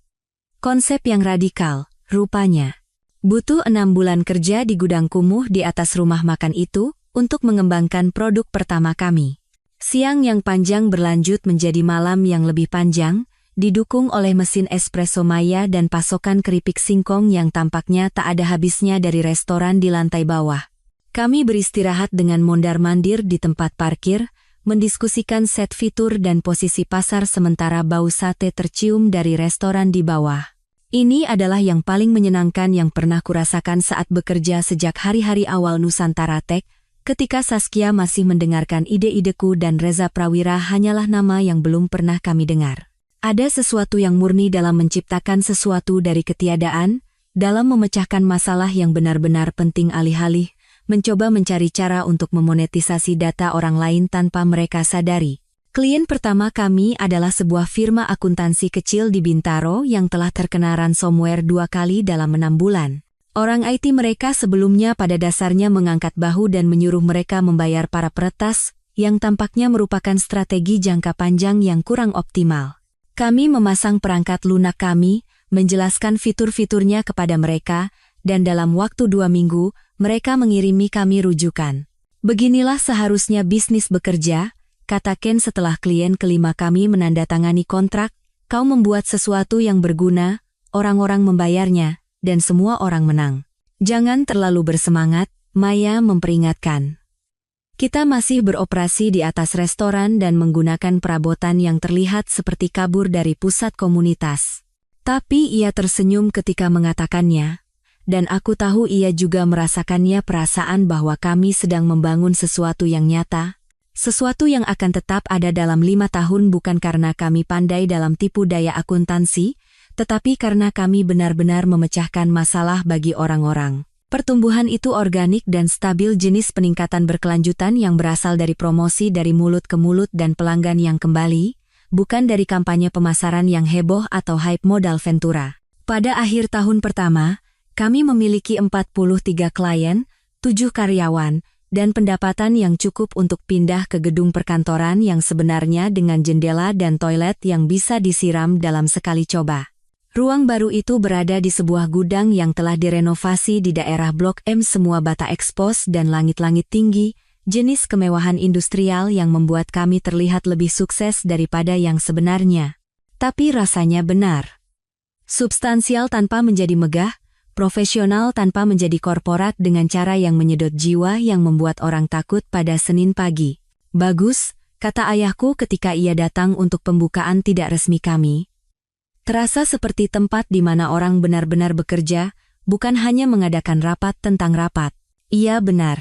Konsep yang radikal, rupanya. Butuh 6 bulan kerja di gudang kumuh di atas rumah makan itu untuk mengembangkan produk pertama kami. Siang yang panjang berlanjut menjadi malam yang lebih panjang, didukung oleh mesin espresso Maya dan pasokan keripik singkong yang tampaknya tak ada habisnya dari restoran di lantai bawah. Kami beristirahat dengan mondar-mandir di tempat parkir, mendiskusikan set fitur dan posisi pasar sementara bau sate tercium dari restoran di bawah. Ini adalah yang paling menyenangkan yang pernah kurasakan saat bekerja sejak hari-hari awal Nusantara Tech, ketika Saskia masih mendengarkan ide-ideku dan Reza Prawira hanyalah nama yang belum pernah kami dengar. Ada sesuatu yang murni dalam menciptakan sesuatu dari ketiadaan, dalam memecahkan masalah yang benar-benar penting alih-alih, mencoba mencari cara untuk memonetisasi data orang lain tanpa mereka sadari. Klien pertama kami adalah sebuah firma akuntansi kecil di Bintaro yang telah terkena ransomware 2 kali dalam 6 bulan. Orang IT mereka sebelumnya pada dasarnya mengangkat bahu dan menyuruh mereka membayar para peretas, yang tampaknya merupakan strategi jangka panjang yang kurang optimal. Kami memasang perangkat lunak kami, menjelaskan fitur-fiturnya kepada mereka, dan dalam waktu 2 minggu, mereka mengirimi kami rujukan. Beginilah seharusnya bisnis bekerja, kata Ken setelah klien kelima kami menandatangani kontrak, kau membuat sesuatu yang berguna, orang-orang membayarnya, dan semua orang menang. Jangan terlalu bersemangat, Maya memperingatkan. Kita masih beroperasi di atas restoran dan menggunakan perabotan yang terlihat seperti kabur dari pusat komunitas. Tapi ia tersenyum ketika mengatakannya, dan aku tahu ia juga merasakannya perasaan bahwa kami sedang membangun sesuatu yang nyata, sesuatu yang akan tetap ada dalam 5 tahun bukan karena kami pandai dalam tipu daya akuntansi, tetapi karena kami benar-benar memecahkan masalah bagi orang-orang. Pertumbuhan itu organik dan stabil, jenis peningkatan berkelanjutan yang berasal dari promosi dari mulut ke mulut dan pelanggan yang kembali, bukan dari kampanye pemasaran yang heboh atau hype modal Ventura. Pada akhir tahun pertama, kami memiliki 43 klien, 7 karyawan, dan pendapatan yang cukup untuk pindah ke gedung perkantoran yang sebenarnya dengan jendela dan toilet yang bisa disiram dalam sekali coba. Ruang baru itu berada di sebuah gudang yang telah direnovasi di daerah Blok M, semua bata ekspos dan langit-langit tinggi, jenis kemewahan industrial yang membuat kami terlihat lebih sukses daripada yang sebenarnya. Tapi rasanya benar. Substansial tanpa menjadi megah, profesional tanpa menjadi korporat dengan cara yang menyedot jiwa yang membuat orang takut pada Senin pagi. Bagus, kata ayahku ketika ia datang untuk pembukaan tidak resmi kami. Terasa seperti tempat di mana orang benar-benar bekerja, bukan hanya mengadakan rapat tentang rapat. Iya benar.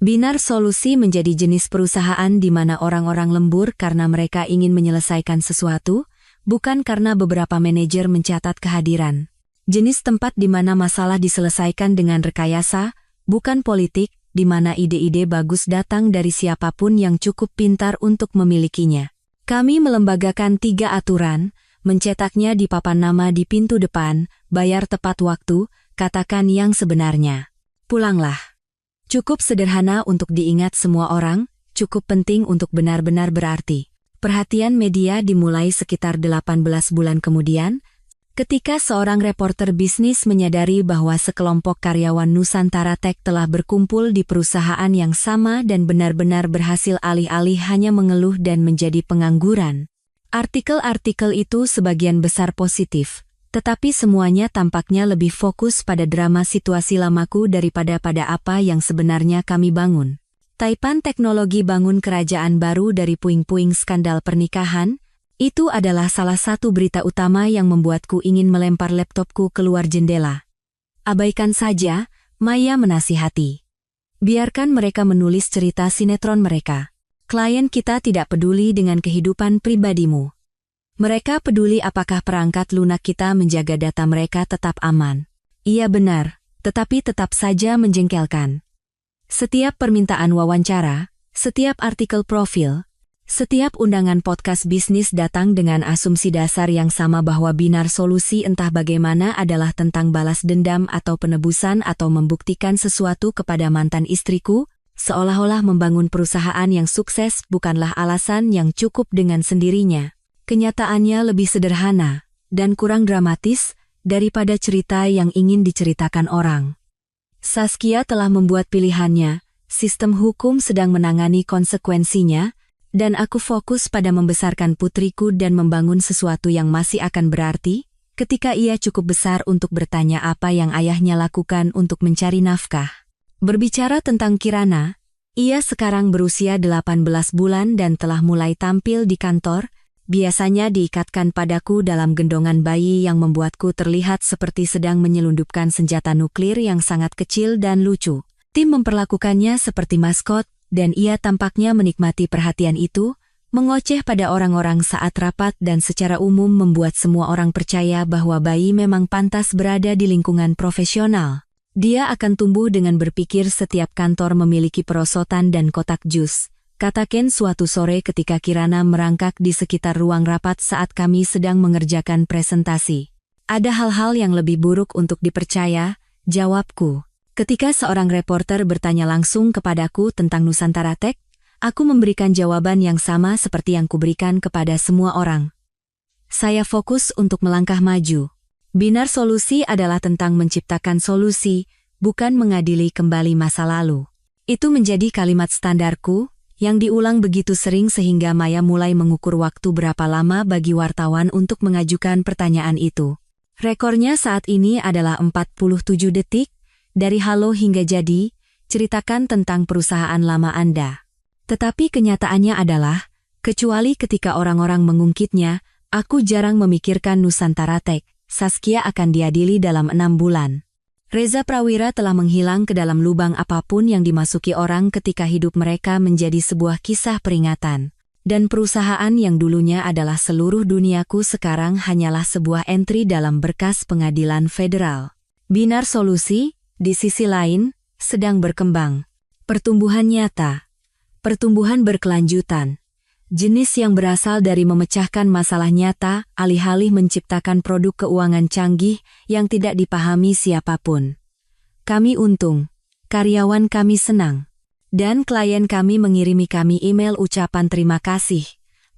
Binar Solusi menjadi jenis perusahaan di mana orang-orang lembur karena mereka ingin menyelesaikan sesuatu, bukan karena beberapa manajer mencatat kehadiran. Jenis tempat di mana masalah diselesaikan dengan rekayasa, bukan politik, di mana ide-ide bagus datang dari siapapun yang cukup pintar untuk memilikinya. Kami melembagakan 3 aturan, mencetaknya di papan nama di pintu depan, bayar tepat waktu, katakan yang sebenarnya. Pulanglah. Cukup sederhana untuk diingat semua orang, cukup penting untuk benar-benar berarti. Perhatian media dimulai sekitar 18 bulan kemudian, ketika seorang reporter bisnis menyadari bahwa sekelompok karyawan Nusantara Tech telah berkumpul di perusahaan yang sama dan benar-benar berhasil alih-alih hanya mengeluh dan menjadi pengangguran. Artikel-artikel itu sebagian besar positif, tetapi semuanya tampaknya lebih fokus pada drama situasi lamaku daripada pada apa yang sebenarnya kami bangun. Taipan Teknologi bangun kerajaan baru dari puing-puing skandal pernikahan, itu adalah salah satu berita utama yang membuatku ingin melempar laptopku keluar jendela. Abaikan saja, Maya menasihati. Biarkan mereka menulis cerita sinetron mereka. Klien kita tidak peduli dengan kehidupan pribadimu. Mereka peduli apakah perangkat lunak kita menjaga data mereka tetap aman. Iya benar, tetapi tetap saja menjengkelkan. Setiap permintaan wawancara, setiap artikel profil, setiap undangan podcast bisnis datang dengan asumsi dasar yang sama bahwa binar solusi entah bagaimana adalah tentang balas dendam atau penebusan atau membuktikan sesuatu kepada mantan istriku, seolah-olah membangun perusahaan yang sukses bukanlah alasan yang cukup dengan sendirinya. Kenyataannya lebih sederhana dan kurang dramatis daripada cerita yang ingin diceritakan orang. Saskia telah membuat pilihannya, sistem hukum sedang menangani konsekuensinya, dan aku fokus pada membesarkan putriku dan membangun sesuatu yang masih akan berarti, ketika ia cukup besar untuk bertanya apa yang ayahnya lakukan untuk mencari nafkah. Berbicara tentang Kirana, ia sekarang berusia 18 bulan dan telah mulai tampil di kantor, biasanya diikatkan padaku dalam gendongan bayi yang membuatku terlihat seperti sedang menyelundupkan senjata nuklir yang sangat kecil dan lucu. Tim memperlakukannya seperti maskot, dan ia tampaknya menikmati perhatian itu, mengoceh pada orang-orang saat rapat dan secara umum membuat semua orang percaya bahwa bayi memang pantas berada di lingkungan profesional. Dia akan tumbuh dengan berpikir setiap kantor memiliki perosotan dan kotak jus, kata Ken suatu sore ketika Kirana merangkak di sekitar ruang rapat saat kami sedang mengerjakan presentasi. Ada hal-hal yang lebih buruk untuk dipercaya, jawabku. Ketika seorang reporter bertanya langsung kepadaku tentang Nusantara Tech, aku memberikan jawaban yang sama seperti yang kuberikan kepada semua orang. Saya fokus untuk melangkah maju. Binar solusi adalah tentang menciptakan solusi, bukan mengadili kembali masa lalu. Itu menjadi kalimat standarku, yang diulang begitu sering sehingga Maya mulai mengukur waktu berapa lama bagi wartawan untuk mengajukan pertanyaan itu. Rekornya saat ini adalah 47 detik, dari halo hingga jadi, ceritakan tentang perusahaan lama Anda. Tetapi kenyataannya adalah, kecuali ketika orang-orang mengungkitnya, aku jarang memikirkan Nusantara Tech. Saskia akan diadili dalam 6 bulan. Reza Prawira telah menghilang ke dalam lubang apapun yang dimasuki orang ketika hidup mereka menjadi sebuah kisah peringatan. Dan perusahaan yang dulunya adalah seluruh duniaku sekarang hanyalah sebuah entry dalam berkas pengadilan federal. Binar solusi, di sisi lain, sedang berkembang. Pertumbuhan nyata. Pertumbuhan berkelanjutan. Jenis yang berasal dari memecahkan masalah nyata, alih-alih menciptakan produk keuangan canggih yang tidak dipahami siapapun. Kami untung, karyawan kami senang, dan klien kami mengirimi kami email ucapan terima kasih,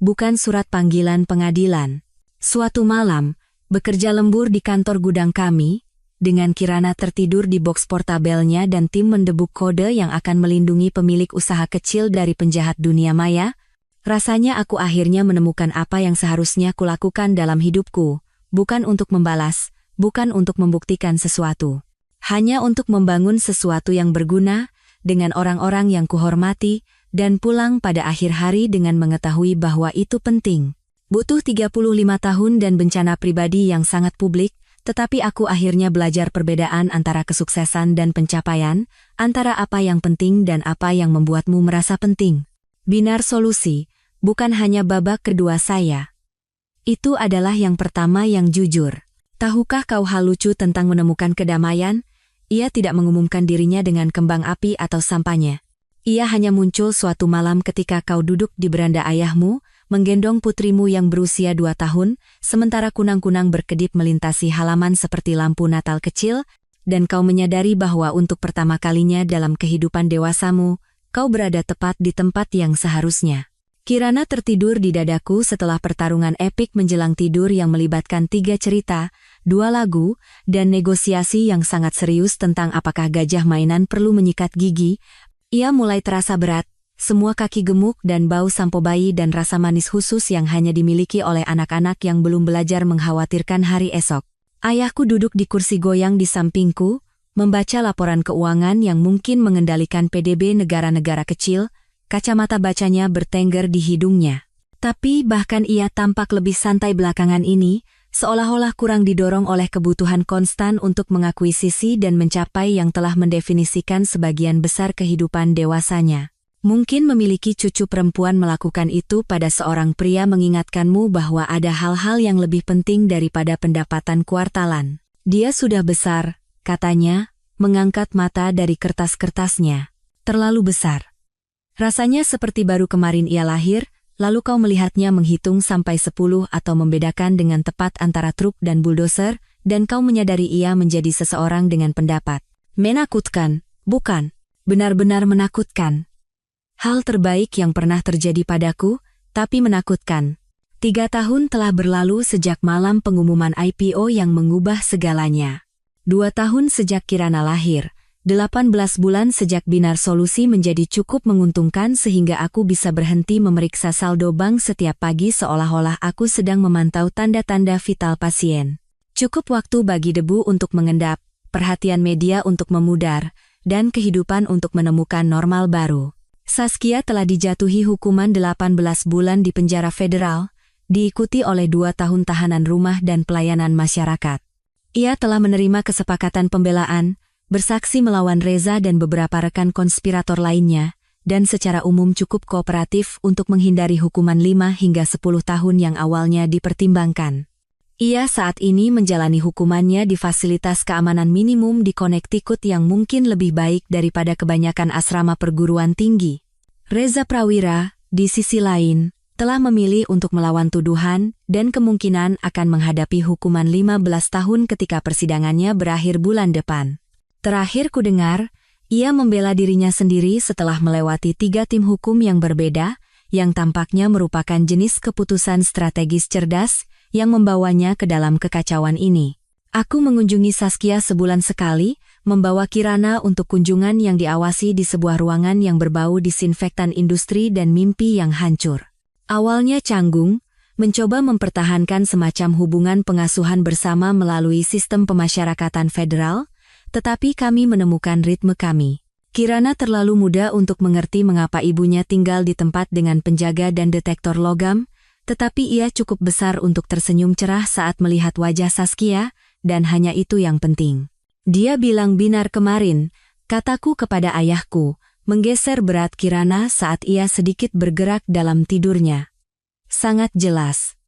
bukan surat panggilan pengadilan. Suatu malam, bekerja lembur di kantor gudang kami, dengan Kirana tertidur di box portabelnya dan tim mendebuk kode yang akan melindungi pemilik usaha kecil dari penjahat dunia maya, rasanya aku akhirnya menemukan apa yang seharusnya kulakukan dalam hidupku, bukan untuk membalas, bukan untuk membuktikan sesuatu. Hanya untuk membangun sesuatu yang berguna, dengan orang-orang yang kuhormati, dan pulang pada akhir hari dengan mengetahui bahwa itu penting. Butuh 35 tahun dan bencana pribadi yang sangat publik, tetapi aku akhirnya belajar perbedaan antara kesuksesan dan pencapaian, antara apa yang penting dan apa yang membuatmu merasa penting. Binar solusi, bukan hanya babak kedua saya. Itu adalah yang pertama yang jujur. Tahukah kau hal lucu tentang menemukan kedamaian? Ia tidak mengumumkan dirinya dengan kembang api atau sampahnya. Ia hanya muncul suatu malam ketika kau duduk di beranda ayahmu, menggendong putrimu yang berusia 2 tahun, sementara kunang-kunang berkedip melintasi halaman seperti lampu Natal kecil, dan kau menyadari bahwa untuk pertama kalinya dalam kehidupan dewasamu, kau berada tepat di tempat yang seharusnya. Kirana tertidur di dadaku setelah pertarungan epik menjelang tidur yang melibatkan 3 cerita, 2 lagu, dan negosiasi yang sangat serius tentang apakah gajah mainan perlu menyikat gigi. Ia mulai terasa berat, semua kaki gemuk dan bau sampo bayi dan rasa manis khusus yang hanya dimiliki oleh anak-anak yang belum belajar mengkhawatirkan hari esok. Ayahku duduk di kursi goyang di sampingku, membaca laporan keuangan yang mungkin mengendalikan PDB negara-negara kecil, kacamata bacanya bertengger di hidungnya. Tapi bahkan ia tampak lebih santai belakangan ini, seolah-olah kurang didorong oleh kebutuhan konstan untuk mengakuisisi dan mencapai yang telah mendefinisikan sebagian besar kehidupan dewasanya. Mungkin memiliki cucu perempuan melakukan itu pada seorang pria mengingatkanmu bahwa ada hal-hal yang lebih penting daripada pendapatan kuartalan. Dia sudah besar, katanya, mengangkat mata dari kertas-kertasnya. Terlalu besar. Rasanya seperti baru kemarin ia lahir, lalu kau melihatnya menghitung sampai 10 atau membedakan dengan tepat antara truk dan bulldozer, dan kau menyadari ia menjadi seseorang dengan pendapat. Menakutkan, bukan? Benar-benar menakutkan. Hal terbaik yang pernah terjadi padaku, tapi menakutkan. 3 tahun telah berlalu sejak malam pengumuman IPO yang mengubah segalanya. 2 tahun sejak Kirana lahir, 18 bulan sejak Binar Solusi menjadi cukup menguntungkan sehingga aku bisa berhenti memeriksa saldo bank setiap pagi seolah-olah aku sedang memantau tanda-tanda vital pasien. Cukup waktu bagi debu untuk mengendap, perhatian media untuk memudar, dan kehidupan untuk menemukan normal baru. Saskia telah dijatuhi hukuman 18 bulan di penjara federal, diikuti oleh 2 tahun tahanan rumah dan pelayanan masyarakat. Ia telah menerima kesepakatan pembelaan, bersaksi melawan Reza dan beberapa rekan konspirator lainnya, dan secara umum cukup kooperatif untuk menghindari hukuman 5 hingga 10 tahun yang awalnya dipertimbangkan. Ia saat ini menjalani hukumannya di fasilitas keamanan minimum di Connecticut yang mungkin lebih baik daripada kebanyakan asrama perguruan tinggi. Reza Prawira, di sisi lain, telah memilih untuk melawan tuduhan dan kemungkinan akan menghadapi hukuman 15 tahun ketika persidangannya berakhir bulan depan. Terakhir kudengar, ia membela dirinya sendiri setelah melewati 3 tim hukum yang berbeda, yang tampaknya merupakan jenis keputusan strategis cerdas yang membawanya ke dalam kekacauan ini. Aku mengunjungi Saskia sebulan sekali, membawa Kirana untuk kunjungan yang diawasi di sebuah ruangan yang berbau disinfektan industri dan mimpi yang hancur. Awalnya canggung, mencoba mempertahankan semacam hubungan pengasuhan bersama melalui sistem pemasyarakatan federal, tetapi kami menemukan ritme kami. Kirana terlalu muda untuk mengerti mengapa ibunya tinggal di tempat dengan penjaga dan detektor logam, tetapi ia cukup besar untuk tersenyum cerah saat melihat wajah Saskia, dan hanya itu yang penting. Dia bilang Binar kemarin, kataku kepada ayahku, menggeser berat Kirana saat ia sedikit bergerak dalam tidurnya. Sangat jelas.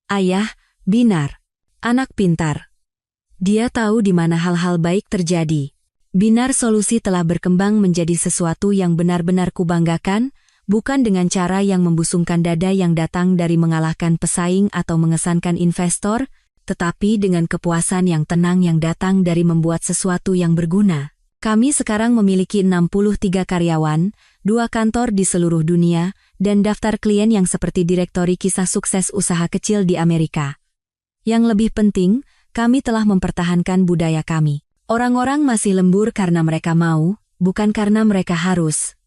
Ayah, Binar. Anak pintar. Dia tahu di mana hal-hal baik terjadi. Binar Solusi telah berkembang menjadi sesuatu yang benar-benar kubanggakan, bukan dengan cara yang membusungkan dada yang datang dari mengalahkan pesaing atau mengesankan investor, tetapi dengan kepuasan yang tenang yang datang dari membuat sesuatu yang berguna. Kami sekarang memiliki 63 karyawan, 2 kantor di seluruh dunia, dan daftar klien yang seperti direktori kisah sukses usaha kecil di Amerika. Yang lebih penting, kami telah mempertahankan budaya kami. Orang-orang masih lembur karena mereka mau, bukan karena mereka harus.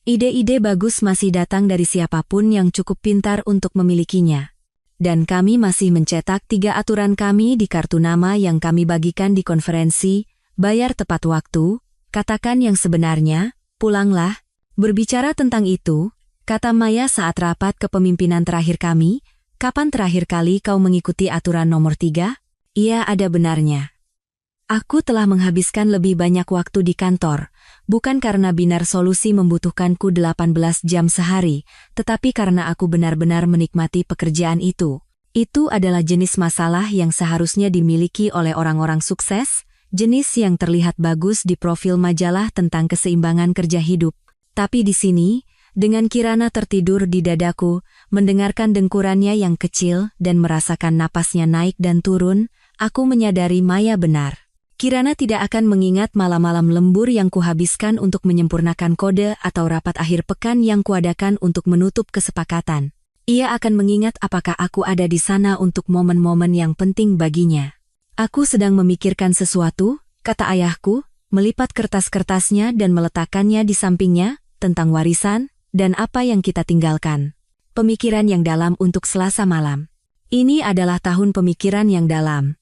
Ide-ide bagus masih datang dari siapapun yang cukup pintar untuk memilikinya. Dan kami masih mencetak 3 aturan kami di kartu nama yang kami bagikan di konferensi, bayar tepat waktu, katakan yang sebenarnya, pulanglah. Berbicara tentang itu, kata Maya saat rapat kepemimpinan terakhir kami, kapan terakhir kali kau mengikuti aturan nomor 3? Iya, ada benarnya. Aku telah menghabiskan lebih banyak waktu di kantor, bukan karena Binar Solusi membutuhkanku 18 jam sehari, tetapi karena aku benar-benar menikmati pekerjaan itu. Itu adalah jenis masalah yang seharusnya dimiliki oleh orang-orang sukses, jenis yang terlihat bagus di profil majalah tentang keseimbangan kerja hidup. Tapi di sini, dengan Kirana tertidur di dadaku, mendengarkan dengkurannya yang kecil dan merasakan napasnya naik dan turun, aku menyadari Maya benar. Kirana tidak akan mengingat malam-malam lembur yang kuhabiskan untuk menyempurnakan kode atau rapat akhir pekan yang kuadakan untuk menutup kesepakatan. Ia akan mengingat apakah aku ada di sana untuk momen-momen yang penting baginya. Aku sedang memikirkan sesuatu, kata ayahku, melipat kertas-kertasnya dan meletakkannya di sampingnya, tentang warisan, dan apa yang kita tinggalkan. Pemikiran yang dalam untuk Selasa malam. Ini adalah tahun pemikiran yang dalam.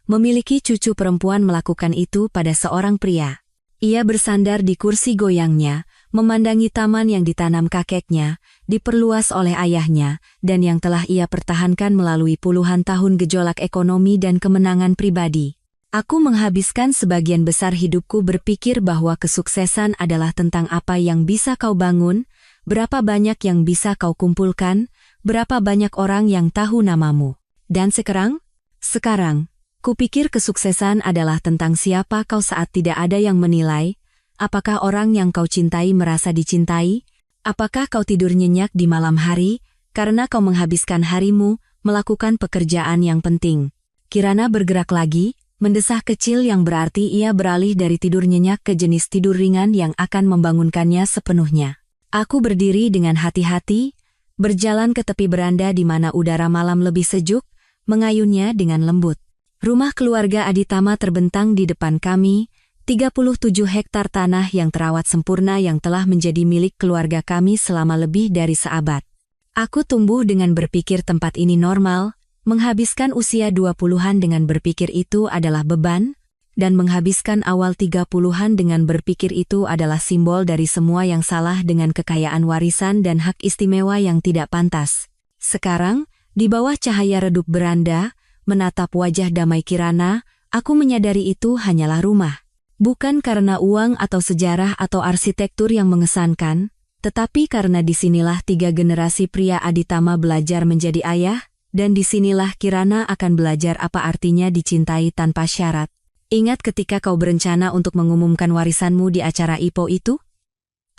Memiliki cucu perempuan melakukan itu pada seorang pria. Ia bersandar di kursi goyangnya, memandangi taman yang ditanam kakeknya, diperluas oleh ayahnya, dan yang telah ia pertahankan melalui puluhan tahun gejolak ekonomi dan kemenangan pribadi. Aku menghabiskan sebagian besar hidupku berpikir bahwa kesuksesan adalah tentang apa yang bisa kau bangun, Berapa banyak yang bisa kau kumpulkan? Berapa banyak orang yang tahu namamu? Dan sekarang? Sekarang, kupikir kesuksesan adalah tentang siapa kau saat tidak ada yang menilai. Apakah orang yang kau cintai merasa dicintai? Apakah kau tidur nyenyak di malam hari, karena kau menghabiskan harimu melakukan pekerjaan yang penting? Kirana bergerak lagi, mendesah kecil yang berarti ia beralih dari tidur nyenyak ke jenis tidur ringan yang akan membangunkannya sepenuhnya. Aku berdiri dengan hati-hati, berjalan ke tepi beranda di mana udara malam lebih sejuk, mengayunnya dengan lembut. Rumah keluarga Aditama terbentang di depan kami, 37 hektar tanah yang terawat sempurna yang telah menjadi milik keluarga kami selama lebih dari seabad. Aku tumbuh dengan berpikir tempat ini normal, menghabiskan usia 20-an dengan berpikir itu adalah beban, dan menghabiskan awal 30-an dengan berpikir itu adalah simbol dari semua yang salah dengan kekayaan warisan dan hak istimewa yang tidak pantas. Sekarang, di bawah cahaya redup beranda, menatap wajah damai Kirana, aku menyadari itu hanyalah rumah. Bukan karena uang atau sejarah atau arsitektur yang mengesankan, tetapi karena disinilah 3 generasi pria Aditama belajar menjadi ayah, dan disinilah Kirana akan belajar apa artinya dicintai tanpa syarat. Ingat ketika kau berencana untuk mengumumkan warisanmu di acara IPO itu?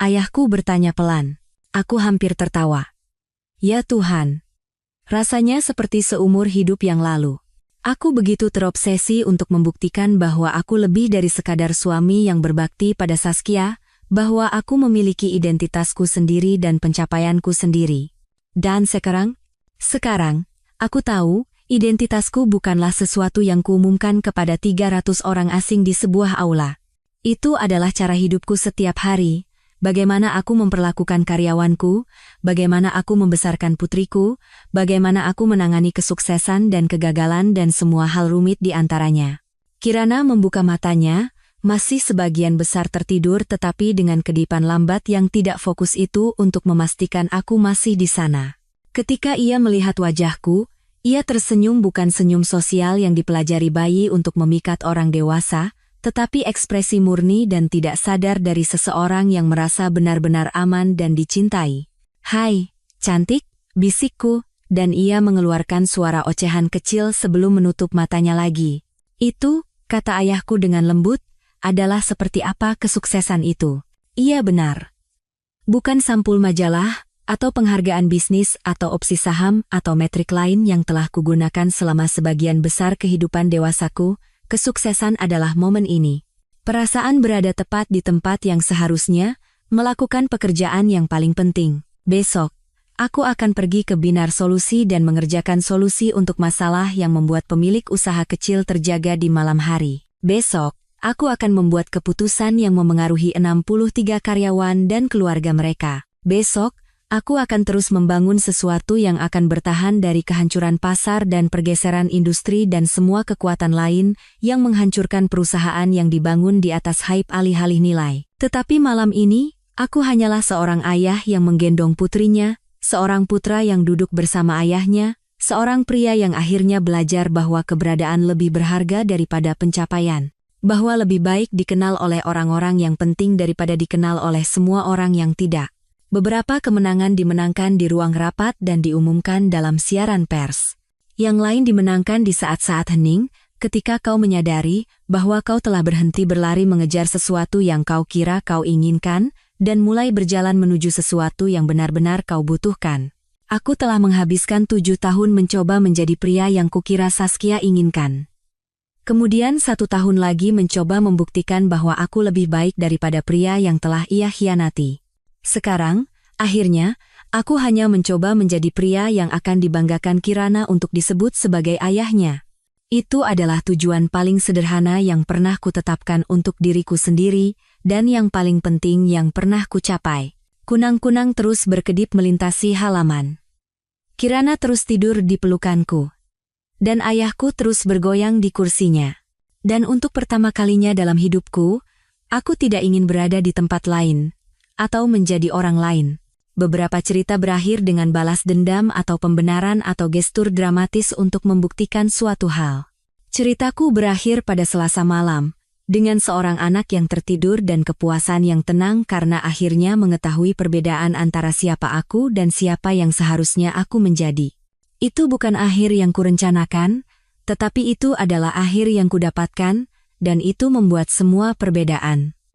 Ayahku bertanya pelan. Aku hampir tertawa. Ya Tuhan. Rasanya seperti seumur hidup yang lalu. Aku begitu terobsesi untuk membuktikan bahwa aku lebih dari sekadar suami yang berbakti pada Saskia, bahwa aku memiliki identitasku sendiri dan pencapaianku sendiri. Dan sekarang, aku tahu, identitasku bukanlah sesuatu yang kuumumkan kepada 300 orang asing di sebuah aula. Itu adalah cara hidupku setiap hari, bagaimana aku memperlakukan karyawanku, bagaimana aku membesarkan putriku, bagaimana aku menangani kesuksesan dan kegagalan dan semua hal rumit di antaranya. Kirana membuka matanya, masih sebagian besar tertidur tetapi dengan kedipan lambat yang tidak fokus itu untuk memastikan aku masih di sana. Ketika ia melihat wajahku, ia tersenyum bukan senyum sosial yang dipelajari bayi untuk memikat orang dewasa, tetapi ekspresi murni dan tidak sadar dari seseorang yang merasa benar-benar aman dan dicintai. Hai, cantik, bisikku, dan ia mengeluarkan suara ocehan kecil sebelum menutup matanya lagi. Itu, kata ayahku dengan lembut, adalah seperti apa kesuksesan itu. Iya benar. Bukan sampul majalah, atau penghargaan bisnis atau opsi saham atau metrik lain yang telah kugunakan selama sebagian besar kehidupan dewasaku, kesuksesan adalah momen ini. Perasaan berada tepat di tempat yang seharusnya, melakukan pekerjaan yang paling penting. Besok, aku akan pergi ke Binar Solusi dan mengerjakan solusi untuk masalah yang membuat pemilik usaha kecil terjaga di malam hari. Besok, aku akan membuat keputusan yang memengaruhi 63 karyawan dan keluarga mereka. Besok, aku akan terus membangun sesuatu yang akan bertahan dari kehancuran pasar dan pergeseran industri dan semua kekuatan lain yang menghancurkan perusahaan yang dibangun di atas hype alih-alih nilai. Tetapi malam ini, aku hanyalah seorang ayah yang menggendong putrinya, seorang putra yang duduk bersama ayahnya, seorang pria yang akhirnya belajar bahwa keberadaan lebih berharga daripada pencapaian. Bahwa lebih baik dikenal oleh orang-orang yang penting daripada dikenal oleh semua orang yang tidak. Beberapa kemenangan dimenangkan di ruang rapat dan diumumkan dalam siaran pers. Yang lain dimenangkan di saat-saat hening, ketika kau menyadari bahwa kau telah berhenti berlari mengejar sesuatu yang kau kira kau inginkan, dan mulai berjalan menuju sesuatu yang benar-benar kau butuhkan. Aku telah menghabiskan 7 tahun mencoba menjadi pria yang kukira Saskia inginkan. Kemudian 1 tahun lagi mencoba membuktikan bahwa aku lebih baik daripada pria yang telah ia khianati. Sekarang, akhirnya, aku hanya mencoba menjadi pria yang akan dibanggakan Kirana untuk disebut sebagai ayahnya. Itu adalah tujuan paling sederhana yang pernah kutetapkan untuk diriku sendiri, dan yang paling penting yang pernah kucapai. Kunang-kunang terus berkedip melintasi halaman. Kirana terus tidur di pelukanku. Dan ayahku terus bergoyang di kursinya. Dan untuk pertama kalinya dalam hidupku, aku tidak ingin berada di tempat lain, atau menjadi orang lain. Beberapa cerita berakhir dengan balas dendam atau pembenaran atau gestur dramatis untuk membuktikan suatu hal. Ceritaku berakhir pada Selasa malam, Dengan seorang anak yang tertidur dan kepuasan yang tenang karena akhirnya mengetahui perbedaan antara siapa aku dan siapa yang seharusnya aku menjadi. Itu bukan akhir yang kurencanakan, tetapi itu adalah akhir yang kudapatkan, dan itu membuat semua perbedaan.